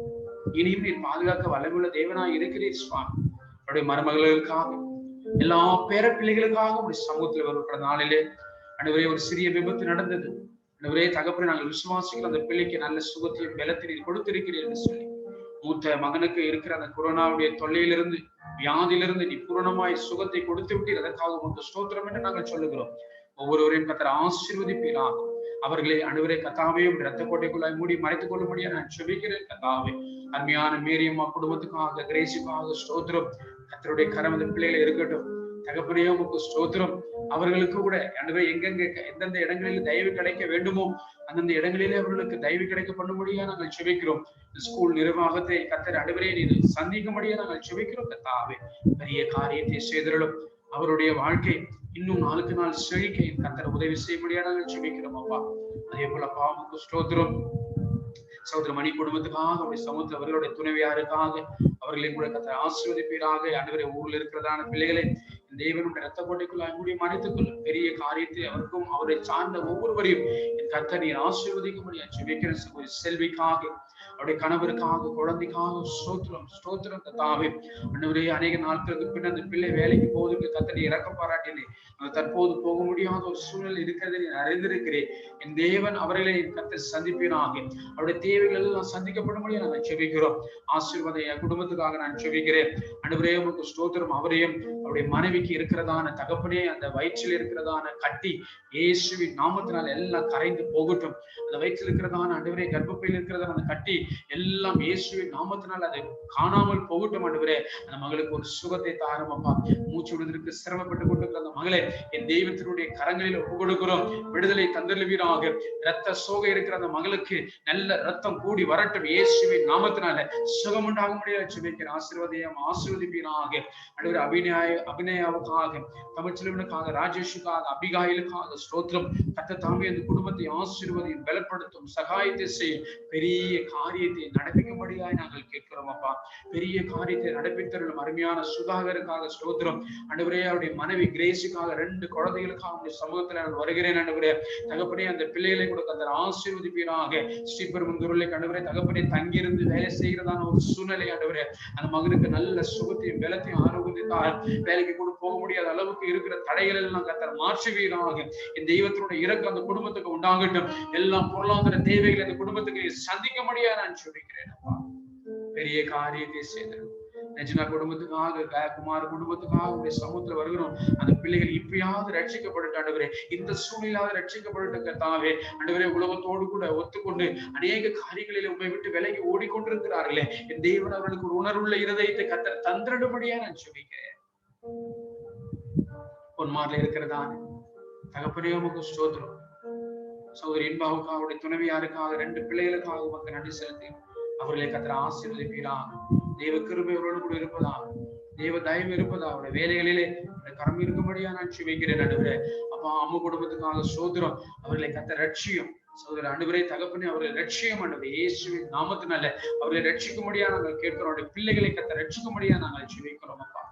இனியும் நீர் பாதுகாக்க வல்லமையுள்ள தேவனாய் இருக்கிறீர் சுவாமி. அவருடைய மருமகளுக்காக எல்லா பேர பிள்ளைகளுக்காக உடைய சமூகத்துல வருகிற நாளிலே ஆண்டவரே ஒரு சிறிய விபத்து நடந்தது. ஆண்டவரே தகப்பனே, நாங்கள் விசுவாசிக்கிற அந்த பிள்ளைக்கு நல்ல சுகத்தையும் பலத்தையும் கொடுத்திருக்கிறீர் என்று சொல்லி, மூத்த மகனுக்கு இருக்கிற அந்த கொரோனாவுடைய தொல்லையிலிருந்து வியாதியிலிருந்து நீ பூரணமாய் சுகத்தை கொடுத்து விட்டீர். அதற்காக உங்களுக்கு ஸ்தோத்திரம் என்று நாங்கள் சொல்லுகிறோம். ஒவ்வொருவரையும் கர்த்தர் ஆசீர்வதிப்பீராக. அவர்களை ஆண்டவரே கர்த்தாவே இரத்த கோட்டைக்குள்ளாய் மூடி மறைத்துக் கொள்ளும்படியா நான் செபிக்கிறேன் கர்த்தாவே. அருமையான மேரியம்மா குடும்பத்துக்காக, கிரேசிக்காக ஸ்தோத்திரம். கர்த்தருடைய கரம் அந்த பிள்ளைகளை இருக்கட்டும். தகப்பனே உமக்கு ஸ்தோத்திரம். அவர்களுக்கு கூட ஆண்டவரே எங்கெங்க எந்தெந்த இடங்களில் தயவு கிடைக்க வேண்டுமோ அந்தந்த இடங்களிலே அவர்களுக்கு தயவு கிடைக்க பண்ணும்படியா நாங்கள் செபிக்கிறோம். ஸ்கூல் நிர்வாகத்தை கர்த்தர் ஆண்டவரே நீ சந்திக்கும்படியா நாங்கள் செபிக்கிறோம் கர்த்தாவே. பெரிய காரியத்தை செய்தருளும். அவருடைய வாழ்க்கை இன்னும் நாளுக்கு நாள் செழிக்க கர்த்தர் உதவி செய்யும்படியா நாங்கள் செபிக்கிறோம் அப்பா. அதே போல அப்பா உமக்கு ஸ்தோத்திரம். சகோதர மணி குடும்பத்துக்காக, அவருடைய சமூகத்தில் அவர்களுடைய துணைவியாருக்காக அவர்களையும் கூட கர்த்தர் ஆசீர்வதிப்பீராக. ஆண்டவரே ஊர்ல இருக்கிறதான பிள்ளைகளை தேவனுடைய ரத்த கோட்டைக்குள் அன்புடைய மனிதக்குள் பெரிய காரியத்தை அவருக்கும் அவரை சார்ந்த ஒவ்வொருவரையும் என் கர்த்தர் நீர் ஆசீர்வதிக்கும்படியா ஜெபிக்கிறேன். சகோதரி செல்விக்காக, அவருடைய கணவருக்காக, குழந்தைக்காக ஸ்தோத்திரம் ஸ்தோத்திரம் கர்த்தாவே. ஆண்டவரே அநேக நாட்களுக்கு பின் அந்த பிள்ளை வேலைக்கு போவதற்கு கர்த்தர் இறக்கம் பாராட்டினேன். தற்போது போக முடியாத ஒரு சூழ்நிலை இருக்கிறதை நான் அறிந்திருக்கிறேன். என் தேவன் அவர்களை கர்த்தர் சந்திப்பீராக. அவருடைய தேவைகள் எல்லாம் சந்திக்கப்படும்படியா நாங்கள் செபிக்கிறோம். ஆசீர்வாத என் குடும்பத்துக்காக நான் செபிக்கிறேன். ஆண்டவரே உமக்கு ஸ்தோத்திரம். அவரையும் அவருடைய மனைவிக்கு இருக்கிறதான தகப்பனே அந்த வயிற்றில் இருக்கிறதான கட்டி இயேசுவின் நாமத்தினால் எல்லாம் கரைந்து போகட்டும். அந்த வயிற்றில் இருக்கிறதான ஆண்டவரே கர்ப்பப்பையில் இருக்கிறதான அந்த கட்டி எல்லாம் இயேசுவின் நாமத்தினால் அதை காணாமல் போகட்டும். ஆண்டவரே அந்த மகளுக்கு ஒரு சுகத்தை தாரும் அப்பா. மூச்சு விடுவதற்கு சிரமப்பட்டு கொண்டிருக்கிற அந்த மகளை என் தெய்வத்தினுடைய கரங்களில் ஒப்பு கொடுக்கிறோம். விடுதலை தந்தருவீராக. இரத்த சோகை இருக்கிற அந்த மகளுக்கு நல்ல ரத்தம் கூடி வரட்டும். இயேசுவின் நாமத்தினால சுகம் உண்டாக முடியாது செபிக்கிறேன். ஆசீர்வாதம் ஆசீர்வதிப்பீராக. ஆண்டவரே அபிநயாவுக்காக, தமிழ்ச்செல்வனுக்காக, ராஜேஷுக்காக, அபிகாயிலுக்காக ஸ்தோத்திரம். கர்த்தர் தாமே அந்த குடும்பத்தை ஆசீர்வதியும், பலப்படுத்தும், சகாயத்தை செய்யும். பெரிய காரியத்தை நடப்பிக்கும்படியாய் நாங்கள் கேட்கிறோம் அப்பா. பெரிய காரியத்தை நடப்பித்தருளும். அருமையான சுதாகருக்காக ஸ்தோத்திரம். ஆண்டவரே அவருடைய மனைவி கிரேஸுக்காக, 2 குழந்தைகளுக்காக உடைய சமூகத்தில் நான் வருகிறேன். ஆண்டவரே தகப்பனே அந்த பிள்ளைகளை கூட கர்த்தர் ஆசீர்வதிப்பீராக. ஸ்ரீபெரும்புதூரிலே ஆண்டவரே தகப்பனே தங்கியிருந்து வேலை செய்கிறதான ஒரு சூழ்நிலை ஆண்டவரே அந்த மகனுக்கு நல்ல சுகத்தையும் பலத்தையும் ஆரோக்கியத்தையும் வேலைக்கு கூட போக முடியாத அளவுக்கு இருக்கிற தடைகள் எல்லாம் கர்த்தர் மாற்றுவீராக. என் தெய்வத்தினுடைய இறக்கம் அந்த குடும்பத்துக்கு உண்டாகட்டும். எல்லாம் பொருளாதார தேவைகளை அந்த குடும்பத்துக்கு சந்திக்க முடியாது நான் சொல்லிக்கிறேன் அப்பா. பெரிய காரியத்தை செய்தேன். நெஜனா குடும்பத்துக்காக, குமார் குடும்பத்துக்காக உடைய சமூகத்துல வருகிறோம். அந்த பிள்ளைகள் இப்பயாவது ரட்சிக்கப்பட்டு ஆண்டவரே, இந்த சூழ்நிலையாவது ரட்சிக்கப்பட்டு கர்த்தாவே. ஆண்டவரே உலகத்தோடு கூட ஒத்துக்கொண்டு அநேக காரியங்களில் உண்மை விட்டு விலகி ஓடிக்கொண்டிருக்கிறார்களே, என் தேவன் அவர்களுக்கு ஒரு உணர்வுள்ள இருதயத்தை கர்த்தர் தந்திரடும்படியா நான் சொல்லிக்கிறேன். பொன்மார்ல இருக்கிறதான தகப்பனே உமக்கு ஸ்தோத்திரம். சகோதரி இன்பாவுக்காக, அவருடைய துணைவியாருக்காக, 2 பிள்ளைகளுக்காக உமக்கு நன்றி செலுத்தி அவர்களை கர்த்தர் ஆசீர்வதிப்பீராக. தெய்வ கிருபை அவரோடு கூட இருப்பதா, தெய்வ தயவு இருப்பதா, அவருடைய வேலைகளிலே கரம் இருக்கும்படியா நான் செபிக்கிறேன். ஆண்டவரே அப்பா அம்மா குடும்பத்துக்காக ஸ்தோத்திரம். அவர்களை கர்த்தர் ரட்சியும். சகோதரர் ஆண்டவரே தகப்பனே அவர்களை ரட்சியம் ஆண்டவரே இயேசுவின் நாமத்தினால அவர்களை ரட்சிக்கும்படியா நாங்கள் கேட்கிறோம். அவருடைய பிள்ளைகளை கர்த்தர் ரட்சிக்கும்படியா நாங்கள் செபிக்கிறோம் அப்பா.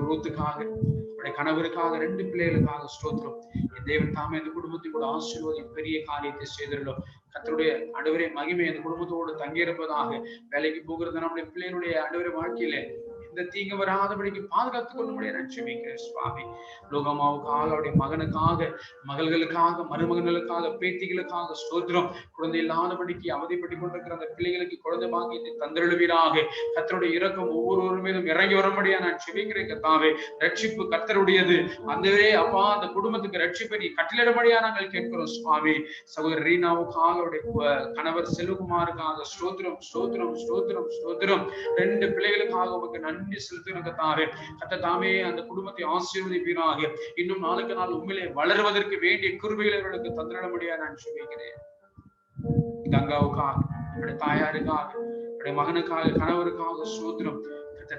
ரூத்துக்காக, அவருடைய கணவருக்காக, 2 பிள்ளைகளுக்காக ஸ்தோத்திரம். என் தேவன் தாமே இந்த குடும்பத்தை கூட ஆசீர்வாதி பெரிய காரியத்தை செய்திருந்தோம். கர்த்தருடைய ஆண்டவரே மகிமை அந்த குடும்பத்தோடு தங்கியிருப்பதாக. வேலைக்கு போகிறது நம்முடைய பிள்ளைகளுடைய ஆண்டவரே வாழ்க்கையில எந்த தீங்கு வராதபடிக்கு பாதுகாத்துக் கொள்ள முடியாது நான் செபிக்கிறேன் சுவாமி. லோகமாவுக்காக, அவருடைய மகனுக்காக, மகள்களுக்காக, மருமகன்களுக்காக, பேத்திகளுக்காக ஸ்தோத்திரம். குழந்தை இல்லாதபடிக்கு அவதிப்பட்டு கொண்டிருக்கிற அந்த பிள்ளைகளுக்கு குழந்தை பாக்கியத்தை தந்தருளுவீராக. கர்த்தருடைய இரக்கம் ஒவ்வொருவர் மீதும் இறங்கி வரும்படியா நான் செபிக்கிறேன் கர்த்தாவே. ரட்சிப்பு கர்த்தருடையது. அந்தவரே அப்பா அந்த குடும்பத்துக்கு ரட்சிப்பை நீ கட்டளிடும்படியா நாங்கள் கேட்கிறோம் சுவாமி. சகோதரி ரீனாவுக்காக, அவருடைய கணவர் செல்வகுமாருக்காக ஸ்தோத்திரம் ஸ்தோத்திரம் ஸ்தோத்திரம் ஸ்தோத்திரம். 2 பிள்ளைகளுக்காக உமக்கு நன்றி செலுத்துகிறோம் கர்த்தாவே. கர்த்தர் தாமே அந்த குடும்பத்தை ஆசீர்வதிப்பீராக. இன்னும் நாளுக்கு நாள் உண்மையிலே வளர்வதற்கு வேண்டிய கிருபைகளை அவர்களுக்கு தந்திரமுடியா நான் சொல்லிக்கிறேன். கங்காவுக்காக, அவருடைய தாயாருக்காக, அவருடைய மகனுக்காக, கணவருக்காக ஸ்தோத்திரம்.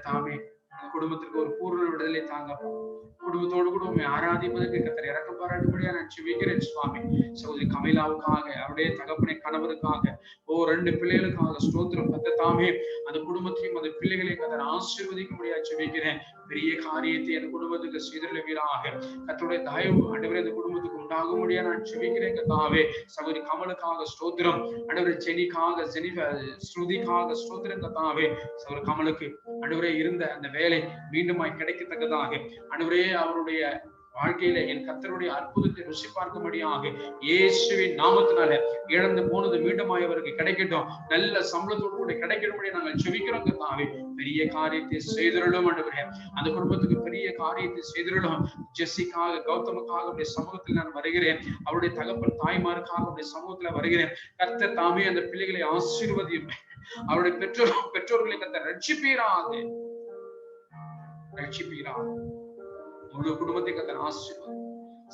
தாமே அந்த குடும்பத்திற்கு ஒரு பூர்ண விடுதலை தாங்கப்பா. குடும்பத்தோடு கூட உண்மை ஆராதிப்பதற்கு கர்த்தர் இறக்க பாராட்டுபடியா நான் செபிக்கிறேன் சுவாமி. சகோதரி கமிலாவுக்காக, அவருடைய தகப்பனை கணவருக்காக, 2 பிள்ளைகளுக்காக ஸ்தோத்திரம். கர்த்தர் தாமே அந்த குடும்பத்தையும் அந்த பிள்ளைகளையும் கர்த்தர் ஆசீர்வதிக்கும்படியா செபிக்கிறேன். பெரிய காரியத்தை அந்த குடும்பத்துக்கு செய்திருவீராக. கர்த்தருடைய தயவு ஆண்டவரே அந்த குடும்பத்துக்கு உண்டாகும்படியா நான் செபிக்கிறேன் கர்த்தாவே. சகோதரி கமலுக்காக ஸ்தோத்திரம். ஆண்டவரே ஜெனிக்காக, ஸ்ருதிக்காக ஸ்தோத்திரம் கர்த்தாவே. சகோதரி கமலுக்கு ஆண்டவரே இருந்த அந்த வேலை மீண்டுமாய் கிடைக்கத்தக்கதாக, ஆண்டவரே அவருடைய வாழ்க்கையில என் கர்த்தருடைய அற்புதத்தை ருசி பார்க்கும்படியாக இயேசுவின் நாமத்தினால இழந்து போனது மீண்டுமாய் அவருக்கு கிடைக்கட்டும். நல்ல சம்பளத்தோடு கூட கிடைக்கணும்படி நாங்கள் செபிக்கிறோம் கர்த்தாவே. பெரிய காரியத்தை செய்திருளும் ஆண்டவரே. அந்த குடும்பத்துக்கு பெரிய காரியத்தை செய்திருளும். ஜெசிக்காக, கௌதமுக்காக அவருடைய சமூகத்தில் நான் வருகிறேன். அவருடைய தகப்பன் தாய்மாருக்காக அவருடைய சமூகத்துல வருகிறேன். கர்த்தர் தாமே அந்த பிள்ளைகளை ஆசீர்வதியும். அவருடைய பெற்றோர்களை கர்த்தர் ரட்சிப்பீராக. முழு குடும்பத்தை கர்த்தர் ஆசீர்வதி.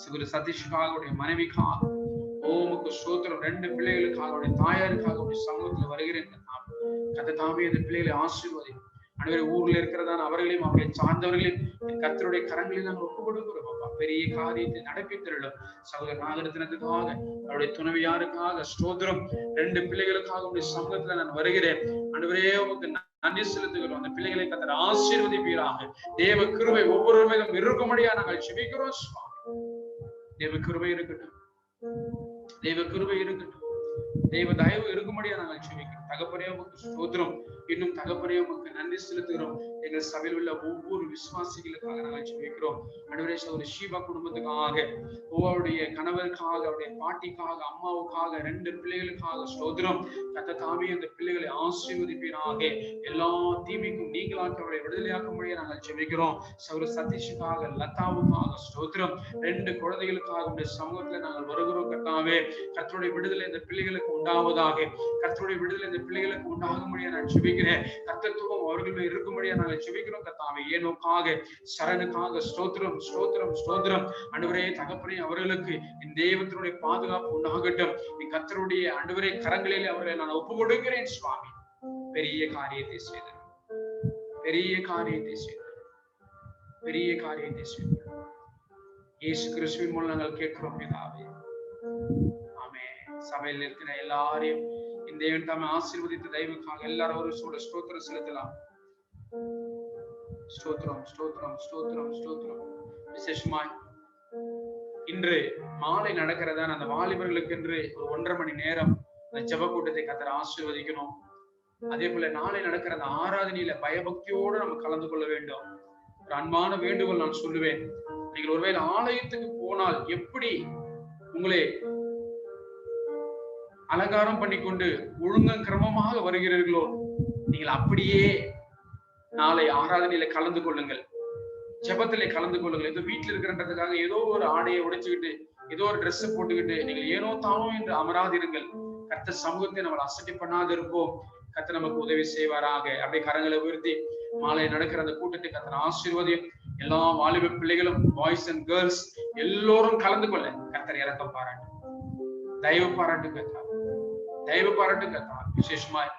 சகோதரி சதீஷுக்காக, அவருடைய மனைவிக்காக உமக்கு ஸ்தோத்திரம். 2 பிள்ளைகளுக்காக, அவருடைய தாயாருக்காக அவருடைய சமூகத்துல வருகிறேன் கர்த்தர் தாமே அந்த பிள்ளைகளை ஆசீர்வதி. ஆண்டவரே ஊர்ல இருக்கிறதான அவர்களையும் அவர்களை சார்ந்தவர்களையும் கர்த்தருடைய கரங்களில் நாங்கள் ஒப்பு கொடுக்கிறோம் அப்பா. பெரிய காரியத்தை நடப்பித்திருளும். சகோதர நாகரத்தினத்துக்காக, அவருடைய துணைவியாருக்காக ஸ்தோத்திரம். 2 பிள்ளைகளுக்காக அவருடைய சமூகத்துல நான் வருகிறேன். ஆண்டவரே உமக்கு நன்றி செலுத்துகிறோம். அந்த பிள்ளைகளை கர்த்தர் ஆசீர்வதிப்பீராக. தேவ கிருபை ஒவ்வொரு மேலும் இருக்கும்படியா நாங்கள் செபிக்கிறோம் சுவாமி. தேவ கிருபை இருக்கட்டும், தேவ கிருபை இருக்கட்டும், தேவ தயவு இருக்கும்படியா நாங்கள் செபிக்கிறோம். தகப்பனே உமக்கு ஸ்தோத்திரம். இன்னும் தகப்பனே உமக்கு நன்றி செலுத்துகிறோம். எங்கள் சபையில் உள்ள ஒவ்வொரு விசுவாசிகளுக்காக நாங்கள் செபிக்கிறோம். ஆண்டவரே சகோதரி ஷீபா குடும்பத்துக்காக, அவருடைய கணவருக்காக, அவருடைய பாட்டிக்காக, அம்மாவுக்காக, 2 பிள்ளைகளுக்காக ஸ்தோத்திரம். கர்த்தர் தாமே அந்த பிள்ளைகளை ஆசீர்வதிப்பீராக. எல்லா தீமைக்கும் நீங்களாக்கி அவரை விடுதலையாக்கும்படியா நாங்கள் செபிக்கிறோம். சகோதரி சதீஷுக்காக, லதாவுக்காக ஸ்தோத்திரம். 2 குழந்தைகளுக்காக உடைய சமூகத்துல நாங்கள் வருகிறோம் கர்த்தாவே. கர்த்தருடைய விடுதலை இந்த பிள்ளைகளுக்கு உண்டாவதாக. கர்த்தருடைய விடுதலை இந்த பிள்ளைகளுக்கு உண்டாகும்படியா நான் செபிக்கிறேன். கர்த்தத்துவம் அவர்கள் இருக்கும்படியா நாங்கள் செபிக்கிறோம் கர்த்தாவே. ஏனோக்காக, சரணுக்காக ஸ்தோத்திரம், ஸ்தோத்திரம், ஸ்தோத்திரம். ஆண்டவரே தகப்பனே அவர்களுக்கு இந்த தெய்வத்தினுடைய பாதுகாப்பு உண்டாகட்டும். கர்த்தருடைய ஆண்டவரே கரங்களிலே அவர்களை நான் ஒப்பு கொடுக்கிறேன் சுவாமி. பெரிய காரியத்தை செய்தேன், பெரிய காரியத்தை செய்தேன், பெரிய காரியத்தை செய்தேன். இயேசு கிறிஸ்துவின் மூலம் நாங்கள் கேட்கிறோம் பிதாவே. ஆமென். சபையில் இருக்கிற எல்லாரையும் இந்த தேவன் தாமே ஆசீர்வதித்த தயவுக்காக எல்லாரும் ஒரு சூழ ஸ்தோத்திரம் செலுத்தலாம். ஸ்தோத்திரம், ஸ்தோத்திரம், ஸ்தோத்திரம், ஸ்தோத்திரம். விசேஷமாய் இன்று மாலை நடக்கிறதான அந்த வாலிபர்களுக்கு என்று ஒரு 1.5 மணி நேரம் அந்த ஜெப கூட்டத்தை கர்த்தர் ஆசீர்வதிக்கணும். அதே போல நாளை நடக்கிற அந்த ஆராதனையில பயபக்தியோடு நம்ம கலந்து கொள்ள வேண்டும். ஒரு அன்பான வேண்டுகோள் நான் சொல்லுவேன். நீங்கள் ஒருவேளை ஆலயத்துக்கு போனால் எப்படி உங்களை அலங்காரம் பண்ணிக்கொண்டு ஒழுங்கும் கிரமமாக வருகிறீர்களோ, நீங்கள் அப்படியே நாளை ஆராதனையில கலந்து கொள்ளுங்கள், ஜெபத்திலே கலந்து கொள்ளுங்கள். ஏதோ வீட்டுல இருக்கிறன்றதுக்காக ஏதோ ஒரு ஆடையை உடைச்சுக்கிட்டு, ஏதோ ஒரு ட்ரெஸ் போட்டுக்கிட்டு நீங்கள் ஏனோ தானோ என்று அமராதிருங்கள். கர்த்தர் சமூகத்தை நம்ம அசட்டை பண்ணாது இருப்போம். கர்த்தர் நமக்கு உதவி செய்வாராக. அப்படியே கரங்களை உயர்த்தி மாலை நடக்கிற அந்த கூட்டத்தை கர்த்தர் ஆசீர்வதியும். எல்லா வாலிப பிள்ளைகளும், பாய்ஸ் அண்ட் கேர்ள்ஸ் எல்லோரும் கலந்து கொள்ள கர்த்தர் இரக்கம் பாராட்டு, தயவு பாராட்டு கர்த்தர், தயவு பாராட்டு கர்த்தர். விசேஷமாய்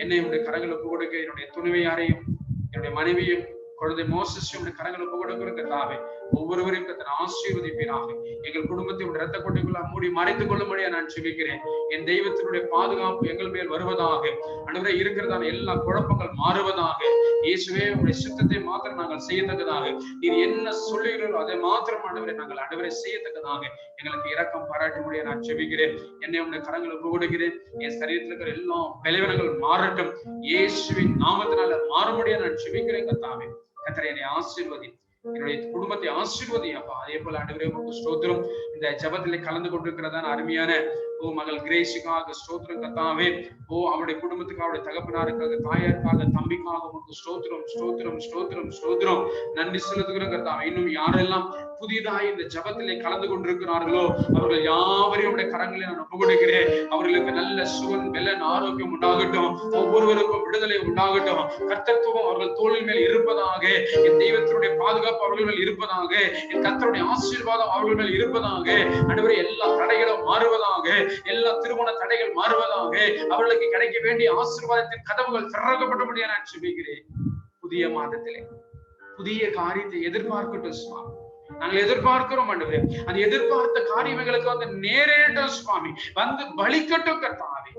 என்னை உடைய கரங்களை ஒப்பு கொடுக்க, என்னுடைய துணைவியாரையும், என்னுடைய மனைவியும், குழந்தை மோசஸுடைய கரங்களை ஒப்பு கொடுக்கிற கர்த்தாவே, ஒவ்வொருவரையும் கர்த்தர் ஆசீர்வதிப்பீராக. எங்கள் குடும்பத்தை உடைய இரத்த கொட்டைக்குள்ள மூடி மறைத்துக் கொள்ளும்படியா நான் செபிக்கிறேன். என் தெய்வத்தினுடைய பாதுகாப்பு எங்கள் மேல் வருவதாக. ஆண்டவரே இருக்கிறதான எல்லா குழப்பங்கள் மாறுவதாக. இயேசுவே உடைய சித்தத்தை மாத்திரம் நாங்கள் செய்யத்தக்கதாக, நீர் என்ன சொல்லுகிறீர்களோ அதை மாத்திரம் ஆண்டவரை நாங்கள் ஆண்டவரை செய்யத்தக்கதாக எங்களுக்கு இரக்கம் பாராட்டும்படியா நான் செபிக்கிறேன். என்னை உடைய கரங்களை ஒப்பு கொடுக்கிறேன். என் சரீரத்தில் இருக்கிற எல்லா பலவீனங்கள் மாறட்டும். இயேசுவின் நாமத்தினால மாறும்படியா நான் செபிக்கிறேன் கர்த்தாவே. கர்த்தர் என்னை ஆசீர்வதி, என்னுடைய குடும்பத்தை ஆசீர்வதி அப்பா. அதே போல ஆண்டவரே உமக்கு ஸ்தோத்திரம். இந்த ஜெபத்திலே கலந்து கொண்டிருக்கிறதான அருமையான மகள் கிரேஸுக்காக ஸ்தோத்திரம் கர்த்தாவே. அவருடைய குடும்பத்துக்கு, அவருடைய தகப்பனாருக்காக, தாயாருக்காக, தம்பிக்காக உமக்கு ஸ்தோத்திரம், ஸ்தோத்திரம், ஸ்தோத்திரம், ஸ்தோத்திரம். நன்றி செலுத்துகிறோம் கர்த்தாவே. இன்னும் யாரெல்லாம் புதிதாய் இந்த ஜபத்திலே கலந்து கொண்டிருக்கிறார்களோ அவர்கள் யாவரையும் உடைய கரங்களை நான் ஒப்பு கொடுக்கிறேன். அவர்களுக்கு நல்ல சுகம், நல்ல ஆரோக்கியம் உண்டாகட்டும். ஒவ்வொருவருக்கும் விடுதலை உண்டாகட்டும். கர்த்தத்துவம் அவர்கள் தோளின் மேல் இருப்பதாக. என் தெய்வத்தினுடைய பாதுகாப்பு அவர்கள் மேல் இருப்பதாக. என் கர்த்தருடைய ஆசீர்வாதம் அவர்கள் மேல் இருப்பதாக. ஆண்டவரே, எல்லா தடைகளும் மாறுவதாக. எல்லா திருமண தடைகள் மாறுவதாக. அவர்களுக்கு கிடைக்க வேண்டிய ஆசீர்வாதத்தின் கதவுகள் திறக்கப்பட்டபடியாக நான் ஜெபிக்கிறேன். புதிய மாதத்திலே புதிய காரியத்தை எதிர்பார்க்கட்டும் சுவாமி. நாங்கள் எதிர்பார்க்கிறோம் ஆண்டவரே. அந்த எதிர்பார்த்த காரியங்களுக்கு வந்து நேரேட்டும் சுவாமி. வந்து பலிக்கட்டும் கர்த்தாவே.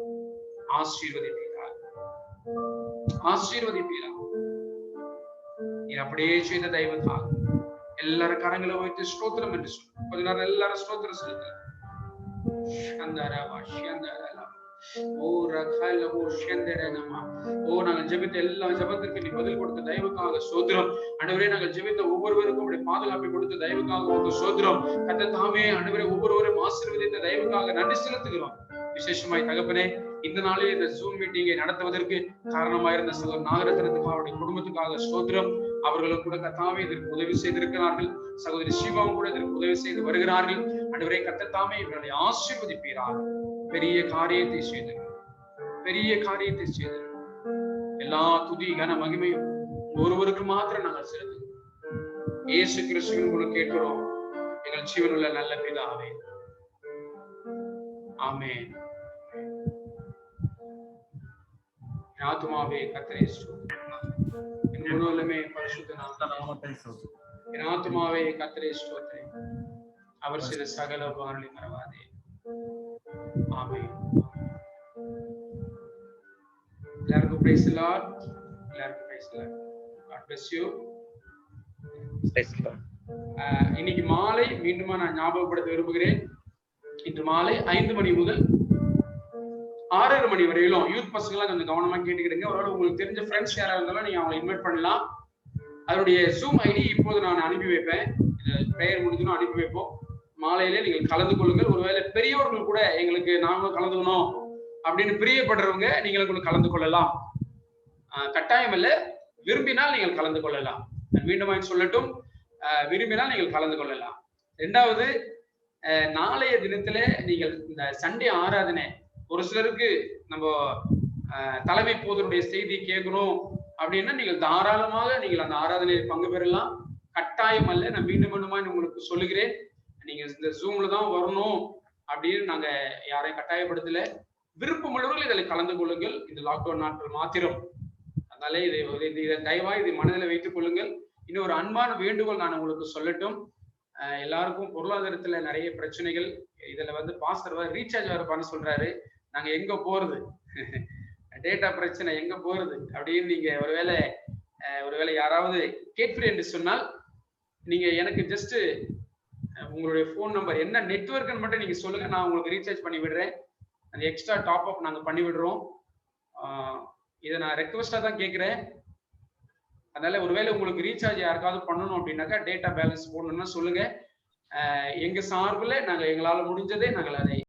ஆசீர்வதிப்பீராக, ஆசீர்வதிப்பீராக. நீ அப்படியே செய்த தெய்வத்தாக எல்லாரும் கரங்களை வைத்து ஸ்தோத்திரம் என்று சொல்லு. கொஞ்ச நேரம் எல்லாரும் ஸ்தோத்திரம் சொல்லுங்க. நாங்கள் ஜெபித்த எல்லா ஜெபத்திற்கு நீ பதில் கொடுத்த தெய்வக்காக ஸ்தோத்திரம். ஆண்டவரே, நாங்கள் ஜெபித்த ஒவ்வொருவருக்கும் பாதுகாப்பை கொடுத்த தெய்வக்காக ஸ்தோத்திரம். கர்த்தர் தாமே ஆண்டவரே ஒவ்வொருவரும் ஆசீர்வதித்த தெய்வக்காக நன்றி செலுத்துகிறோம். விசேஷமாய் தகப்பனே, இந்த நாளில் இந்த ஜூம் மீட்டிங்கை நடத்துவதற்கு காரணமாயிருந்த சகோதரர் நாகரத்னத்துக்கு அவருடைய குடும்பத்துக்காக ஸ்தோத்திரம். அவர்களும் கூட கர்த்தாவே இதற்கு உதவி செய்திருக்கிறார்கள். சகோதரி சிவாவும் கூட இதற்கு உதவி செய்து வருகிறார்கள். ஆண்டவரே, கர்த்தர் தாமே இவர்களை ஆசீர்வதிப்பீராக. பெரிய காரியத்தை செய்து, பெரிய காரியத்தை செய்து எல்லா துதி கன மகிமையும் ஒருவருக்கு மாத்திரம் நாங்கள் செலுத்துகிறோம். இயேசு கிறிஸ்துவின் மூலம் கேட்கிறோம் எங்கள் ஜீவனுள்ள நல்ல பிதாவே, ஆமென். என் ஆத்துமாவே கர்த்தரை ஸ்தோத்திரி, என் முழுவதுமே பரிசுத்த நாமத்தை ஸ்தோத்திரி. என் ஆத்துமாவே கர்த்தரை ஸ்தோத்திரி, அவர் செய்த சகல உபகாரங்களை மறவாதே. ஆமென். எல்லாருக்கும் praise the Lord. எல்லாருக்கும் praise the Lord. God bless you. இன்னைக்கு மாலை மீண்டுமா நான் ஞாபகப்படுத்த விரும்புகிறேன். இன்று மாலை 5 மணி முதல் 6:30 மணி வரையிலும் யூத் பசங்களாம் கொஞ்சம் கவனமா கேட்டுக்கிடுங்க. ஒருவேளை உங்களுக்கு தெரிஞ்ச ஃப்ரெண்ட்ஸ் யாராவது இருந்தாலும் நீங்க அவங்களை இன்வைட் பண்ணலாம். அதனுடைய ஜூம் ஐடி இப்போது நான் அனுப்பி வைப்பேன். பிரேயர் முடிஞ்சதும் அனுப்பி வைப்போம். மாலையிலே நீங்கள் கலந்து கொள்ளுங்கள். ஒருவேளை பெரியவர்கள் கூட எங்களுக்கு நாங்களும் கலந்துக்கணும் அப்படின்னு பிரியப்படுறவங்க நீங்கள் கலந்து கொள்ளலாம். கட்டாயம் இல்லை, விரும்பினால் நீங்கள் கலந்து கொள்ளலாம். மீண்டும் சொல்லட்டும், விரும்பினால் நீங்கள் கலந்து கொள்ளலாம். 2வது, நாளைய தினத்துல நீங்கள் இந்த சண்டே ஆராதனை, ஒரு சிலருக்கு நம்ம தலைமை போதனுடைய செய்தி கேட்கணும் அப்படின்னா நீங்கள் தாராளமாக நீங்கள் அந்த ஆராதனையில் பங்கு பெறலாம். கட்டாயம் அல்ல, நான் மீண்டும் உங்களுக்கு சொல்லுகிறேன். நீங்க இந்த ஜூம்ல தான் வரணும் அப்படின்னு நாங்க யாரையும் கட்டாயப்படுத்தல. விருப்பம் உள்ளவர்கள் இதில் கலந்து கொள்ளுங்கள். இந்த லாக்டவுன் நாட்கள் மாத்திரம். அதனால இதை தயவா இதை மனதில் வைத்துக் கொள்ளுங்கள். இன்னொரு அன்பான வேண்டுகோள் நான் உங்களுக்கு சொல்லட்டும். எல்லாருக்கும் பொருளாதாரத்துல நிறைய பிரச்சனைகள். இதுல வந்து பாஸ்டர் ரீசார்ஜ் வேற பண்ண சொல்றாரு. நாங்க எங்க போறது, டேட்டா பிரச்சனை எங்க போறது அப்படின்னு நீங்க ஒருவேளை யாராவது கேட்கிறேன் என்று சொன்னால் நீங்க எனக்கு ஜஸ்ட் உங்களுடைய போன் நம்பர் என்ன நெட்வொர்க்னு மட்டும் நீங்க சொல்லுங்க. நான் உங்களுக்கு ரீசார்ஜ் பண்ணி விடுறேன். அந்த எக்ஸ்ட்ரா டாப் அப் நாங்க பண்ணி விடுறோம். இதை நான் ரெக்வஸ்டா தான் கேட்கிறேன். அதனால ஒருவேளை உங்களுக்கு ரீசார்ஜ் யாருக்காவது பண்ணணும் அப்படின்னாக்கா டேட்டா பேலன்ஸ் போடணும்னா சொல்லுங்க. எங்க சார்பில் நாங்க எங்களால முடிஞ்சதே நாங்கள் அதை